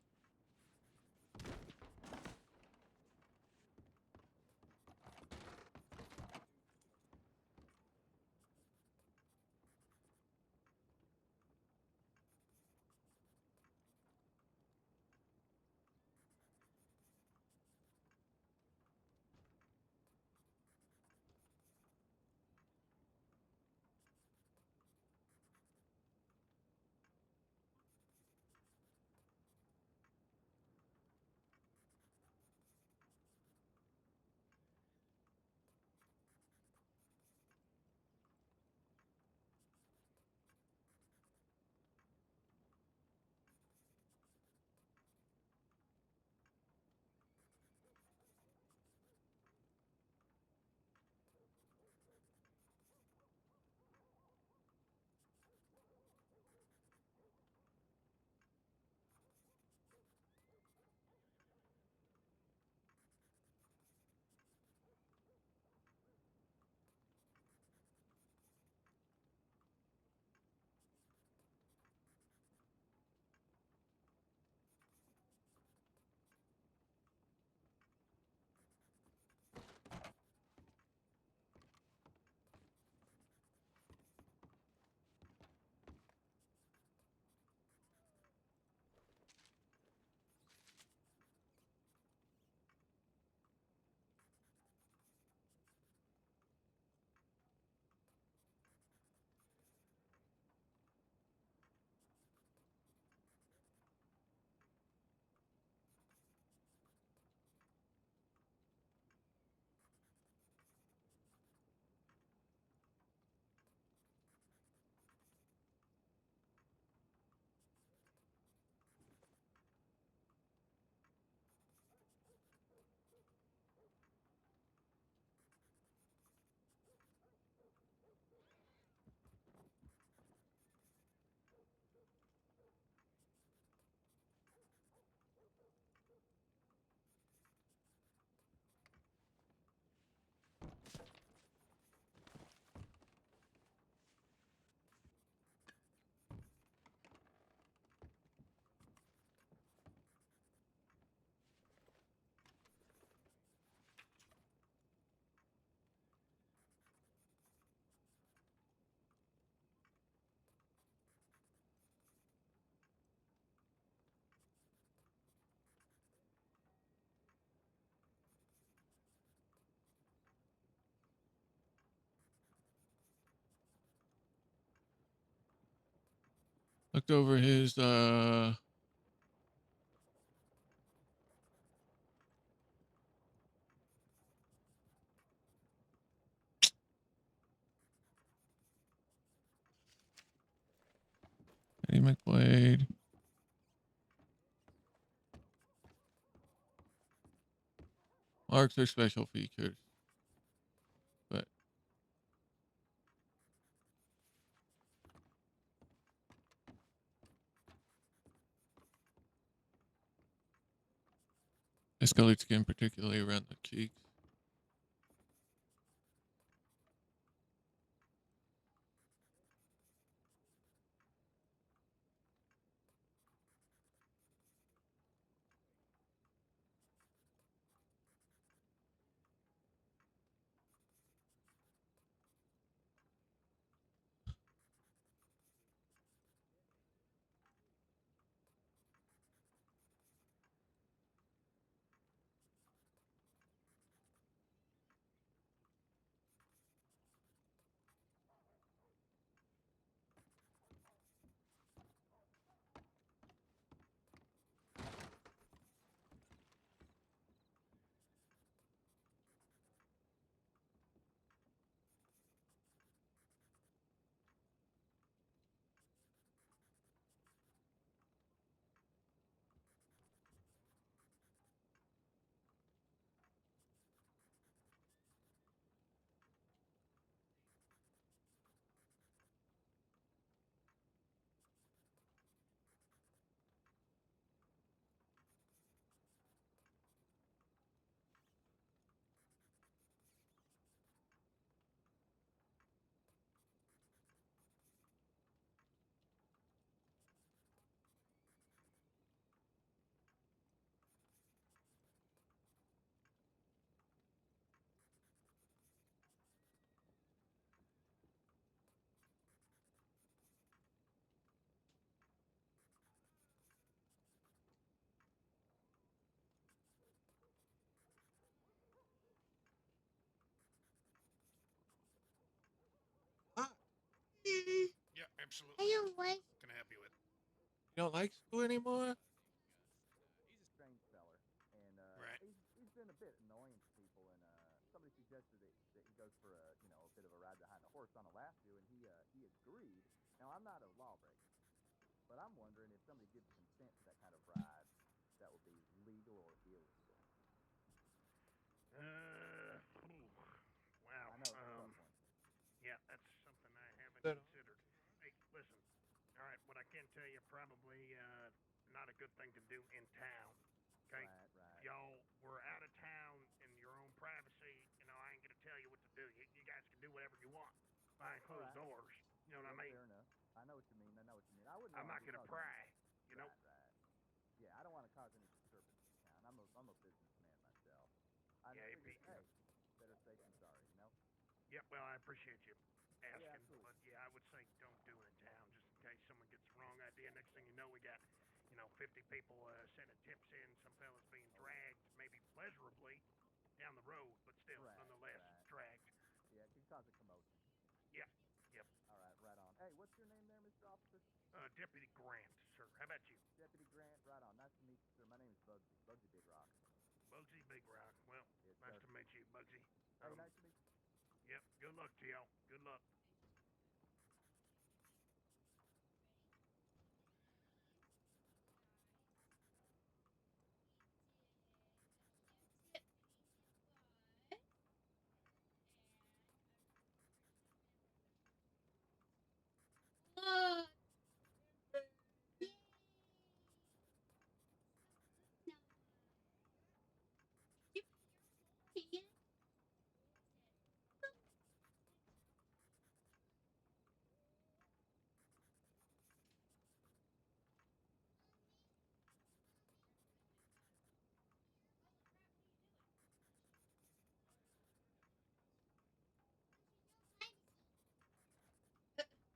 Looked over his Eddie McBlade. Marks are special features. But discolored skin, particularly around the cheeks. Yeah, absolutely. Can I help you with? You don't like school anymore? He's a strange feller, and Right. he's been a bit annoying to people. And somebody suggested that he goes for a bit of a ride behind a horse on Alaska, and he agreed. Now I'm not a lawbreaker, but I'm wondering if somebody gives consent to that kind of ride, that would be legal or illegal. Wow. I know it's a tough one. Yeah, that's something I haven't That- considered. Hey, listen. All right, what I can tell you, probably not a good thing to do in town. Okay? Right. Y'all were out of town in your own privacy. I ain't gonna tell you what to do. You guys can do whatever you want behind closed doors. You know what I mean? Fair enough. I know what you mean. I wouldn't. I'm not gonna pry. You know? Right. Yeah, I don't want to cause any disturbance in town. I'm a businessman myself. I Yeah, figured, you- hey, better safe than sorry, you know? Yeah, well, I appreciate you asking, absolutely. but yeah, I would say don't do it in town, just in case someone gets the wrong idea. Next thing you know, we got, 50 people sending tips in, some fellas being dragged, maybe pleasurably, down the road, but still, nonetheless, dragged. Yeah, it can cause a commotion. Yeah, yep. All right on. Hey, what's your name there, Mr. Officer? Deputy Grant, sir. How about you? Deputy Grant, right on. Nice to meet you, sir. My name is Bugsy. Bugsy Big Rock. Bugsy Big Rock. Well, Yes, nice sir. to meet you, Bugsy. Hey, nice to meet you. Yep, good luck to y'all. Good luck.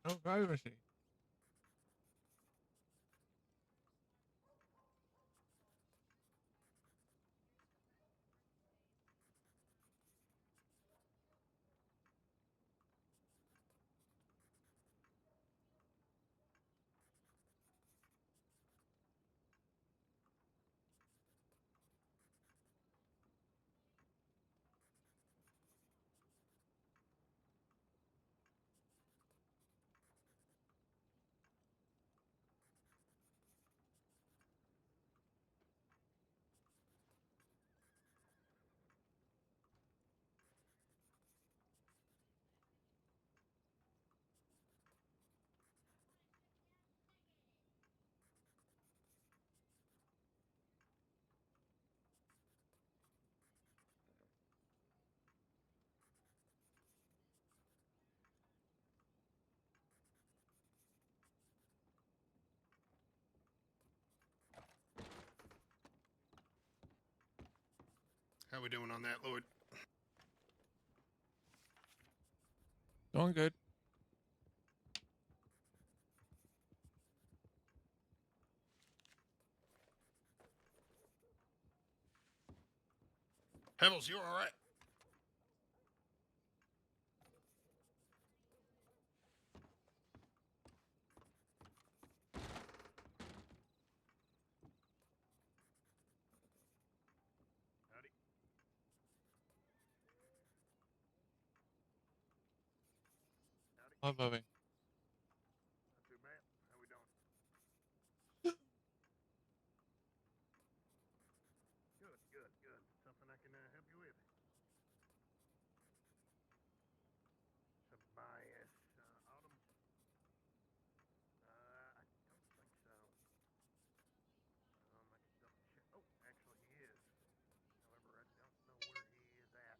No privacy. How we doing on that, Lloyd? Doing good. Pebbles, you all right? Howdy. Howdy. Hi, Bubby. Not too bad. How we doing? Good. Something I can help you with? Tobias, Autumn? I don't think so. I can double check. Oh, actually he is. However, I don't know where he is at.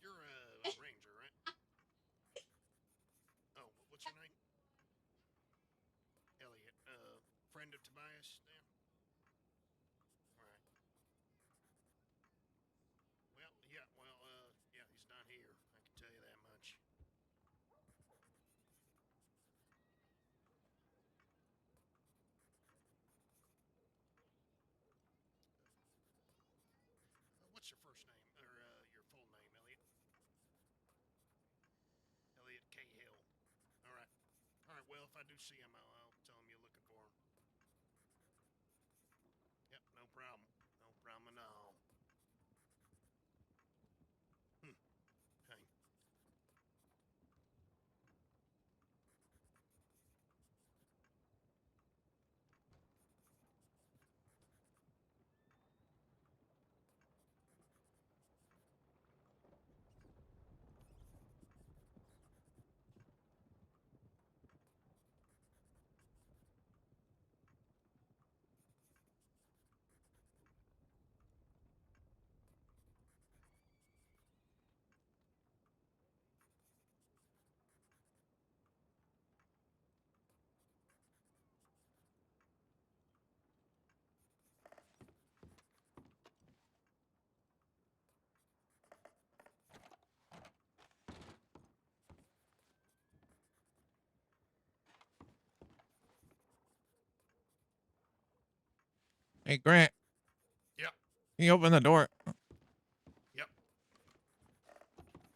You're a ranger, right? Oh, what's your name? Elliot. Friend of Tobias, then? Right. Yeah, he's not here. I can tell you that much. What's your first name, or your full see him, I'll tell him you're looking for him. Yep, no problem. No problem at all. Okay. Hey, Grant. Yep. Can you open the door? Yep.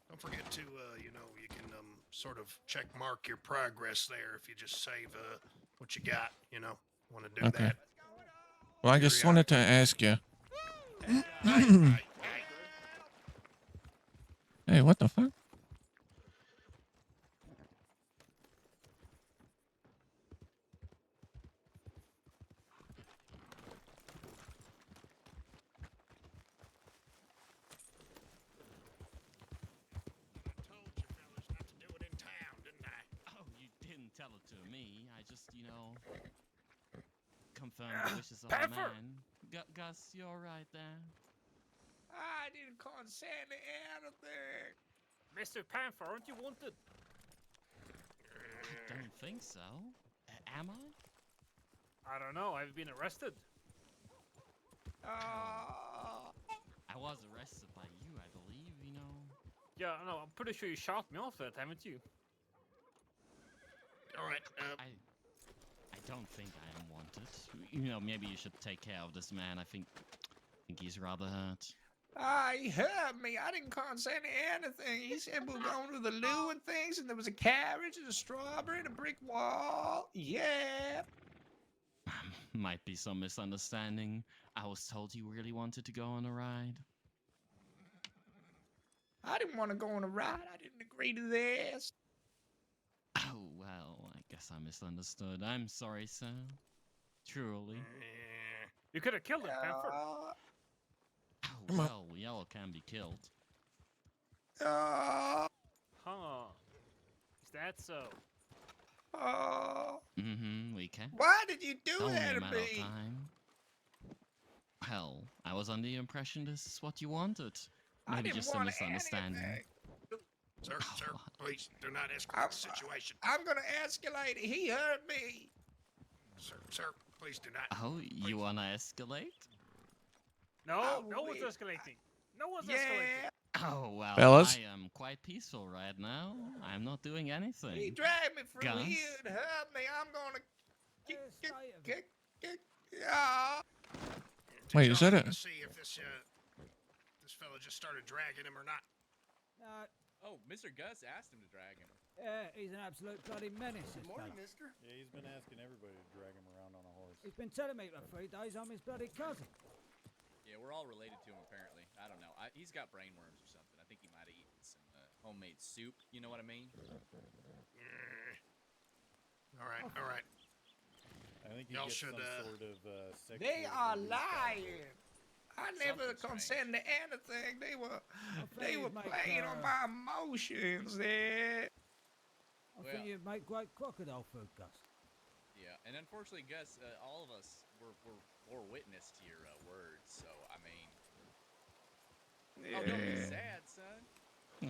Don't forget to, you can sort of check mark your progress there if you just save what you got. Want to do Okay. that. Well, I just wanted to ask you. Hey, what the fuck? Oh, you didn't tell it to me. I just, confirmed the wishes of a Pepper! man. Gus, you all right there? I didn't consent to anything. Mr. Panther, aren't you wanted? I don't think so. Am I? I don't know. I've been arrested. I was arrested by you, I believe, Yeah, no, I'm pretty sure you shot me off that, haven't you? All right. I don't think I am wanted. Maybe you should take care of this man. I think he's rather hurt. He heard me. I didn't consent to anything. He said we were going to the loo and things, and there was a carriage and a strawberry and a brick wall. Yeah. Might be some misunderstanding. I was told you really wanted to go on a ride. I didn't want to go on a ride. I didn't agree to this. Oh, well, I guess I misunderstood. I'm sorry, sir. Truly. You could have killed him, Panther. Oh, well, we all can be killed. Huh. Is that so? We can. Why did you do It's only that a to matter of me? time. Well, I was under the impression this is what you wanted. I Maybe didn't just a want misunderstanding. anything. Sir, please do not escalate the situation. I'm gonna escalate it. He hurt me. Sir, please do not. Oh, you wanna escalate? No, no one's escalating. No one's escalating. Oh, well, Fellas? I am quite peaceful right now. I'm not doing anything. He dragged me through Gus? here and hurt me. I'm gonna kick. Wait, is that Check a... to see if this fella just started dragging him or not. Oh, Mr. Gus asked him to drag him. Yeah, he's an absolute bloody menace. Good morning, mister. Yeah, he's been asking everybody to drag him around on a horse. He's been telling me for 3 days I'm his bloody cousin. Yeah, we're all related to him, apparently. I don't know. He's got brain worms or something. I think he might have eaten some homemade soup. You know what I mean? All right, all right. I think he Y'all gets should, some sort of sexual They are release lying. I never consented to anything. They were playing on my emotions there. I think you'd make great crocodile food, Gus. Yeah, and unfortunately, Gus, all of us were witness to your words. So I mean, oh, don't be sad, son.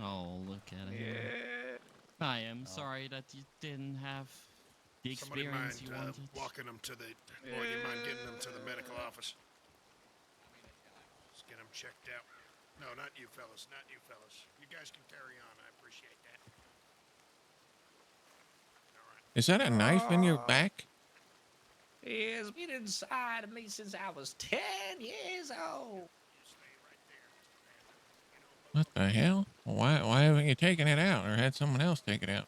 Oh, look at him. I am sorry that you didn't have the Somebody experience mind you wanted. walking him to the, or you mind getting him to the medical office? Let's get him checked out. No, not you fellas, not you fellas. You guys can carry on. I appreciate that. Is that a knife in your back? He has been inside of me since I was 10 years old. What the hell? Why haven't you taken it out or had someone else take it out?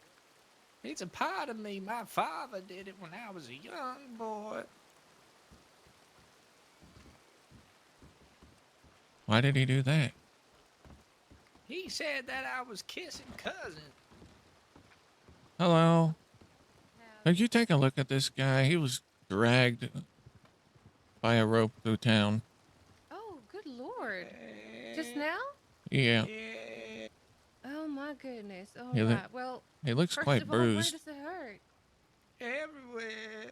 It's a part of me. My father did it when I was a young boy. Why did he do that? He said that I was kissing cousins. Hello. Could you take a look at this guy? He was dragged by a rope through town. Oh, good lord. Just now? Yeah. Oh my goodness. All He, right. Well, he looks first quite of all, where bruised. does it hurt? Everywhere.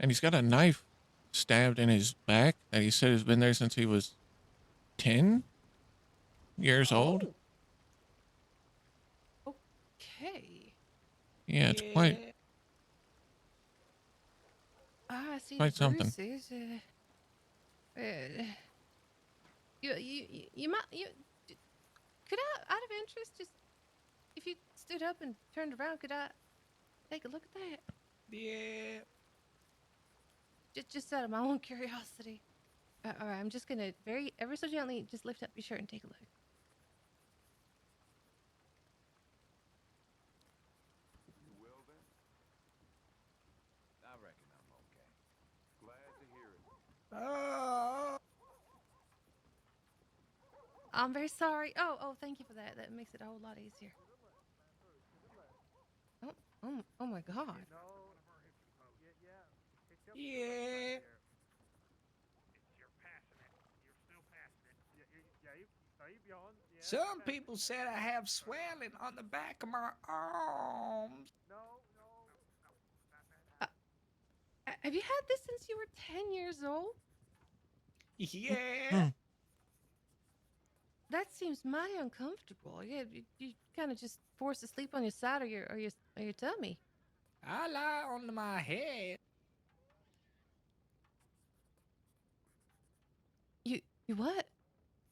And he's got a knife stabbed in his back that he said has been there since he was 10 years old. Okay. Yeah, it's quite I see quite the something. bruises. You might, could I, out of interest, just, if you stood up and turned around, could I take a look at that? Yeah. Just out of my own curiosity. All right, I'm just gonna ever so gently just lift up your shirt and take a look. You will then? I reckon I'm okay. Glad to hear it. Oh. I'm very sorry. Oh, thank you for that. That makes it a whole lot easier. Oh my God. Yeah. Some people said I have swelling on the back of my arms. Have you had this since you were 10 years old? Yeah. That seems mighty uncomfortable. Yeah, you kind of just forced to sleep on your side or your tummy. I lie on my head. You what?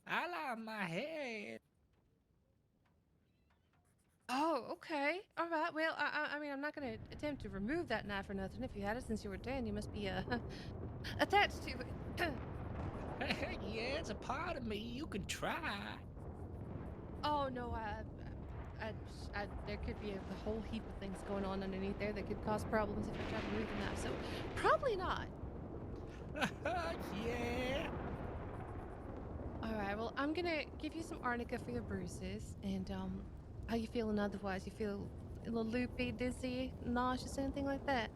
I lie on my head. Oh, okay. All right. Well, I mean, I'm not going to attempt to remove that knife or nothing. If you had it since you were 10, you must be attached to it. Yeah, it's a part of me. You can try. Oh no, there could be a whole heap of things going on underneath there that could cause problems if I try to move the knife. So probably not. Yeah. All right. Well, I'm gonna give you some arnica for your bruises, and how you feeling otherwise? You feel a little loopy, dizzy, nauseous, anything like that?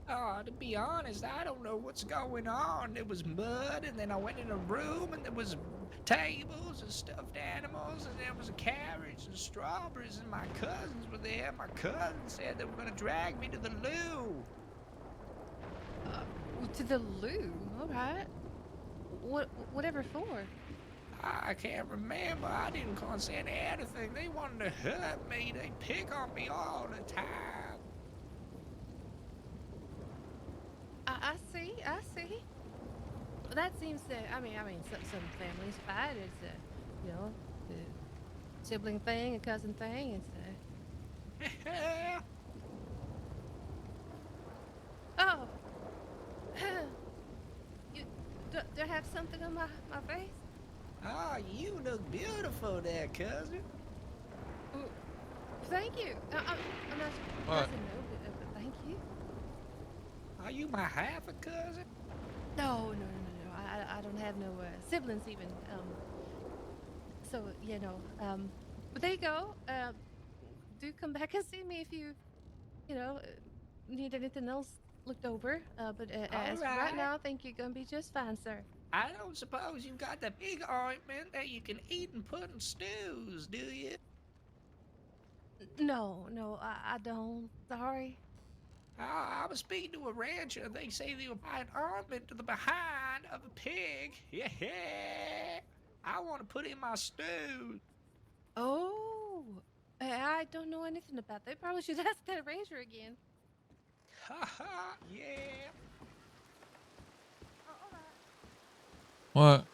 Oh, to be honest, I don't know what's going on. There was mud, and then I went in a room, and there was tables and stuffed animals, and there was a carriage and strawberries, and my cousins were there. My cousins said they were going to drag me to the loo. To the loo? All right. Whatever for? I can't remember. I didn't consent to anything. They wanted to hurt me. They pick on me all the time. I see. That seems to. I mean, some families fight. It's a, a sibling thing, a cousin thing. It's a. Oh. Do I have something on my face? Oh, you look beautiful there, cousin. Ooh, thank you. I'm not sure. What? But thank you. Are you my half a cousin? No. I don't have no siblings even. So but there you go. Do come back and see me if you need anything else looked over. But as for right now, I think you're gonna be just fine, sir. I don't suppose you got the big ointment that you can eat and put in stews, do you? No, I don't. Sorry. I was speaking to a rancher. They say they apply an ointment to the behind of a pig. Yeah. I want to put it in my stew. Oh, I don't know anything about that. Probably should ask that ranger again. Ha, yeah. What?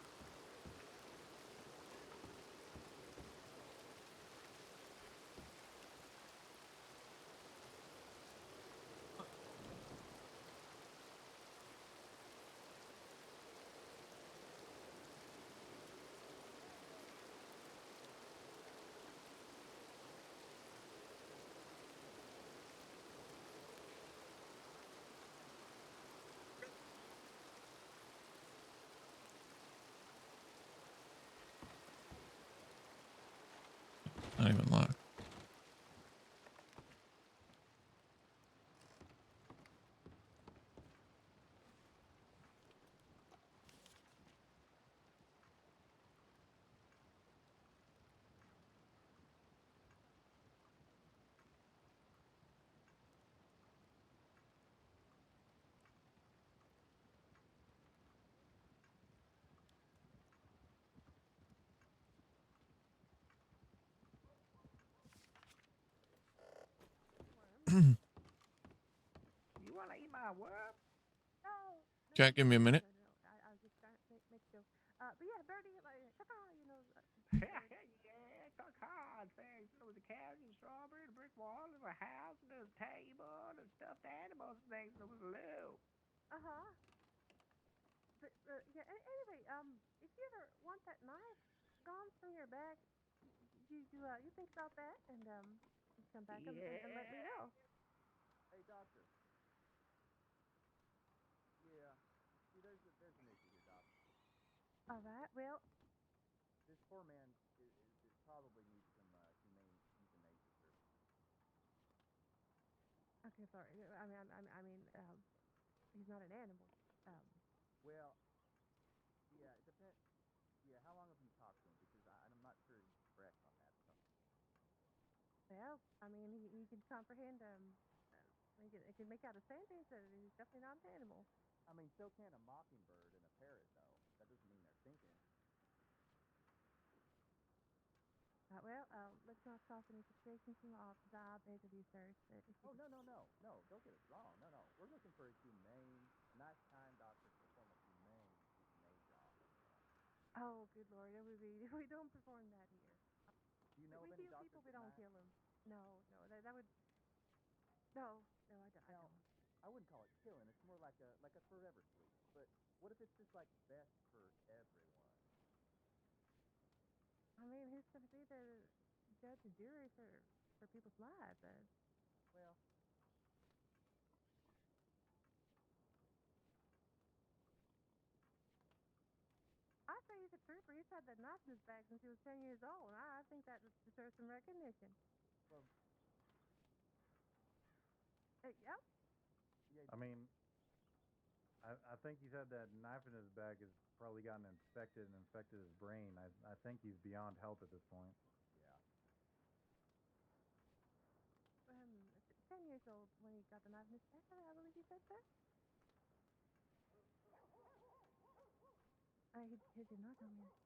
You want to eat my worm? No. Jack, give me a minute. I was just trying to make sure. But yeah, Birdie, like, you know. Yeah, caca things. There was a carrot and strawberry, and a brick wall, and a house, and there was a table, and stuffed animals and things, and there was a loo. Uh-huh. But yeah. Anyway, if you ever want that knife gone from your bag, you think about that and just come back and let me know. Hey, doctor. Yeah. See, there's an issue here, doc. All right. Well. This poor man is probably needs some humane euthanasia services. Okay, sorry. I mean, he's not an animal. Well, yeah, it depends. Yeah, how long have you talked to him? Because I'm not sure he's correct on that. So. Well, I mean, he can comprehend. He can make out a sentence that he's definitely not an animal. I mean, so can a mockingbird and a parrot, though. That doesn't mean they're thinking. Well, let's not cause any situations in the office. I beg of you, sir. Oh, no. Don't get us wrong. No. We're looking for a humane, nice, kind doctor to perform a humane euthanasia on him. Oh, good Lord. We don't perform that here. Do you know we of any heal doctors people, we that don't might? kill them. No, that would... No, I don't. I wouldn't call it killing. It's more like a forever sleep. But what if it's just like best for everyone? I mean, who's going to be the judge and jury for people's lives? Well, I say he's a trooper. He's had that knife in his bag since he was 10 years old. I think that deserves some recognition. Well, Yep. Yeah, I mean, I think he's had that knife in his bag has probably gotten infected and infected his brain. I think he's beyond help at this point. Yeah. 10 years old when he got the knife in his bag. I believe he said that. He did not tell me that.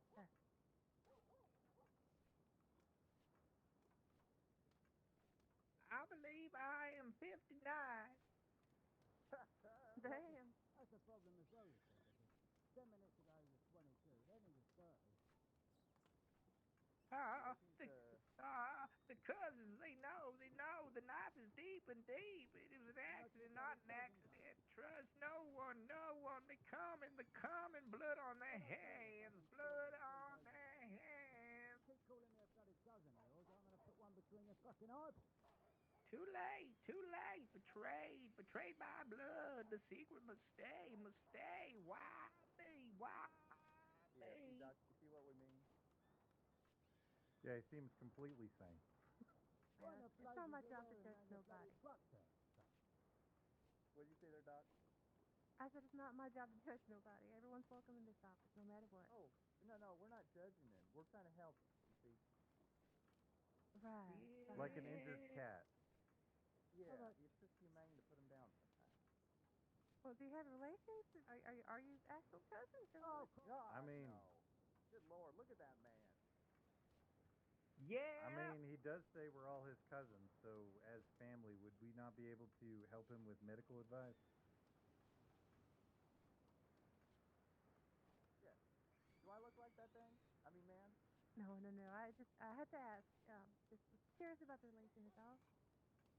I believe I am 59. Damn. That's the problem as well, you see, because 10 minutes ago he was 22, then he was 30. The cousins, they know the knife is deep and deep. It was an accident, not an accident. Trust no one. They coming, blood on their hands, blood on their hands. Keep calling me a bloody cousin of yours, I'm going to put one between your fucking eyeballs. Too late. Betrayed by blood. The secret must stay. Why me? Yeah, see, Doc, you see what we mean? Yeah, he seems completely sane. It's not my job to judge nobody. What did you say there, Doc? I said it's not my job to judge nobody. Everyone's welcome in this office, no matter what. Oh, no, we're not judging him. We're trying to help, you see. Right. Like an injured cat. Yeah, it's just humane to put him down sometimes. Well, do you have relations? Are you actual cousins? Oh, God, I mean, no. Good Lord, look at that man. Yeah. I mean, he does say we're all his cousins, so as family, would we not be able to help him with medical advice? Yeah. Do I look like that thing? I mean, man. No. I had to ask. Just was curious about the relation, is all.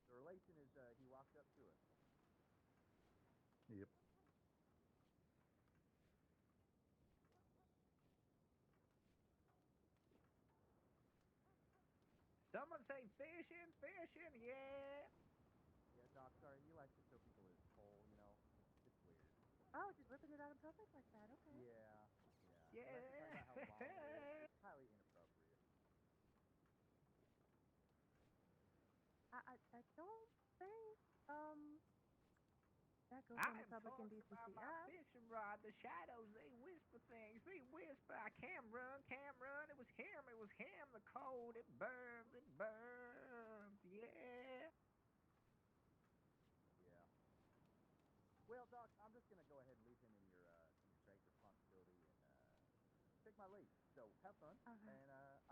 The relation is he walked up to us. Yep. Someone say fishing, yeah. Yeah, Doc, sorry, he likes to show people his pole, you know. It's weird. Oh, just whipping it out in public like that. Okay. Yeah. He likes to talk about how long it is. It's highly inappropriate. I don't think that goes I under am public talking indecency. about my fishing rod. The shadows, they whisper things. They whisper. I can't run. It was him. The cold. It burns. Yeah. Yeah. Well, Doc, I'm just gonna go ahead and leave him in your great responsibility and take my leave. So have fun, and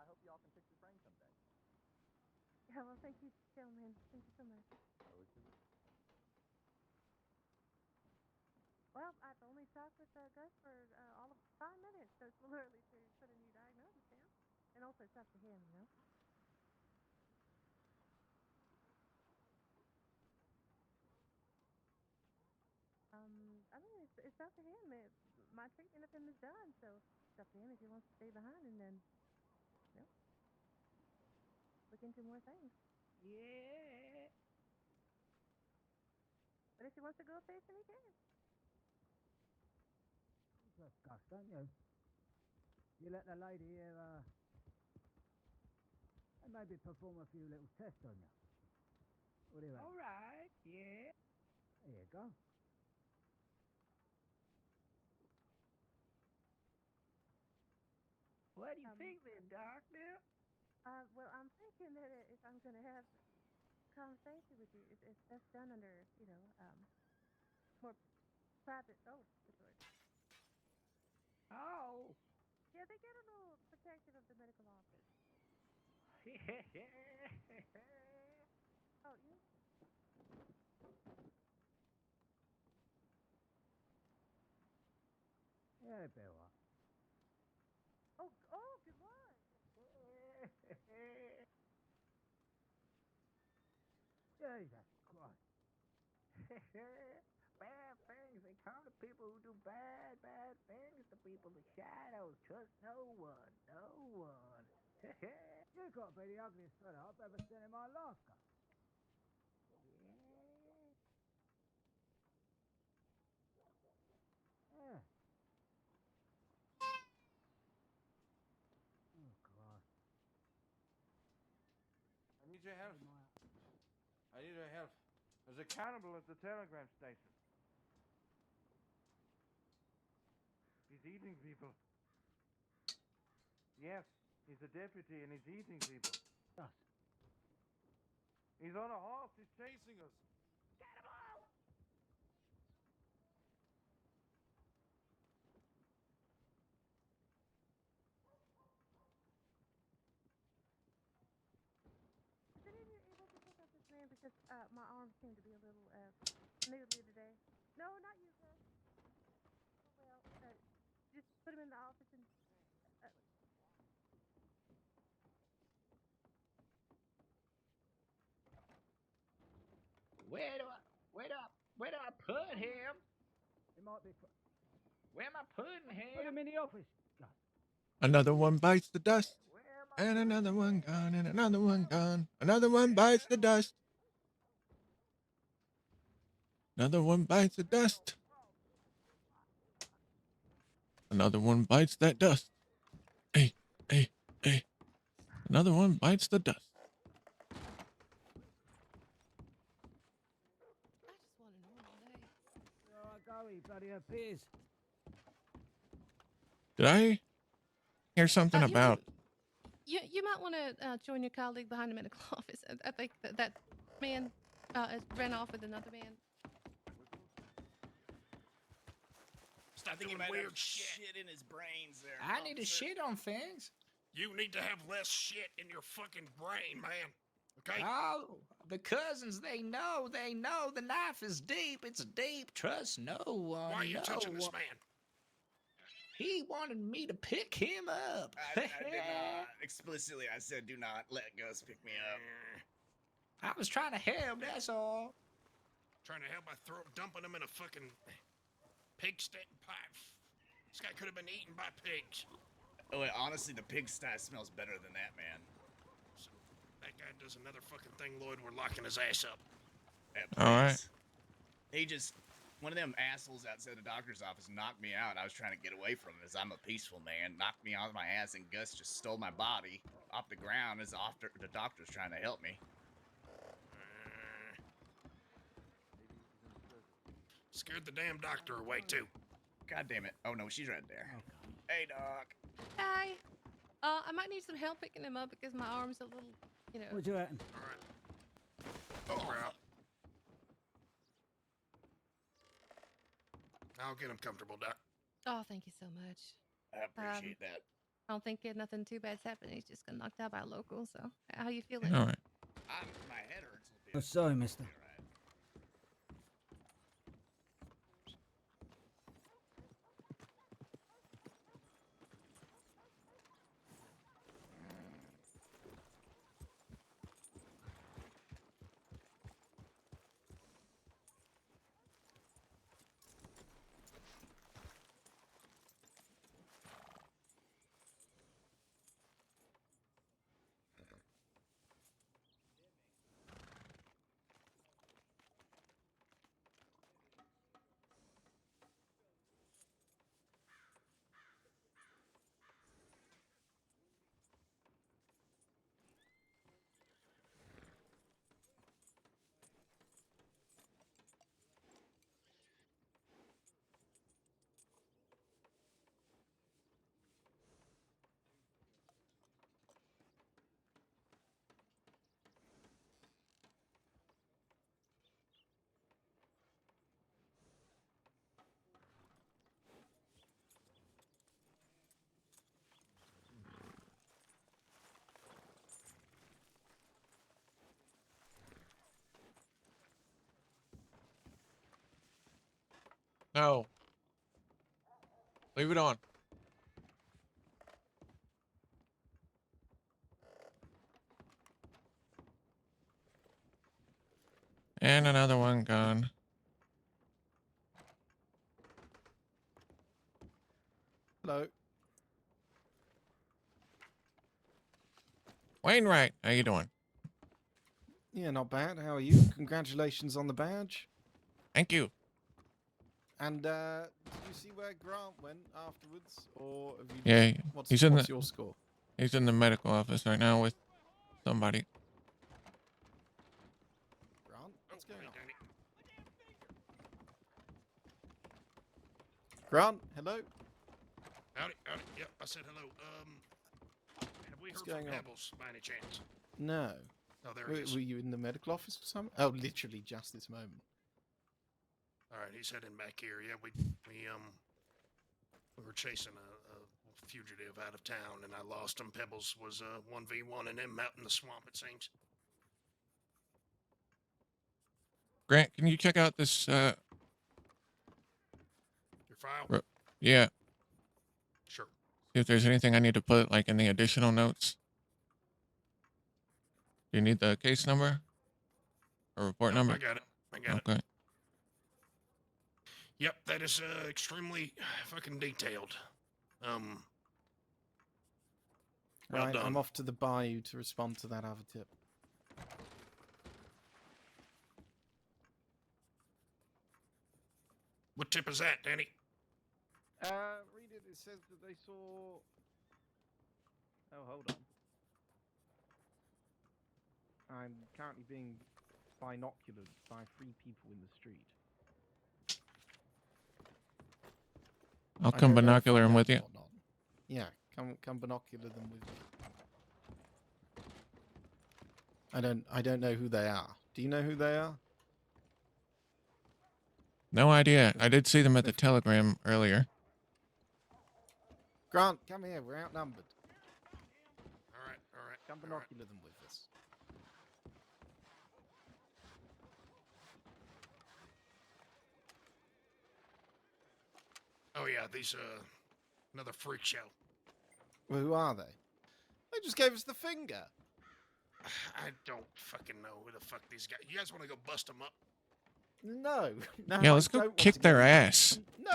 I hope y'all can fix his brain someday. Yeah, well, thank you, gentlemen. Thank you so much. Well, I've only talked with Gus for all of 5 minutes, so it's a little early to put a new diagnosis down. And also, it's up to him, you know? I mean, it's up to him. My treatment of him is done, so it's up to him if he wants to stay behind and then, you know, look into more things. Yeah. But if he wants to go face him, he can. Just Gus, don't you? You let the lady here, and maybe perform a few little tests on you. What do you reckon? All right. Yeah. There you go. What do you think then, Doctor? Well, I'm thinking that if I'm going to have a conversation with you, it's best done under, you know, more private. Oh, good Lord. Oh. Yeah, they get a little protective of the medical office. Oh, you? Yeah, it'll be all right. Oh, good Lord. Jesus Christ. Bad things. They come to people who do bad things to people. The shadows. Trust no one. No one. You've got to be the ugliest fella I've ever seen in my life, Gus. Yeah. Oh, Christ. I need your help. I need your help. There's a cannibal at the telegram station. He's eating people. Yes, he's a deputy and he's eating people. Gus. He's on a horse. He's chasing us. Is any of you able to pick up this man because my arms seem to be a little noodly today? No, not you, Gus. Oh, well, just put him in the office and. Where do I put him? It might be. Where am I putting him? Put him in the office, Gus. Another one bites the dust. And another one gone, and another one gone. Another one bites the dust. Another one bites the dust. Another one bites that dust. Hey, hey, hey. Another one bites the dust. I just want a normal day. All right, go, he bloody appears. Did I hear something about? You might want to join your colleague behind the medical office. I think that man ran off with another man. I think he might have shit in his brains there. I need to shit on things. You need to have less shit in your fucking brain, man. Okay? Oh, the cousins, they know the knife is deep. It's deep. Trust no one. Why are you touching this man? He wanted me to pick him up. I did not. Explicitly, I said, do not let Gus pick me up. I was trying to help, that's all. Trying to help by dumping him in a fucking pig state pipe. This guy could have been eaten by pigs. Oh, wait, honestly, the pigsty smells better than that, man. So that guy does another fucking thing, Lloyd. We're locking his ass up. All right. He just, one of them assholes outside the doctor's office knocked me out. I was trying to get away from him as I'm a peaceful man. Knocked me on my ass, and Gus just stole my body off the ground as the doctor's trying to help me. Scared the damn doctor away, too. God damn it. Oh, no, she's right there. Hey, Doc. Hi. I might need some help picking him up because my arm's a little, you know. What you reckon? All right. Oh, crap. I'll get him comfortable, Doc. Oh, thank you so much. I appreciate that. I don't think nothing too bad's happened. He's just got knocked out by a local. So, how you feeling? All right. Oh, sorry, mister. No. Leave it on. And another one gone. Hello. Wainwright, how you doing? Yeah, not bad. How are you? Congratulations on the badge. Thank you. And did you see where Grant went afterwards, or have you? Yeah, What's he's in what's the your score? he's in the medical office right now with somebody. Grant, what's going on? Grant, hello. Howdy, howdy. Yep, I said hello. Have we What's heard from going on? Pebbles by any chance? No. Oh, there Were, he is. were you in the medical office or something? Oh, literally just this moment. All right, he's heading back here. Yeah, we were chasing a fugitive out of town, and I lost him. Pebbles was 1v1 and him out in the swamp, it seems. Grant, can you check out this Your file? yeah. Sure. See if there's anything I need to put like in the additional notes. Do you need the case number? Or report Nope, number? I got it. I got it. Okay. Yep, that is extremely fucking detailed. Well Right, done. I'm off to the bayou to respond to that other tip. What tip is that, Danny? Read it. It says that they saw. Oh, hold on. I'm currently being binoculared by 3 people in the street. I'll I come don't know if binocular they're him with you. dead or not. Yeah, come binocular them with me. I don't know who they are. Do you know who they are? No idea. I did see them at the telegram earlier. Grant, come here. We're outnumbered. All right. Come binocular them with us. Oh yeah, these another freak show. Well, who are they? They just gave us the finger. I don't fucking know who the fuck these guys. You guys want to go bust them up? No, no. Yeah, I let's go don't want kick to their go- ass. No,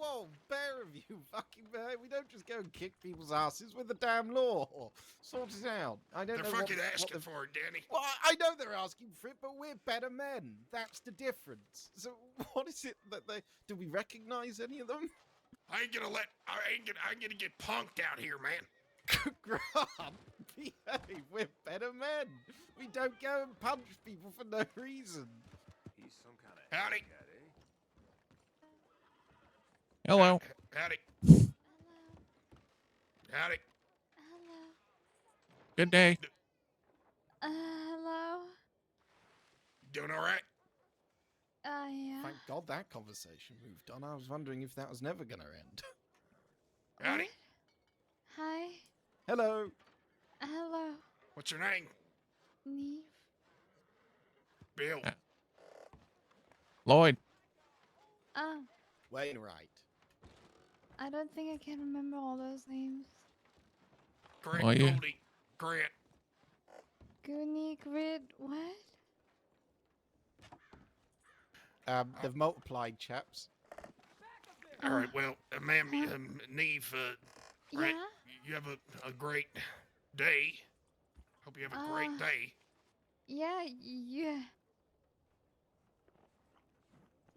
whoa! Bear of you, fucking bear. We don't just go and kick people's asses with the damn law. Sort it out. I don't They're know. fucking what asking the- for it, Danny. Well, I know they're asking for it, but we're better men. That's the difference. So, what is it that they? Do we recognize any of them? I ain't gonna get punked out here, man. Grant, behave. We're better men. We don't go and punch people for no reason. He's some kind of Howdy. cat, eh? Hello. Howdy. Howdy. Good day. Hello? Doing all right? Yeah. Thank God that conversation moved on. I was wondering if that was never going to end. Howdy. Hi. Hello. Hello. What's your name? Neve. Bill. Lloyd. Wainwright. I don't think I can remember all those names. Grant, Well, yeah. Goldie, Grant. Goonie, Grid, what? They've multiplied, chaps. All right, well, ma'am, Neve, right, Yeah? you have a great day. Hope you have a great day. Yeah, yeah.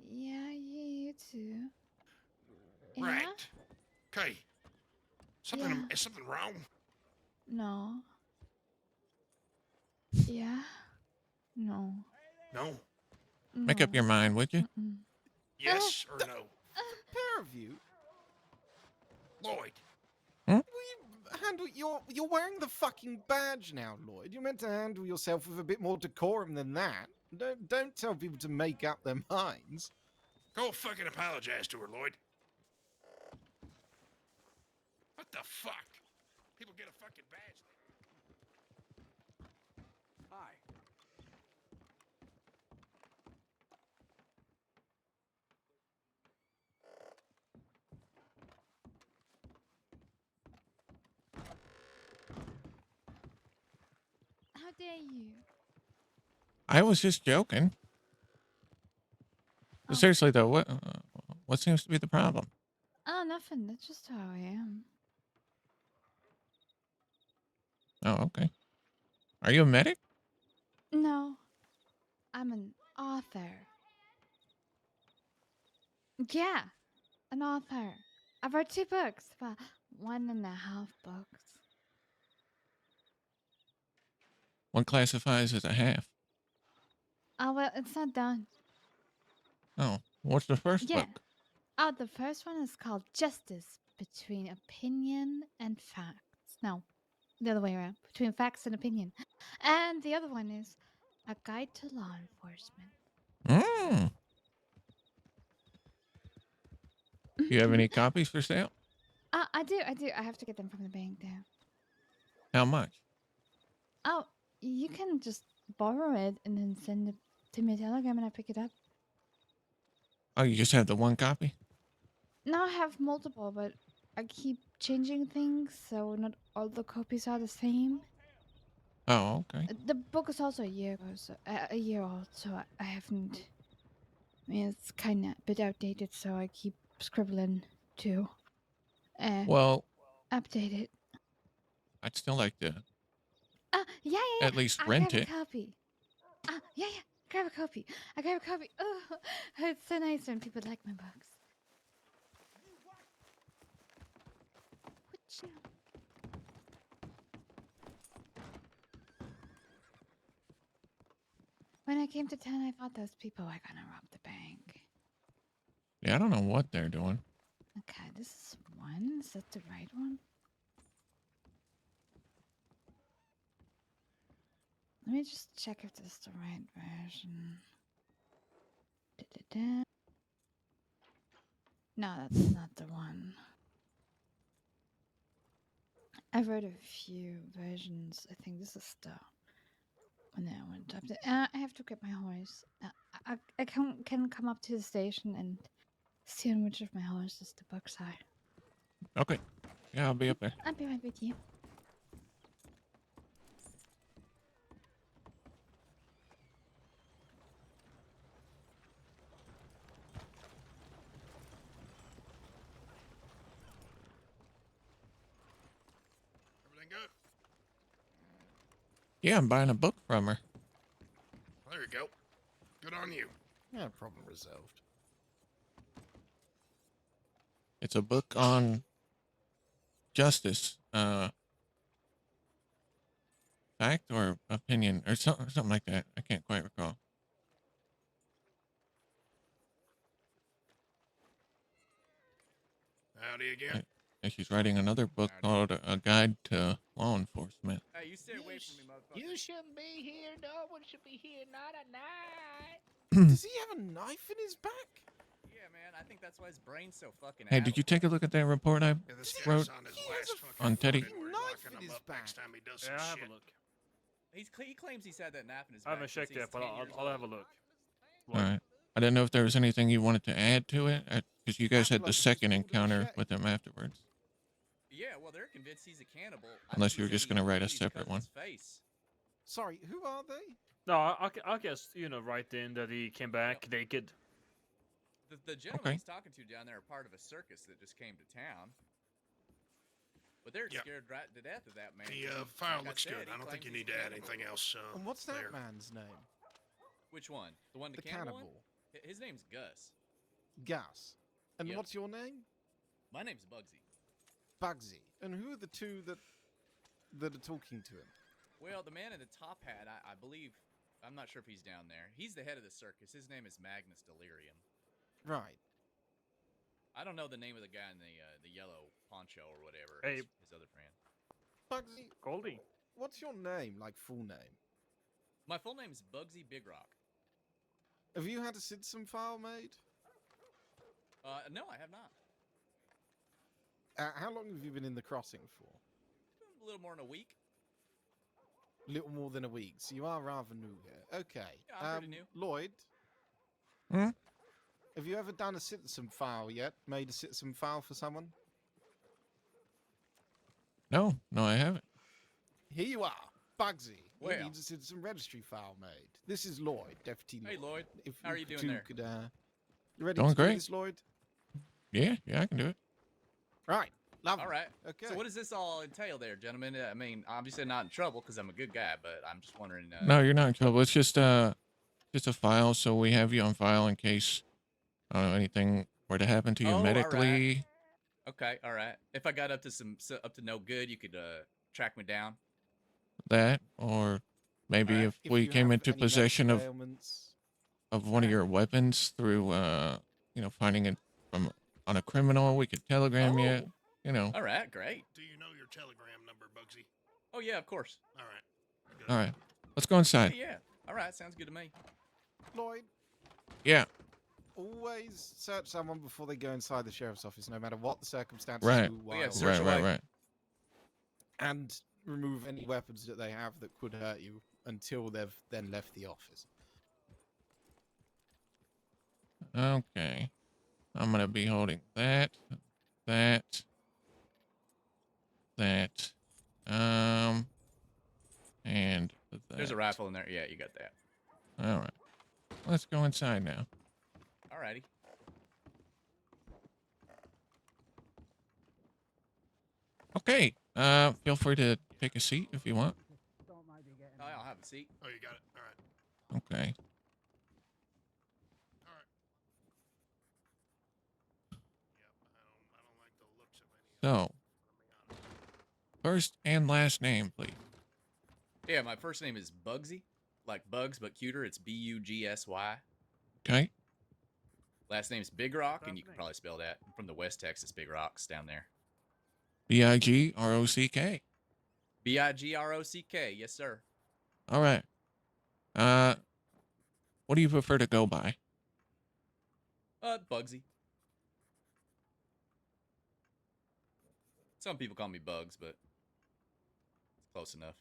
Yeah, you too. Yeah? Right. Okay. Something Yeah. is something wrong? No. Yeah? No. No. Make up your mind, would you? Yes or no? The pair of you. Lloyd. Will you handle you're wearing the fucking badge now, Lloyd. You're meant to handle yourself with a bit more decorum than that. Don't tell people to make up their minds. Go fucking apologize to her, Lloyd. What the fuck? People get a fucking badge. Hi. How dare you? I was just joking. But seriously though, what seems to be the problem? Oh, nothing. That's just how I am. Oh, okay. Are you a medic? No. I'm an author. Yeah, an author. I've read 2 books. Well, 1.5 books. One classifies as a half. Oh, well, it's not done. Oh, what's the first Yeah. book? Oh, the first one is called Justice Between Opinion and Facts. No, the other way around. Between Facts and Opinion. And the other one is A Guide to Law Enforcement. Mm. Do you have any copies for sale? I do. I have to get them from the bank, though. How much? Oh, you can just borrow it and then send it to me a telegram and I pick it up. Oh, you just have the one copy? No, I have multiple, but I keep changing things, so not all the copies are the same. Oh, okay. The book is also a year ago, so a year old, so I haven't. I mean, it's kind of a bit outdated, so I keep scribbling to Well, update it. I'd still like to Yeah. at least I rent grab it. a copy. Yeah. Grab a copy. I grab a copy. Oh, it's so nice when people like my books. What you? When I came to town, I thought those people were gonna rob the bank. Yeah, I don't know what they're doing. Okay, this is one. Is that the right one? Let me just check if this is the right version. Da-da-da. No, that's not the one. I've read a few versions. I think this is the one that I went up to. I have to get my horse. I can come up to the station and see on which of my horses the books are. Okay. Yeah, I'll be up there. I'll be right with you. Everything good? Yeah, I'm buying a book from her. There you go. Good on you. Yeah, problem resolved. It's a book on justice, fact or opinion or something like that. I can't quite recall. Howdy again. And she's writing another book called A Guide to Law Enforcement. Hey, you stay away from me, motherfucker. You shouldn't be here. No one should be here. Not at night. Does he have a knife in his back? Yeah, man. I think that's why his brain's so fucking. Hey, did you take a look at that report I This wrote guy's on his last fucking on Teddy? phone and we're locking him up next time he does some Yeah, I'll shit. have a look. He claims he's had that knife in his I back haven't since checked he's yet, but 10 years I'll have a old. look. All right. I didn't know if there was anything you wanted to add to it, because you guys had the Like, second encounter with him afterwards. Yeah, well, they're convinced he's a cannibal. I Unless think you were he said just he going to write a agreed because separate of one. his face. Sorry, who are they? No, I guess, you know, right in that he came back naked. The gentleman he's talking to down there are part of a circus that just came to town. But they're scared right to death of that man. The file looks good. I don't think you need to add anything else. And what's that there. man's name? Which one? The one, the cannibal. one? His name's Gus. Gus. And Yep. what's your name? My name's Bugsy. Bugsy. And who are the two that are talking to him? Well, the man in the top hat, I believe, I'm not sure if he's down there. He's the head of the circus. His name is Magnus Delirium. Right. I don't know the name of the guy in the yellow poncho or whatever. Hey. His other friend. Bugsy. Goldie. What's your name, like full name? My full name is Bugsy Big Rock. Have you had a citizen file made? No, I have not. How long have you been in the crossing for? A little more than a week. Little more than a week, so you are rather new here. Okay. Yeah, I'm pretty new. Lloyd, Hmm? have you ever done a citizen file yet? Made a citizen file for someone? No, I haven't. Here you are, Bugsy. He Well. needs a citizen registry file made. This is Lloyd, Deputy Lloyd. Hey, Lloyd. If How are you doing two there? Could, you ready Doing to do great. this, Lloyd? Yeah, I can do it. Right. Lovely. All right. Okay. So what does this all entail there, gentlemen? I mean, obviously not in trouble because I'm a good guy, but I'm just wondering. No, you're not in trouble. It's just a file, so we have you on file in case I don't know anything were to happen to you Oh, all right. medically. Okay, all right. If I got up to no good, you could track me down. That, or maybe Alright. if we you came have into any possession medical of ailments- one of your weapons through finding it from on a criminal, we could telegram you. You know. All right, great. Do you know your telegram number, Bugsy? Oh yeah, of course. All right. All right, let's go inside. Yeah. All right, sounds good to me. Lloyd, Yeah. always search someone before they go inside the sheriff's office, no matter what the circumstances. Right. who, Oh, yeah, why, search or- away. Right. And remove any weapons that they have that could hurt you until they've then left the office. Okay. I'm gonna be holding that, and that. There's a rifle in there. Yeah, you got that. All right. Let's go inside now. Alrighty. Okay. Feel free to take a seat if you want. Oh, I'll have a seat. Oh, you got it. All right. Okay. So, first and last name, please. Yeah, my first name is Bugsy, like Bugs but cuter. It's Bugsy. Okay. Last name's Big Rock, and you can probably spell that. I'm from the West Texas Big Rocks down there. Bigrock. Bigrock. Yes, sir. All right. What do you prefer to go by? Bugsy. Some people call me Bugs, but it's close enough.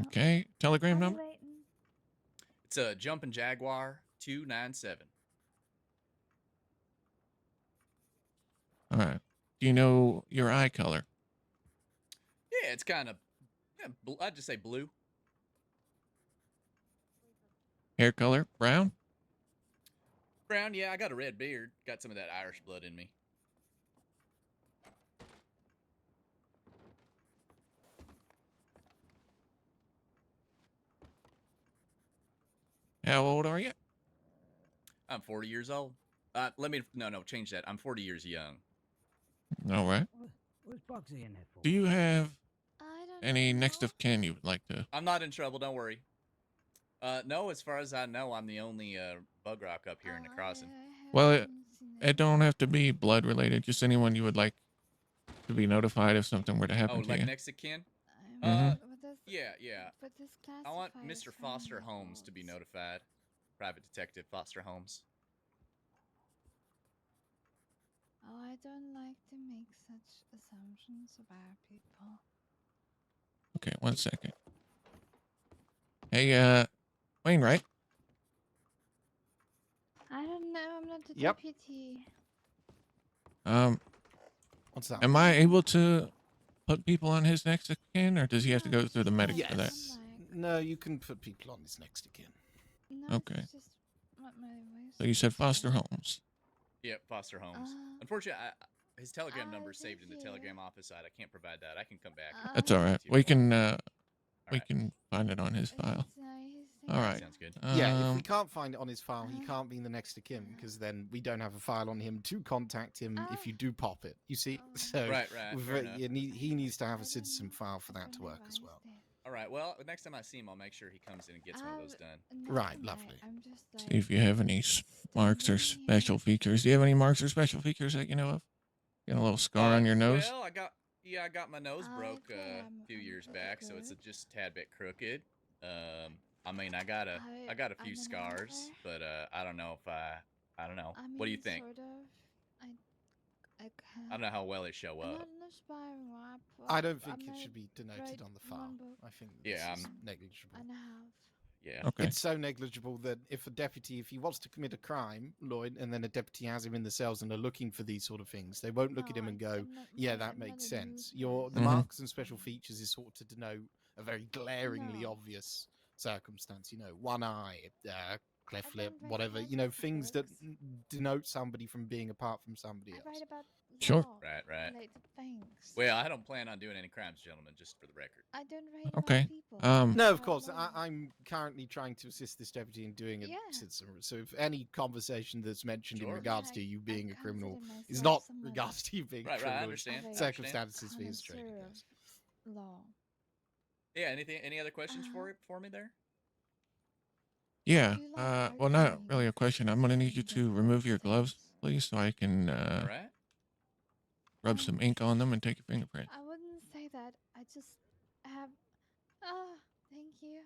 Okay. Telegram number? It's a Jumpin' Jaguar 297. All right. Do you know your eye color? Yeah, it's kind of, I'd just say blue. Hair color? Brown? Brown, yeah, I got a red beard. Got some of that Irish blood in me. How old are you? I'm 40 years old. Change that. I'm 40 years young. All right. What's Bugsy in there for? Do you have any next of kin you would like to? I'm not in trouble, don't worry. No, as far as I know, I'm the only bug rock up here in the crossing. Well, it don't have to be blood related. Just anyone you would like to be notified if something were to happen Oh, to like you. next of kin? Mhm. Yeah. I want Mr. Foster Holmes to be notified. Private Detective Foster Holmes. Oh, I don't like to make such assumptions about people. Okay, 1 second. Hey, Wayne, right? I don't know. I'm not the Yep. deputy. What's that? Am I able to put people on his next of kin, or does he have to go through the medic for that? Yes. No, you can put people on his next of kin. No, Okay. it's just not my voice. So you said Foster Holmes. Yep, Foster Holmes. Unfortunately, his telegram number is saved in the telegram office side. I can't provide that. I can come back. That's all right. We can find it on his file. All right. Sounds good. Yeah, if we can't find it on his file, he can't be in the next of kin because then we don't have a file on him to contact him if you do pop it. You see, so Right, fair enough. he needs to have a citizen file for that to work as well. All right. Well, next time I see him, I'll make sure he comes in and gets one of those done. Right, lovely. I'm just like, See if you have any marks or special features. Do you have any marks or special features that you know of? Got a little scar on your nose? Well, I got my nose broke a few years back, so it's just a tad bit crooked. I mean, I got a few scars, but I don't know if I don't know. What do you think? Sort of. I don't know how well they show up. I don't think it should be denoted on the file. I think this Yeah, is negligible. Yeah. Okay. It's so negligible that if a deputy, if he wants to commit a crime, Lloyd, and then a deputy has him in the cells and they're looking for these sort of things, they won't look at him and go, yeah, that makes sense. The marks and special features is sort of to denote a very glaringly obvious circumstance, you know, one eye, cleft lip, whatever, you know, things that denote somebody from being apart from somebody else. Sure. Right. Things. Well, I don't plan on doing any crimes, gentlemen, just for the record. I don't write Okay. about people. No, of course. I'm currently trying to assist this deputy in doing it. So if any conversation that's mentioned in regards to you being a criminal is not regards to you being a Right, I criminal, understand. circumstances for his training. Yes. Law. Yeah. Any other questions for me there? Yeah. Well, not really a question. I'm gonna need you to remove your gloves, please, so I can All right. rub some ink on them and take your fingerprint. I wouldn't say that. I just have. Thank you.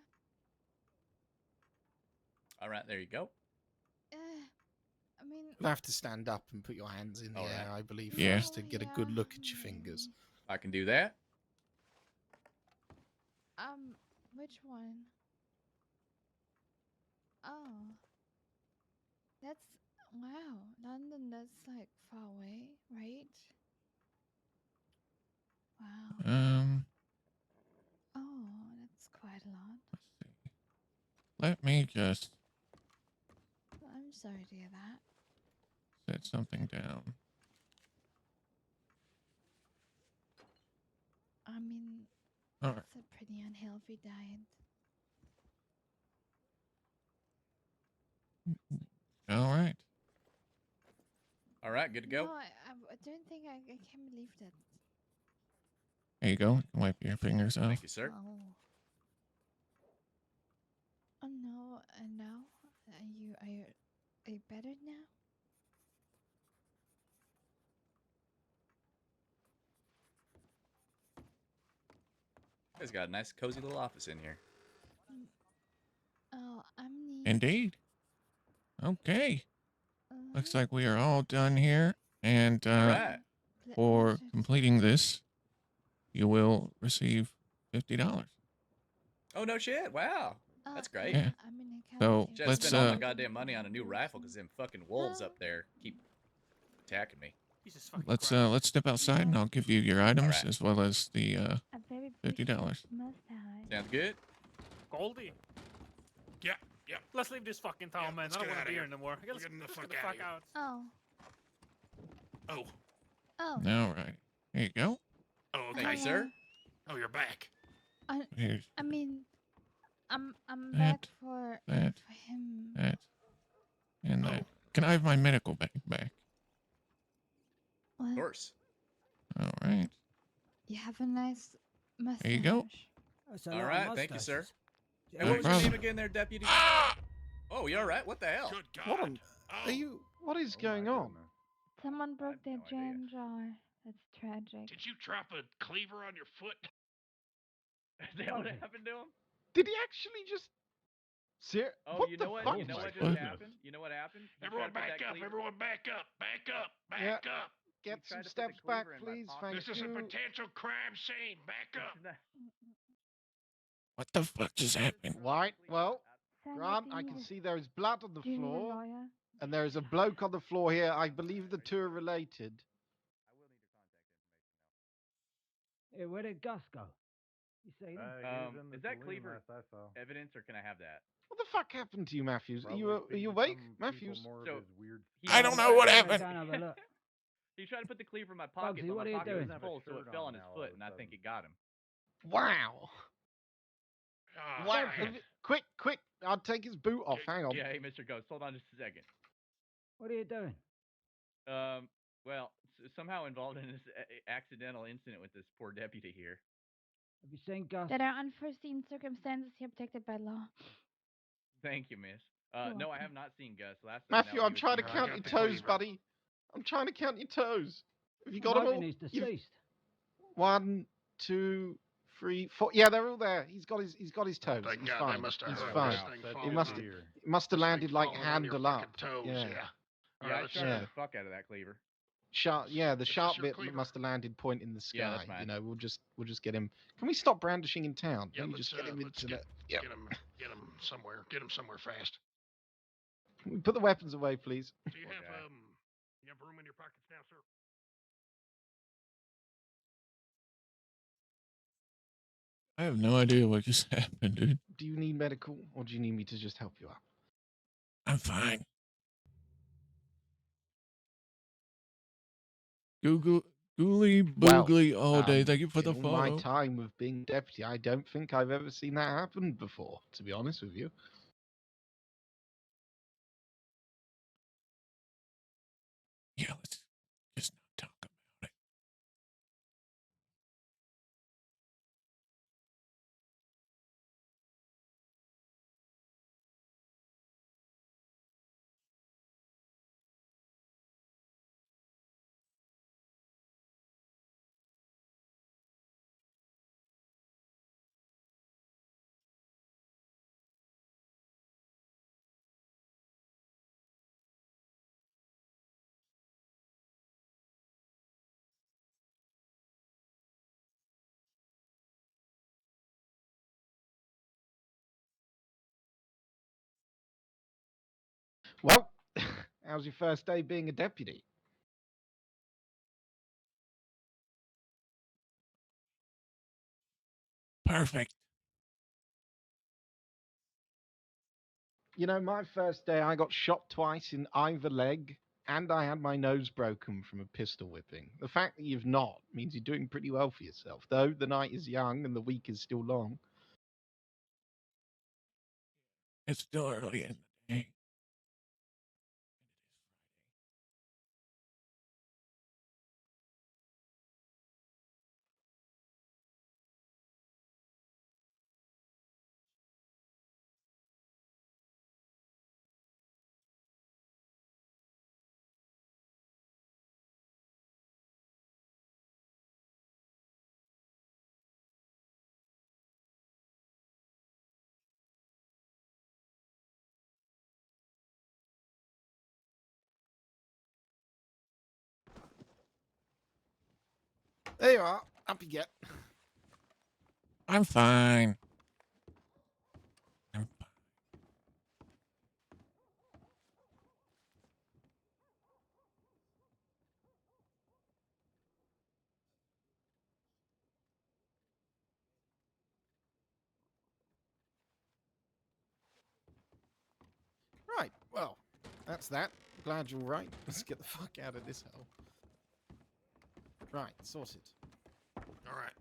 All right. There you go. I mean, You'll have to stand up and put your hands in the All air, right. I believe, Yeah. for us to get a good look at your fingers. I can do that. which one? Oh, that's wow. London, that's like far away, right? Wow. Oh, that's quite a lot. Let me just I'm sorry to hear that. set something down. I mean, All right. it's a pretty unhealthy diet. All right. All right. Good to go. No, I don't think I can believe that. There you go. You can wipe your fingers off. Thank you, sir. Oh. Oh no, now? Are you better now? You guys got a nice, cozy little office in here. Oh, I'm neat. Indeed. Okay. Looks like we are all done here. And right. for completing this, you will receive $50. Oh no shit! Wow, that's great. Yeah. So Just let's spent all my goddamn money on a new rifle because them fucking wolves up there keep attacking me. Jesus fucking let's step outside and I'll give you your items right. as well as the $50. Sounds good. Goldie. Yeah. Let's leave this fucking town, man. let's I don't get want outta to be here. here anymore. We're Let's getting the get fuck the outta fuck here. out. Oh. Oh. Oh. All right. Here you go. Oh, okay. Thank you, sir. Oh, you're back. Here's I mean, I'm that, back for that, him. that, and that. Can I have my medical bag back? What? Of course. All right. You have a nice mustache. There you go. All right. Thank you, sir. No And what was your problem. name again, there, deputy? Oh, you all right? What the hell? Good God. What are you? What is going on? Someone broke their jam jar. That's tragic. Did you drop a cleaver on your foot? Is that what happened to him? Did he actually just? Oh, what you the know what? fuck? You know what goodness. just happened? You know what happened? He Everyone tried to put back that up. cleaver- Everyone back up. Back up. Back Yeah. up. Get tried some to put the steps back, cleaver in my please. pocket. Thank This is a you. potential crime scene. Back up. What the fuck just happened? Right, well, Grant, I can see there is blood on the floor, and there is a bloke on the floor here. I believe the two are related. Hey, where did Gus go? You see him? Is that Cleaver evidence, or can I have that? What the fuck happened to you, Matthews? Are you awake, Matthews? So I don't know what happened. Go and have a look. he tried to put the cleaver in my pocket, Bugsy, but what my are you pocket doing? was full, so it fell on his foot, and I think it got him. Wow. Wow. Quick! I'll take his boot off. Hang on. Yeah, hey, Mr. Ghost, hold on just a second. What are you doing? Well, somehow involved in this accidental incident with this poor deputy here. Have you seen Gus? There are unforeseen circumstances here protected by law. Thank you, miss. No, I have not seen Gus. Last time Matthew, I'm trying to count your toes, buddy. I'm trying to count your toes. Have you got them all? He's deceased. 1, 2, 3, 4. Yeah, they're all there. He's got his toes. Thank He's God, fine. they must have He's heard fine. this thing It falling must have landed like falling on your handle up. fucking toes, Yeah. Yeah, I let's sharpened see. the fuck out of that cleaver. Sharp. Yeah, the Is this sharp your bit cleaver? must have landed point in the sky. Yeah, that's mine. You know, we'll just get him. Can we stop brandishing in town? Yeah, Can we let's, just get him let's into get, the? Yeah. get him somewhere. Get him somewhere fast. Can we put the weapons away, please? Do you have room in your pockets now, sir? I have no idea what just happened, dude. Do you need medical, or do you need me to just help you out? I'm fine. Googly boogly all day. Thank you for the in all my follow. time of being deputy, I don't think I've ever seen that happen before, to be honest with you. Yeah, let's just not talk about it. Well, how's your first day being a deputy? Perfect. You know, my first day, I got shot twice in either leg, and I had my nose broken from a pistol whipping. The fact that you've not means you're doing pretty well for yourself, though the night is young and the week is still long. It's still early in the day. There you are. Up you get. I'm fine. Right, well, that's that. Glad you're right. Let's get the fuck out of this hell. Right, sorted. All right.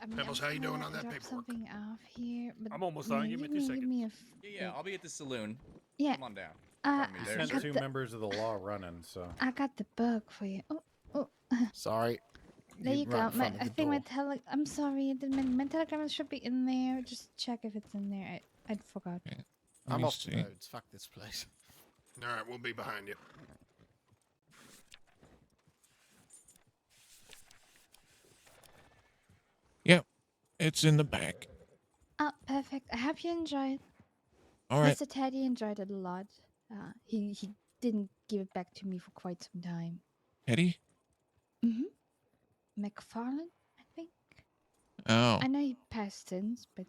I'm Pebbles, how you doing on that drop paperwork? something off here. But I'm almost done. Give me 2 seconds. Yeah, I'll be at the saloon. Yeah. Come on down. I Sent got two the- members of the law running, so. I got the book for you. Oh. Sorry. There you right go. in front of I the think door. I'm sorry. My telegram should be in there. Just check if it's in there. I forgot. I'm me off the see. roads. Fuck this place. All right, we'll be behind you. Yep, it's in the back. Oh, perfect. I hope you enjoyed. All right. Mr. Teddy enjoyed it a lot. He didn't give it back to me for quite some time. Teddy? Mm-hmm. McFarlane, I think. Oh, I know you past tense, but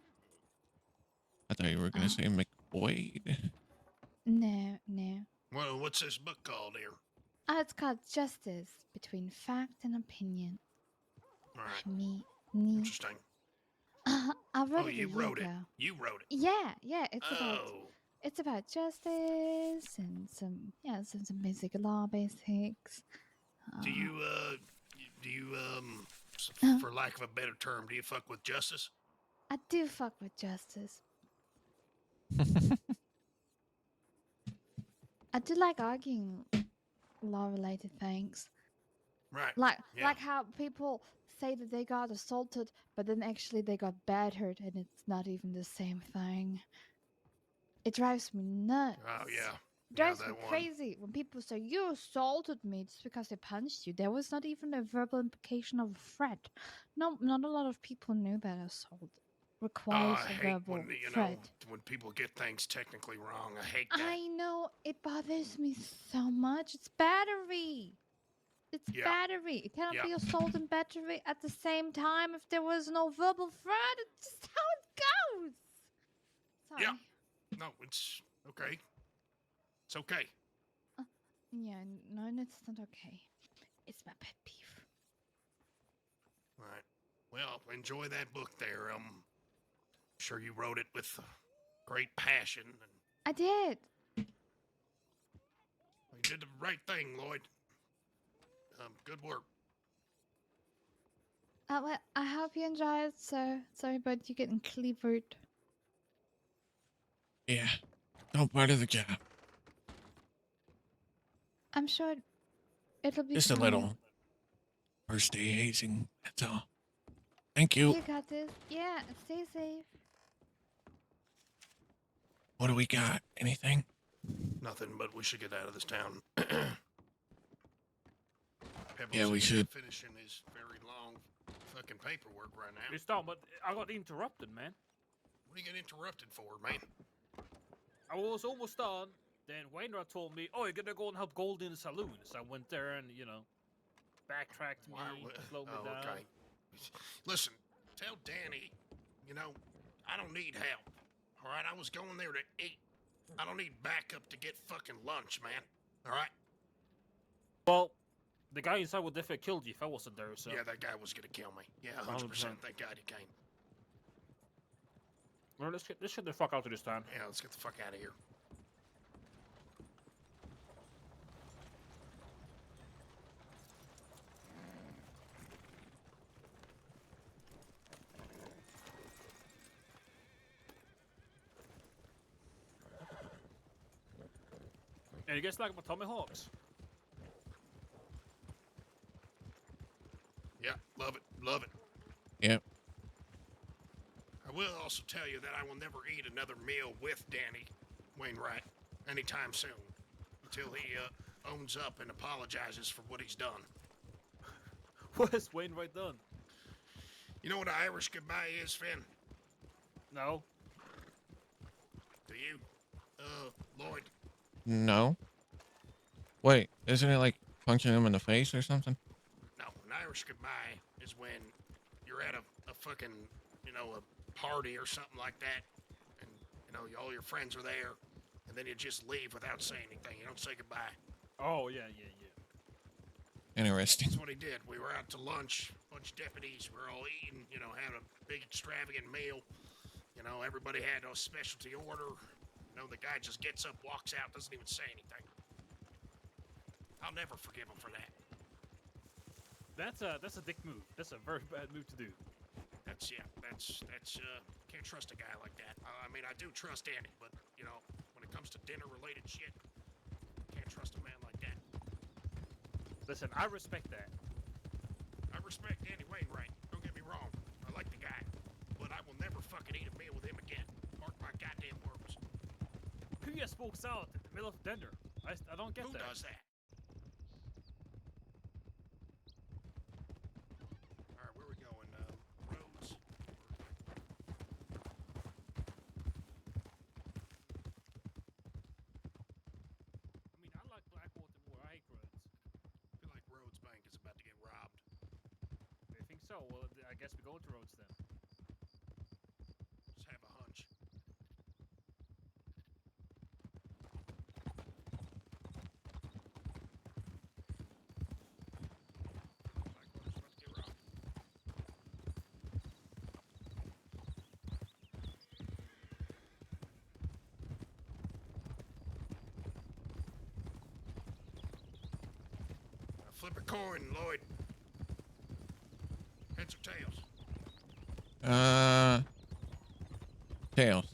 I thought you were gonna say McBoyd. no. Well, what's this book called here? It's called Justice Between Fact and Opinion. All right. By me. Interesting. I wrote Oh, it a you year wrote it. ago. You wrote it. Yeah. Oh. It's about justice and some basic law basics. Do you for lack of a better term, do you fuck with justice? I do fuck with justice. I do like arguing law-related things. Right. Like how people say that they got assaulted, but then actually they got battered, and it's not even the same thing. It drives me nuts. Oh yeah. It drives yeah, me that one. crazy when people say you assaulted me just because they punched you. There was not even a verbal implication of a threat. No, not a lot of people knew that assault requires I a hate verbal when threat. when people get things technically wrong. I hate that. I know, it bothers me so much. It's battery. It's Yeah. battery. It cannot Yeah. be assault and battery at the same time if there was no verbal threat. It's just how it goes. Sorry. Yeah. No, it's okay. It's okay. Yeah, no, it's not okay. It's my pet peeve. All right. Well, enjoy that book there. Sure you wrote it with great passion, and I did. you did the right thing, Lloyd. Good work. Well, I hope you enjoy it, sir. Sorry about you getting cleavered. Yeah, all part of the job. I'm sure it'll be Just a fine. little first day hazing. That's all. Thank you. You got this. Yeah, stay safe. What do we got? Anything? Nothing, but we should get out of this town. Yeah, we should. Finishing his very long fucking paperwork right now. You stop, but I got interrupted, man. What are you getting interrupted for, man? I was almost done. Then Wainwright told me, "Oh, you're gonna go and help Gold in the saloon." So I went there and backtracked me, slowed me down. Okay. Listen, tell Danny, I don't need help. All right, I was going there to eat. I don't need backup to get fucking lunch, man. All right. Well, the guy inside would definitely killed you if I wasn't there. So Yeah, that guy was gonna kill me. Yeah, 100%. Thank God he came. Well, let's get the fuck out of this town. Yeah, let's get the fuck out of here. And you guys like my tomahawks? Yeah, love it, love it. Yep. I will also tell you that I will never eat another meal with Danny Wainwright anytime soon until he owns up and apologizes for what he's done. What has Wainwright done? You know what an Irish goodbye is, Finn? No. Do you, Lloyd? No. Wait, isn't it like punching him in the face or something? No, an Irish goodbye is when you're at a fucking, a party or something like that, and, all your friends are there, and then you just leave without saying anything. You don't say goodbye. Oh, yeah. Interesting. That's what he did. We were out to lunch, bunch of deputies, we were all eating, having a big extravagant meal. Everybody had a specialty order. The guy just gets up, walks out, doesn't even say anything. I'll never forgive him for that. That's a dick move. That's a very bad move to do. That's can't trust a guy like that. I mean, I do trust Danny, but, when it comes to dinner-related shit, can't trust a man like that. Listen, I respect that. I respect Danny Wainwright, don't get me wrong. I like the guy, but I will never fucking eat a meal with him again. Mark my goddamn words. Who just walks out in the middle of dinner? I don't get Who that. does that? Alright, where are we going? Roads. I mean, I like Blackwater more. I hate Rhodes. I feel like Rhodes Bank is about to get robbed. You think so? Well, I guess we go to Rhodes then. Flip a coin, Lloyd. Heads or tails? Tails.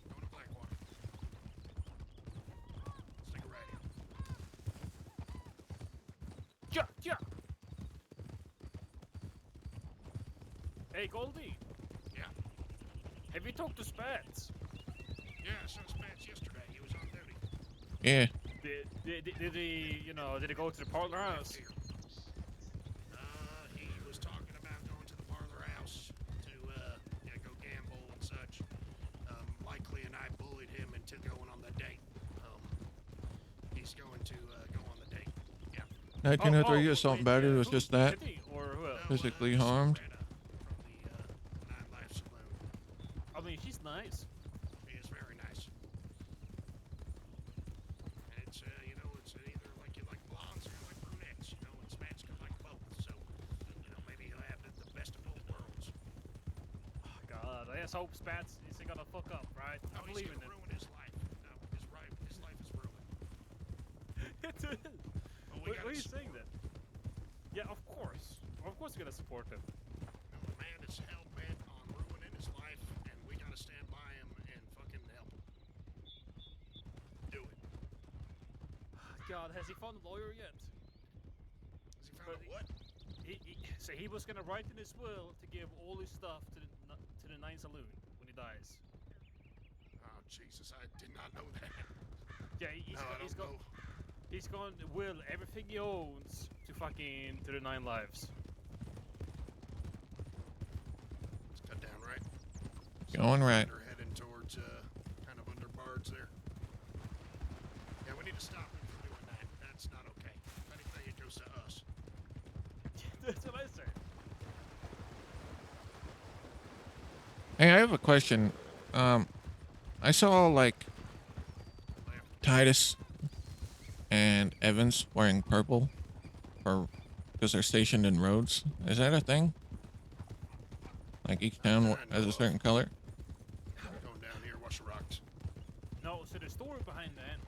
Going to Blackwater. Stick it right in. Yeah, yeah. Hey, Goldie. Yeah. Have you talked to Spats? Yeah, I saw Spats yesterday. He was on duty. Yeah. Did he, did he go to the parlor house? He was talking about going to the parlor house to, go gamble and such. Likely and I bullied him into going on the date. He's going to, go on the date. Yeah. 1903 assault and battery was just that. Or who else? Physically harmed. Nine Life Saloon. I mean, she's nice. He is very nice. And it's, it's either like you like blondes or you like brunettes, and Spats could like both. So, maybe he'll have the best of both worlds. Oh, God, I just hope Spats isn't gonna fuck up, right? I Oh, he's believe in gonna it. ruin his life. No, his life is ruined. It is. Well, What are you saying then? Yeah, of course. Of course you're gonna support him. The man is hell-bent on ruining his life, and we gotta stand by him and fucking help him. Do it. God, has he found a lawyer yet? Has he found a what? So he was gonna write in his will to give all his stuff to the Nine Saloon when he dies. Oh, Jesus, I did not know that. Yeah, he's going to will everything he owns to the Nine Lives. It's cut down right. Going right. They're heading towards, kind of under bards there. Yeah, we need to stop him from doing that. That's not okay. If anything, it goes to us. That's what I said. Hey, I have a question. I saw like Titus and Evans wearing purple, because they're stationed in Rhodes. Is that a thing? Like each town has a certain color. Going down here, watch the rocks. No, so the story behind that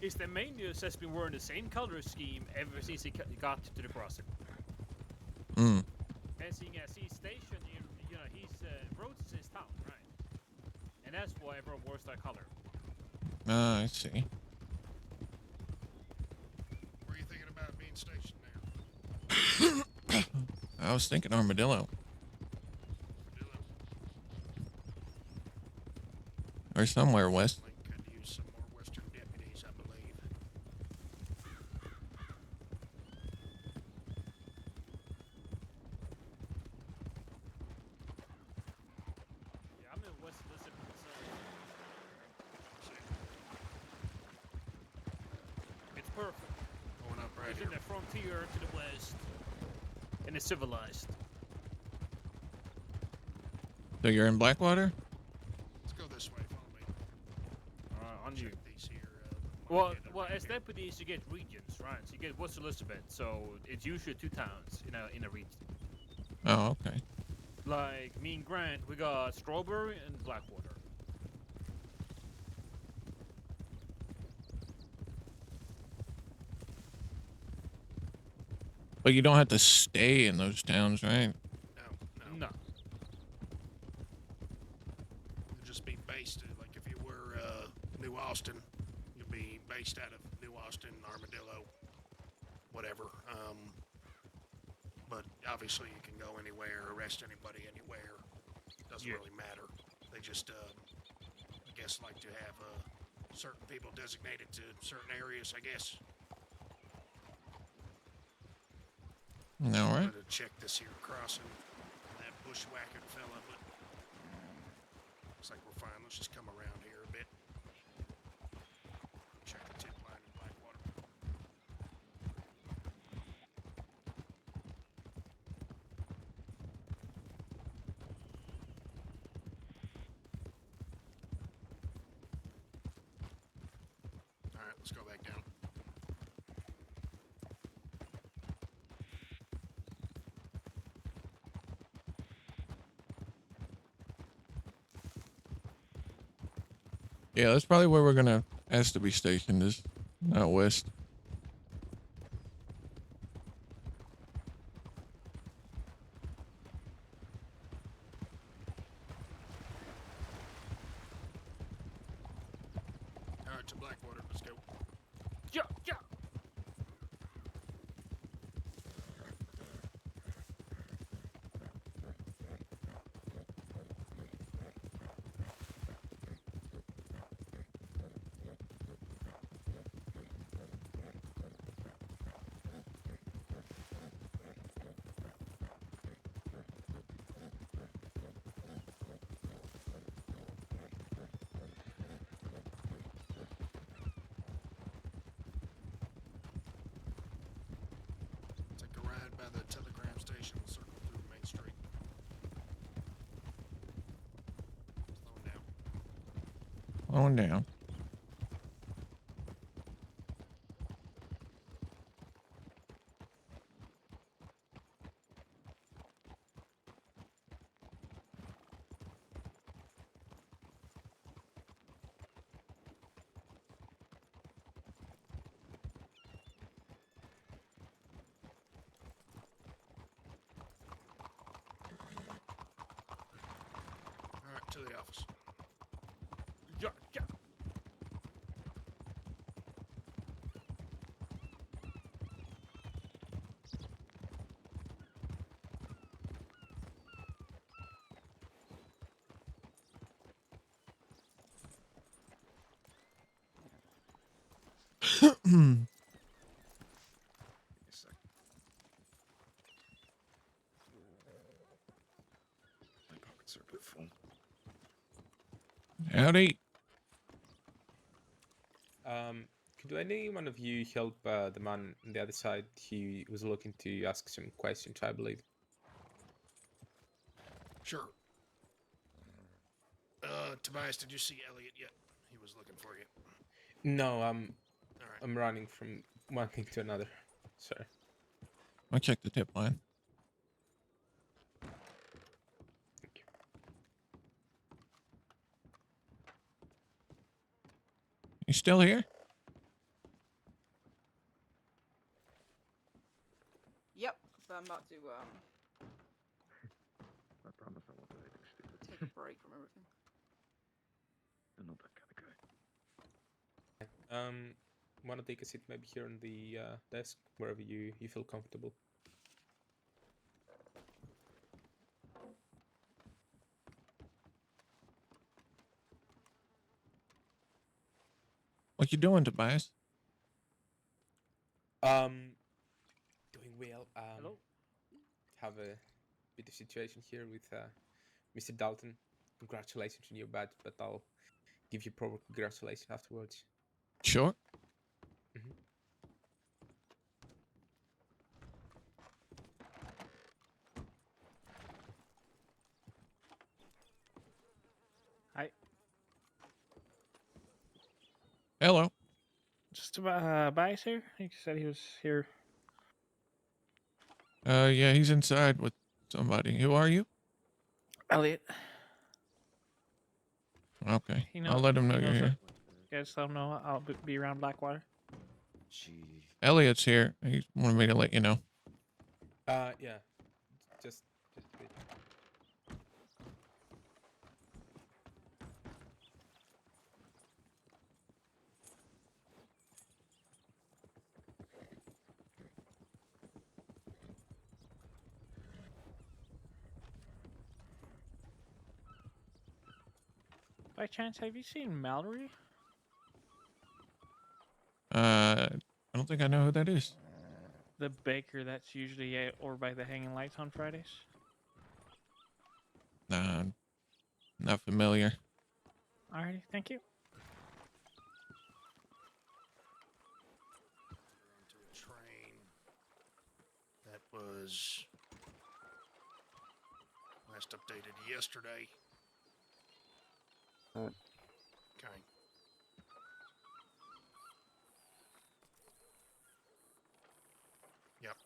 is that Manius has been wearing the same color scheme ever since he got to the crossing. Mm. And seeing as he's stationed in, he's Rhodes is his town, right? And that's why everyone wears that color. I see. Where are you thinking about being stationed now? I was thinking Armadillo. Or somewhere west. Could use some more Western deputies, I believe. Yeah, I'm in West Elizabeth myself. It's perfect. Going up right It's here. in the frontier to the west. And it's civilized. So you're in Blackwater? Let's go this way. Follow me. On you. These here. Well, as deputies, you get regions, right? So you get West Elizabeth, so it's usually 2 towns in a region. Oh, okay. Like me and Grant, we got Strawberry and Blackwater. But you don't have to stay in those towns, right? No. You'll just be based, like if you were New Austin, you'll be based out of New Austin, Armadillo, whatever. But obviously you can go anywhere, arrest anybody anywhere. Doesn't really matter. They just, I guess, like to have certain people designated to certain areas, I guess. All right. To check this here crossing. That bushwhacking fella, but looks like we're fine. Let's just come around here a bit. Check the tip line in Blackwater. All right, let's go back down. Yeah, that's probably where we're gonna ask to be stationed, is out west. Blackwater. Let's go. Yeah, yeah. Take a ride by the telegram station. We'll circle through Main Street. Slowing down. Slowing down. All right, to the office. Yeah, yeah. My pockets are a bit full. Howdy. Could any one of you help the man on the other side? He was looking to ask some questions, I believe. Sure. Tobias, did you see Elliot yet? He was looking for you. No, All right. I'm running from one thing to another. Sorry. I'll check the tip line. You still here? Yep. So I'm about to I promise I won't do anything stupid. take a break from everything. I'm not that kind of guy. Want to take a seat maybe here on the desk, wherever you feel comfortable. What you doing, Tobias? Doing well. Hello? Have a bit of situation here with Mr. Dalton. Congratulations on your badge, but I'll give you proper congratulations afterwards. Sure. Hi. Hello. Just about Bias here. He said he was here. Yeah, he's inside with somebody. Who are you? Elliot. Okay. He I'll let him know he you're knows here. You guys let him know I'll be around Blackwater. Elliot's here. He wanted me to let you know. Yeah. Just wait. By chance, have you seen Mallory? I don't think I know who that is. The baker that's usually over by the hanging lights on Fridays? Nah, not familiar. Alrighty, thank you. Onto a train that was last updated yesterday. Okay. Yep.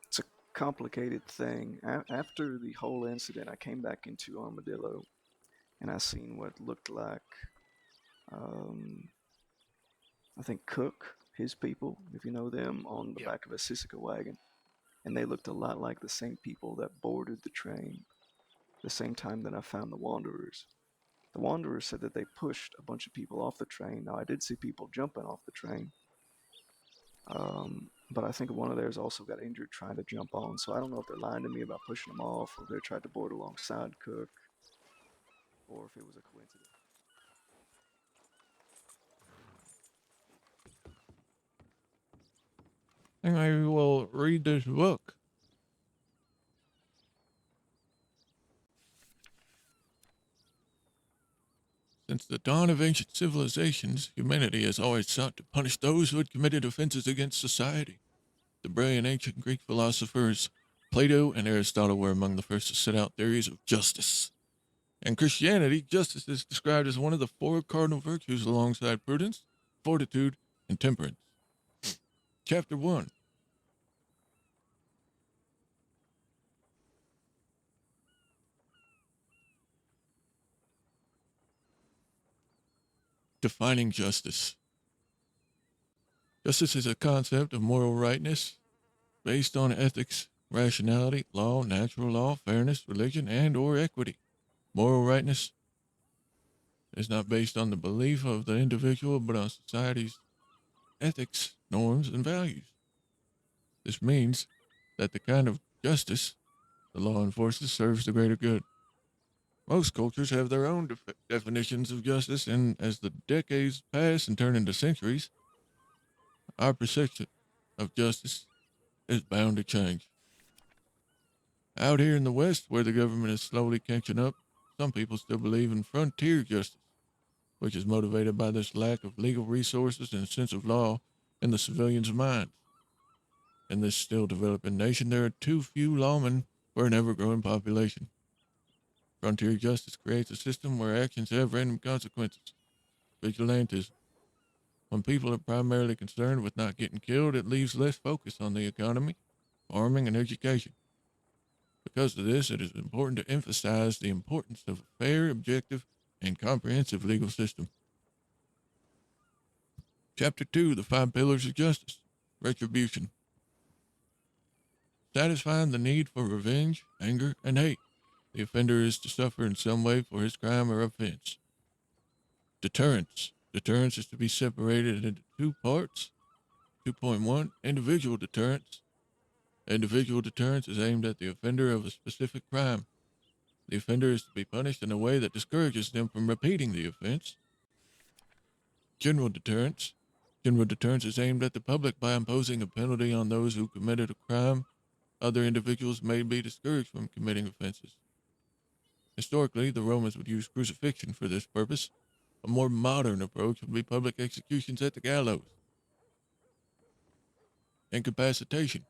It's a complicated thing. After the whole incident, I came back into Armadillo, and I seen what looked like, I think Cook, his people, if you know them, on the back of a Sisika wagon. and they looked a lot like the same people that boarded the train the same time that I found the Wanderers. The Wanderers said that they pushed a bunch of people off the train. Now, I did see people jumping off the train, but I think one of theirs also got injured trying to jump on, so I don't know if they're lying to me about pushing them off, or they tried to board alongside Cook, or if it was a coincidence. I think maybe we'll read this book. Since the dawn of ancient civilizations, humanity has always sought to punish those who had committed offenses against society. The brilliant ancient Greek philosophers Plato and Aristotle were among the first to set out theories of justice. In Christianity, justice is described as one of the four cardinal virtues alongside prudence, fortitude, and temperance. Chapter 1. Defining justice. Justice is a concept of moral rightness based on ethics, rationality, law, natural law, fairness, religion, and or equity. Moral rightness is not based on the belief of the individual, but on society's ethics, norms, and values. This means that the kind of justice the law enforces serves the greater good. Most cultures have their own definitions of justice, and as the decades pass and turn into centuries, our perception of justice is bound to change. Out here in the West, where the government is slowly catching up, some people still believe in frontier justice, which is motivated by this lack of legal resources and sense of law in the civilians' minds. In this still developing nation, there are too few lawmen for an ever-growing population. Frontier justice creates a system where actions have random consequences. Vigilantism. When people are primarily concerned with not getting killed, it leaves less focus on the economy, farming, and education. Because of this, it is important to emphasize the importance of a fair, objective, and comprehensive legal system. Chapter 2, The 5 Pillars of Justice. Retribution. Satisfying the need for revenge, anger, and hate. The offender is to suffer in some way for his crime or offense. Deterrence. Deterrence is to be separated into two parts. 2.1, Individual deterrence. Individual deterrence is aimed at the offender of a specific crime. The offender is to be punished in a way that discourages them from repeating the offense. General deterrence. General deterrence is aimed at the public by imposing a penalty on those who committed a crime. Other individuals may be discouraged from committing offenses. Historically, the Romans would use crucifixion for this purpose. A more modern approach would be public executions at the gallows. Incapacitation.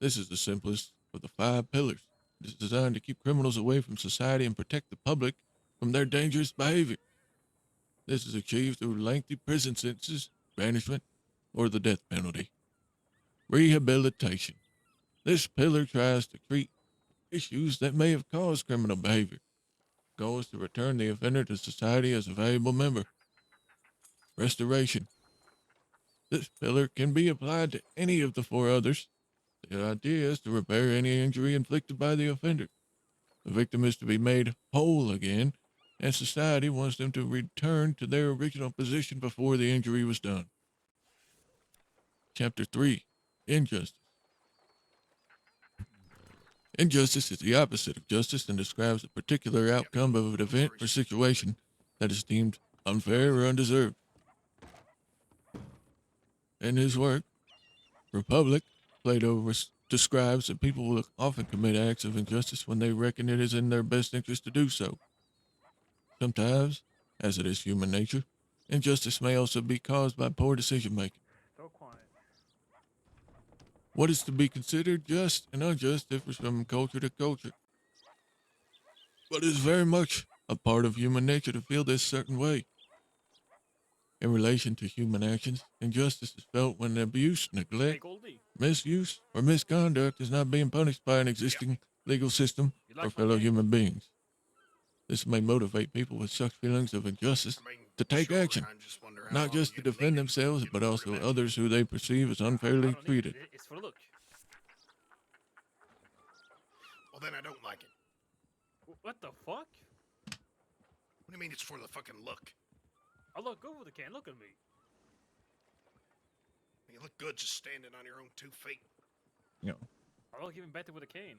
This is the simplest of the 5 pillars. It is designed to keep criminals away from society and protect the public from their dangerous behavior. This is achieved through lengthy prison sentences, banishment, or the death penalty. Rehabilitation. This pillar tries to treat issues that may have caused criminal behavior. The goal is to return the offender to society as a valuable member. Restoration. This pillar can be applied to any of the 4 others. The idea is to repair any injury inflicted by the offender. The victim is to be made whole again, and society wants them to return to their original position before the injury was done. Chapter 3, Injustice. Injustice is the opposite of justice and describes a particular outcome of an event or situation that is deemed unfair or undeserved. In his work, Republic, Plato describes that people will often commit acts of injustice when they reckon it is in their best interest to do so. Sometimes, as it is human nature, injustice may also be caused by poor decision-making. So quiet. What is to be considered just and unjust differs from culture to culture, but it is very much a part of human nature to feel this certain way. In relation to human actions, injustice is felt when abuse, neglect, misuse, or misconduct is not being punished by an existing legal system or fellow human beings. This may motivate people with such feelings of injustice to take action, not just to defend themselves, but also others who they perceive as unfairly treated. It's for look. Well, then I don't like it. What the fuck? What do you mean it's for the fucking look? I look good with the cane. Look at me. You look good just standing on your own 2 feet. Yeah. I look even better with a cane.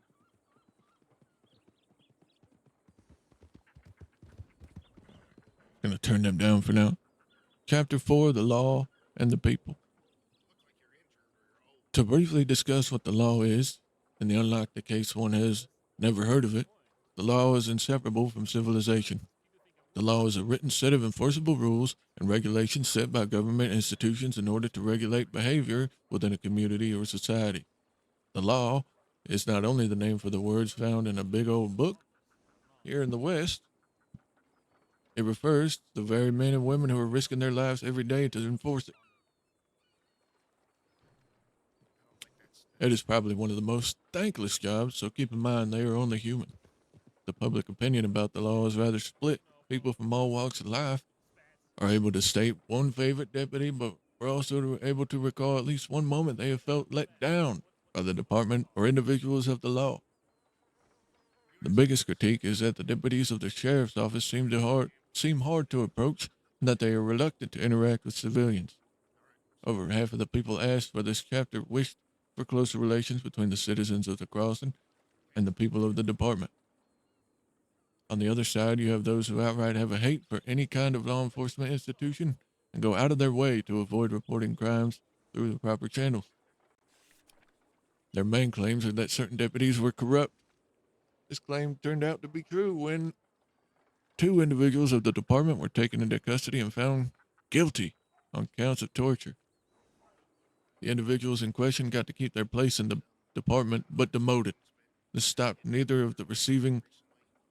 Gonna turn them down for now. Chapter 4, the law and the people. To briefly discuss what the law is, and the unlike the case one has never heard of it, the law is inseparable from civilization. The law is a written set of enforceable rules and regulations set by government institutions in order to regulate behavior within a community or society. The law is not only the name for the words found in a big old book. Here in the West, it refers to the very men and women who are risking their lives every day to enforce it. It is probably one of the most thankless jobs, so keep in mind they are only human. The public opinion about the law is rather split. People from all walks of life are able to state one favorite deputy, but we're also able to recall at least one moment they have felt let down by the department or individuals of the law. The biggest critique is that the deputies of the sheriff's office seem hard to approach, and that they are reluctant to interact with civilians. Over half of the people asked for this chapter wished for closer relations between the citizens of the crossing and the people of the department. On the other side, you have those who outright have a hate for any kind of law enforcement institution and go out of their way to avoid reporting crimes through the proper channels. Their main claims are that certain deputies were corrupt. This claim turned out to be true when 2 individuals of the department were taken into custody and found guilty on counts of torture. The individuals in question got to keep their place in the department, but demoted. This stopped neither of receiving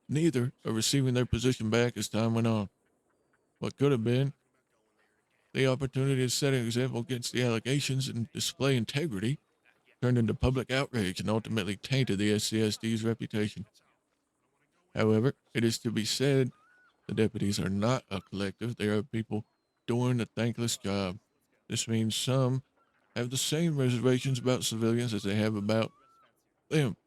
their position back as time went on. What could have been the opportunity to set an example against the allegations and display integrity turned into public outrage and ultimately tainted the SCSD's reputation. However, it is to be said the deputies are not a collective. They are people doing a thankless job. This means some have the same reservations about civilians as they have about them.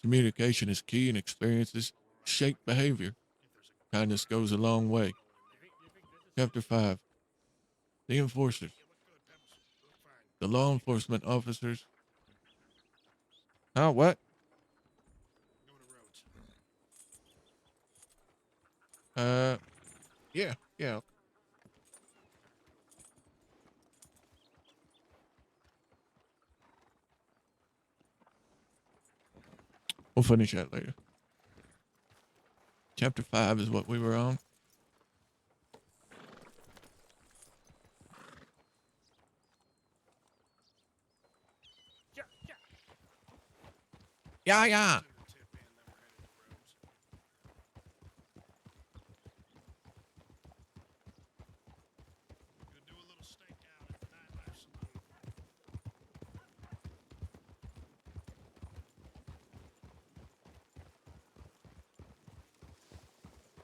Communication is key and experiences shape behavior. Kindness goes a long way. Chapter 5. The enforcers. The law enforcement officers. What? Yeah. We'll finish that later. Chapter 5 is what we were on. Yeah.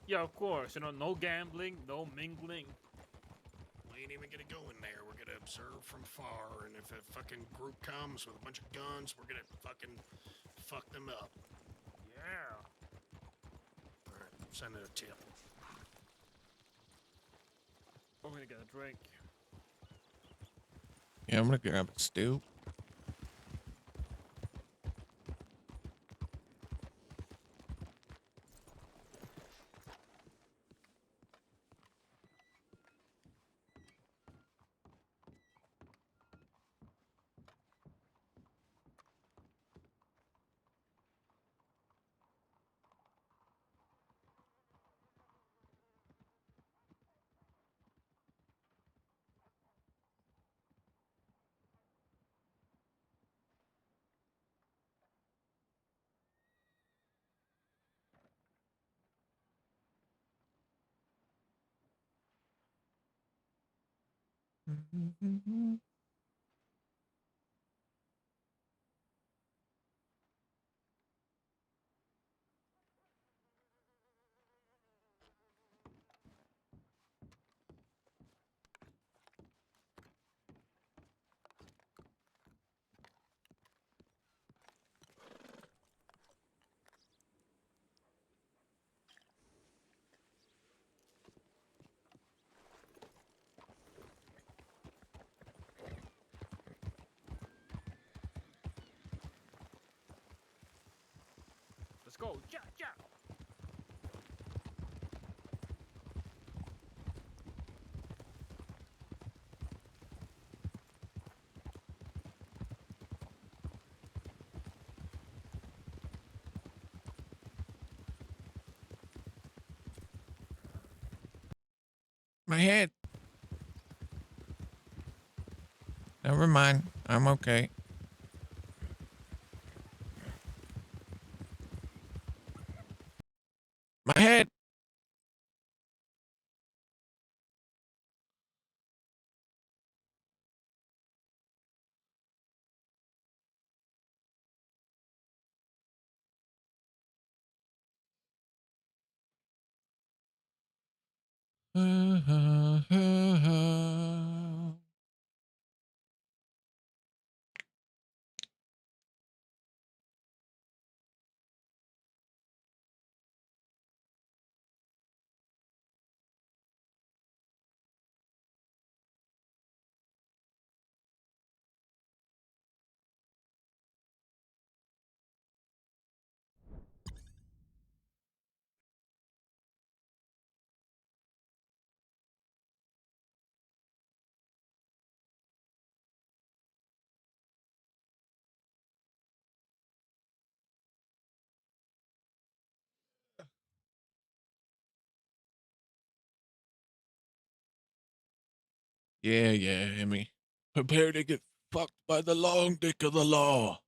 Yeah, of course. No gambling, no mingling. We ain't even gonna go in there. We're gonna observe from far, and if a fucking group comes with a bunch of guns, we're gonna fucking fuck them up. Yeah. Alright, send it a tip. We're gonna get a drink. Yeah, I'm gonna grab a stew. Go, yeah, yeah. My head. Never mind. I'm okay. My head. Yeah, Emmy. Prepare to get fucked by the long dick of the law.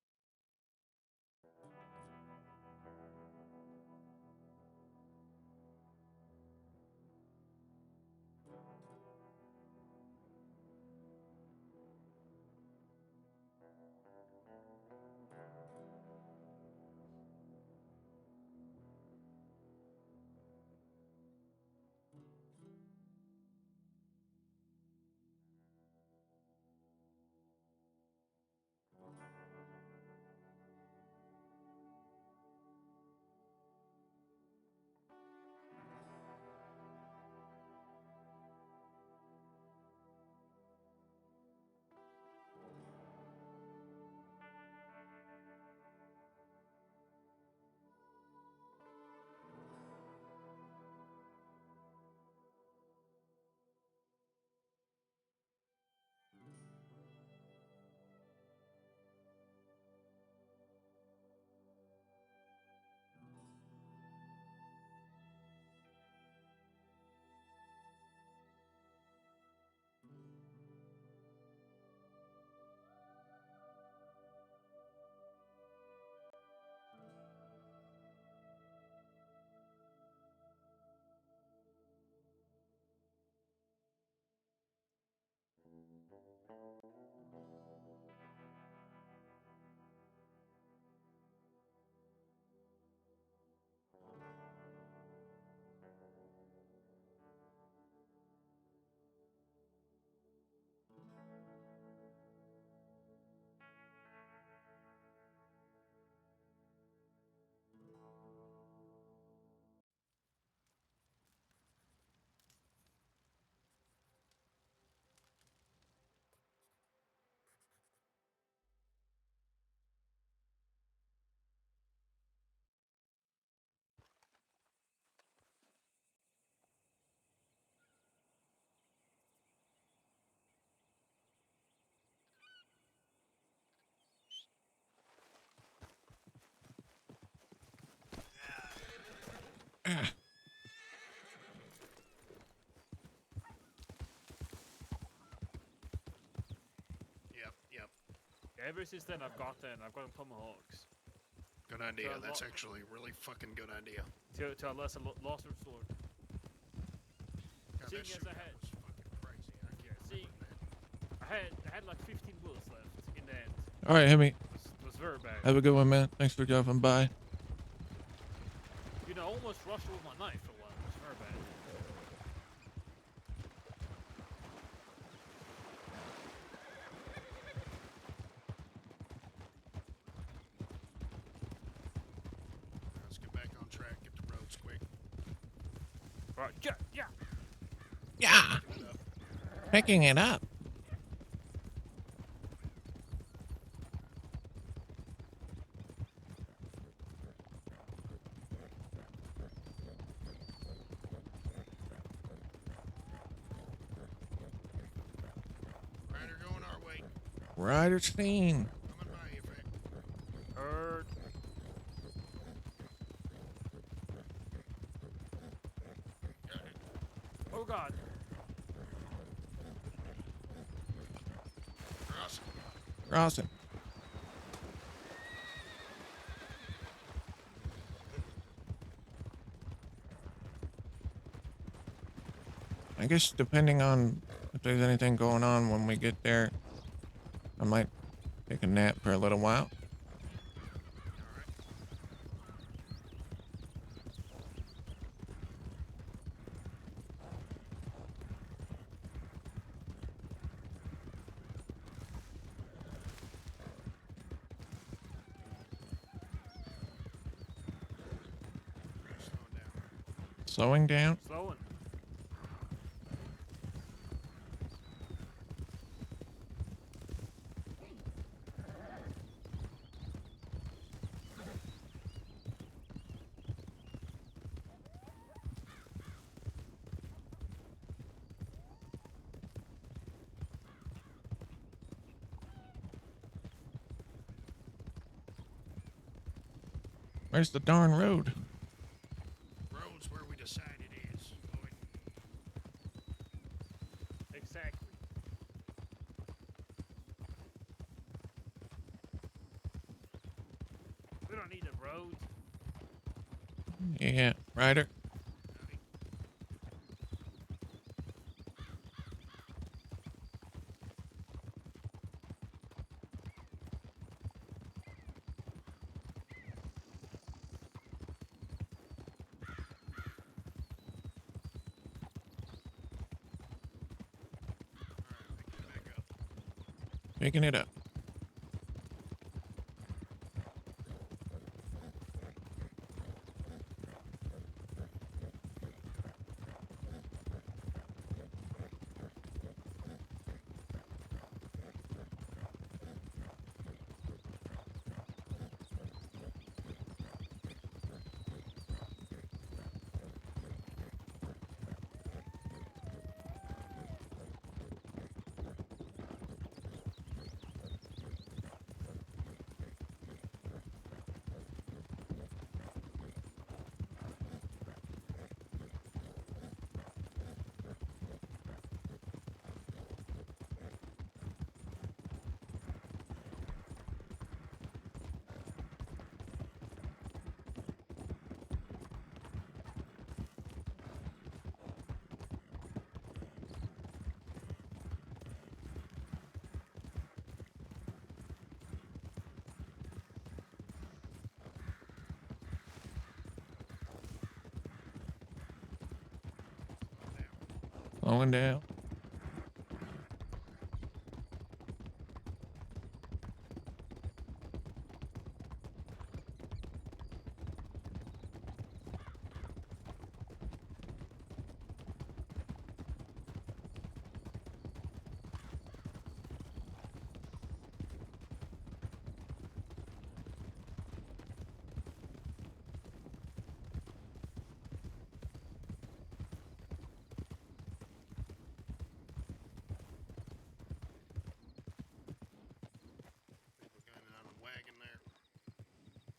Yep. Ever since then, I've gotten tomahawks. Good idea. That's actually a really fucking good idea. To a last resort. God, Seeing that as I shootout had, was fucking crazy. I can't seeing, I had like 15 bullets left in the end. All right, Hemi. It was very bad. Have a good one, man. Thanks for dropping by. You know, I almost rushed with my knife for one. It was very bad. Let's get back on track. Get the roads quick. Right, yeah. Yeah. Picking it up. Rider seen. Heard. Oh God. Crossing. I guess depending on if there's anything going on when we get there, I might take a nap for a little while. Slowing down. Slowing. Where's the darn road? Road's where we decide it is. Lloyd. Exactly. We don't need a road. Yeah, Ryder. Picking it up. Slowing down.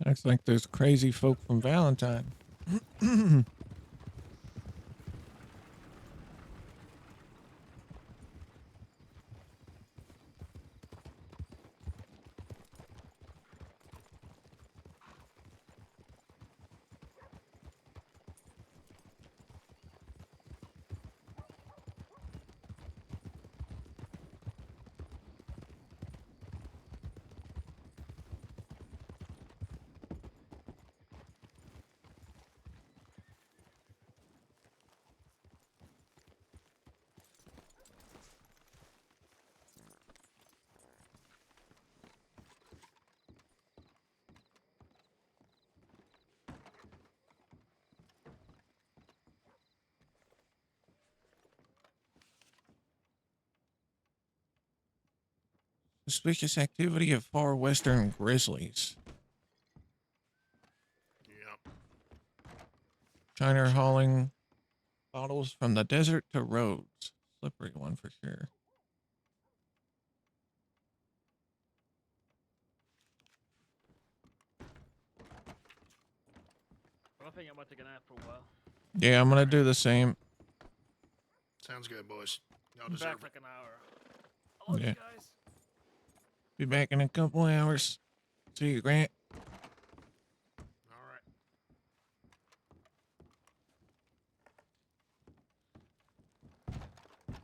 Looks like those crazy folk from Valentine. Suspicious activity of far western grizzlies. Yep. China hauling bottles from the desert to roads. Slippery one for sure. I think I might take a nap for a while. Yeah, I'm gonna do the same. Sounds good, boys. Y'all I'm back deserve for it. like an hour. I love Yeah. you guys. Be back in a couple hours. See you, Grant. All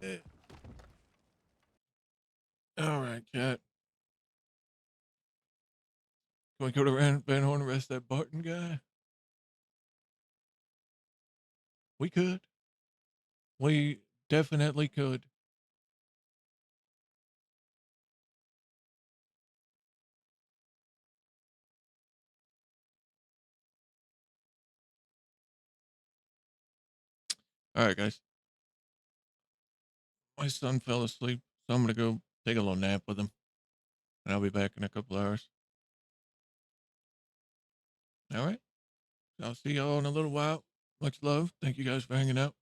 right. All right, chat. Can we go to Van Horn and arrest that Barton guy? We could. We definitely could. All right, guys. My son fell asleep, so I'm gonna go take a little nap with him, and I'll be back in a couple hours. All right. I'll see y'all in a little while. Much love. Thank you guys for hanging out.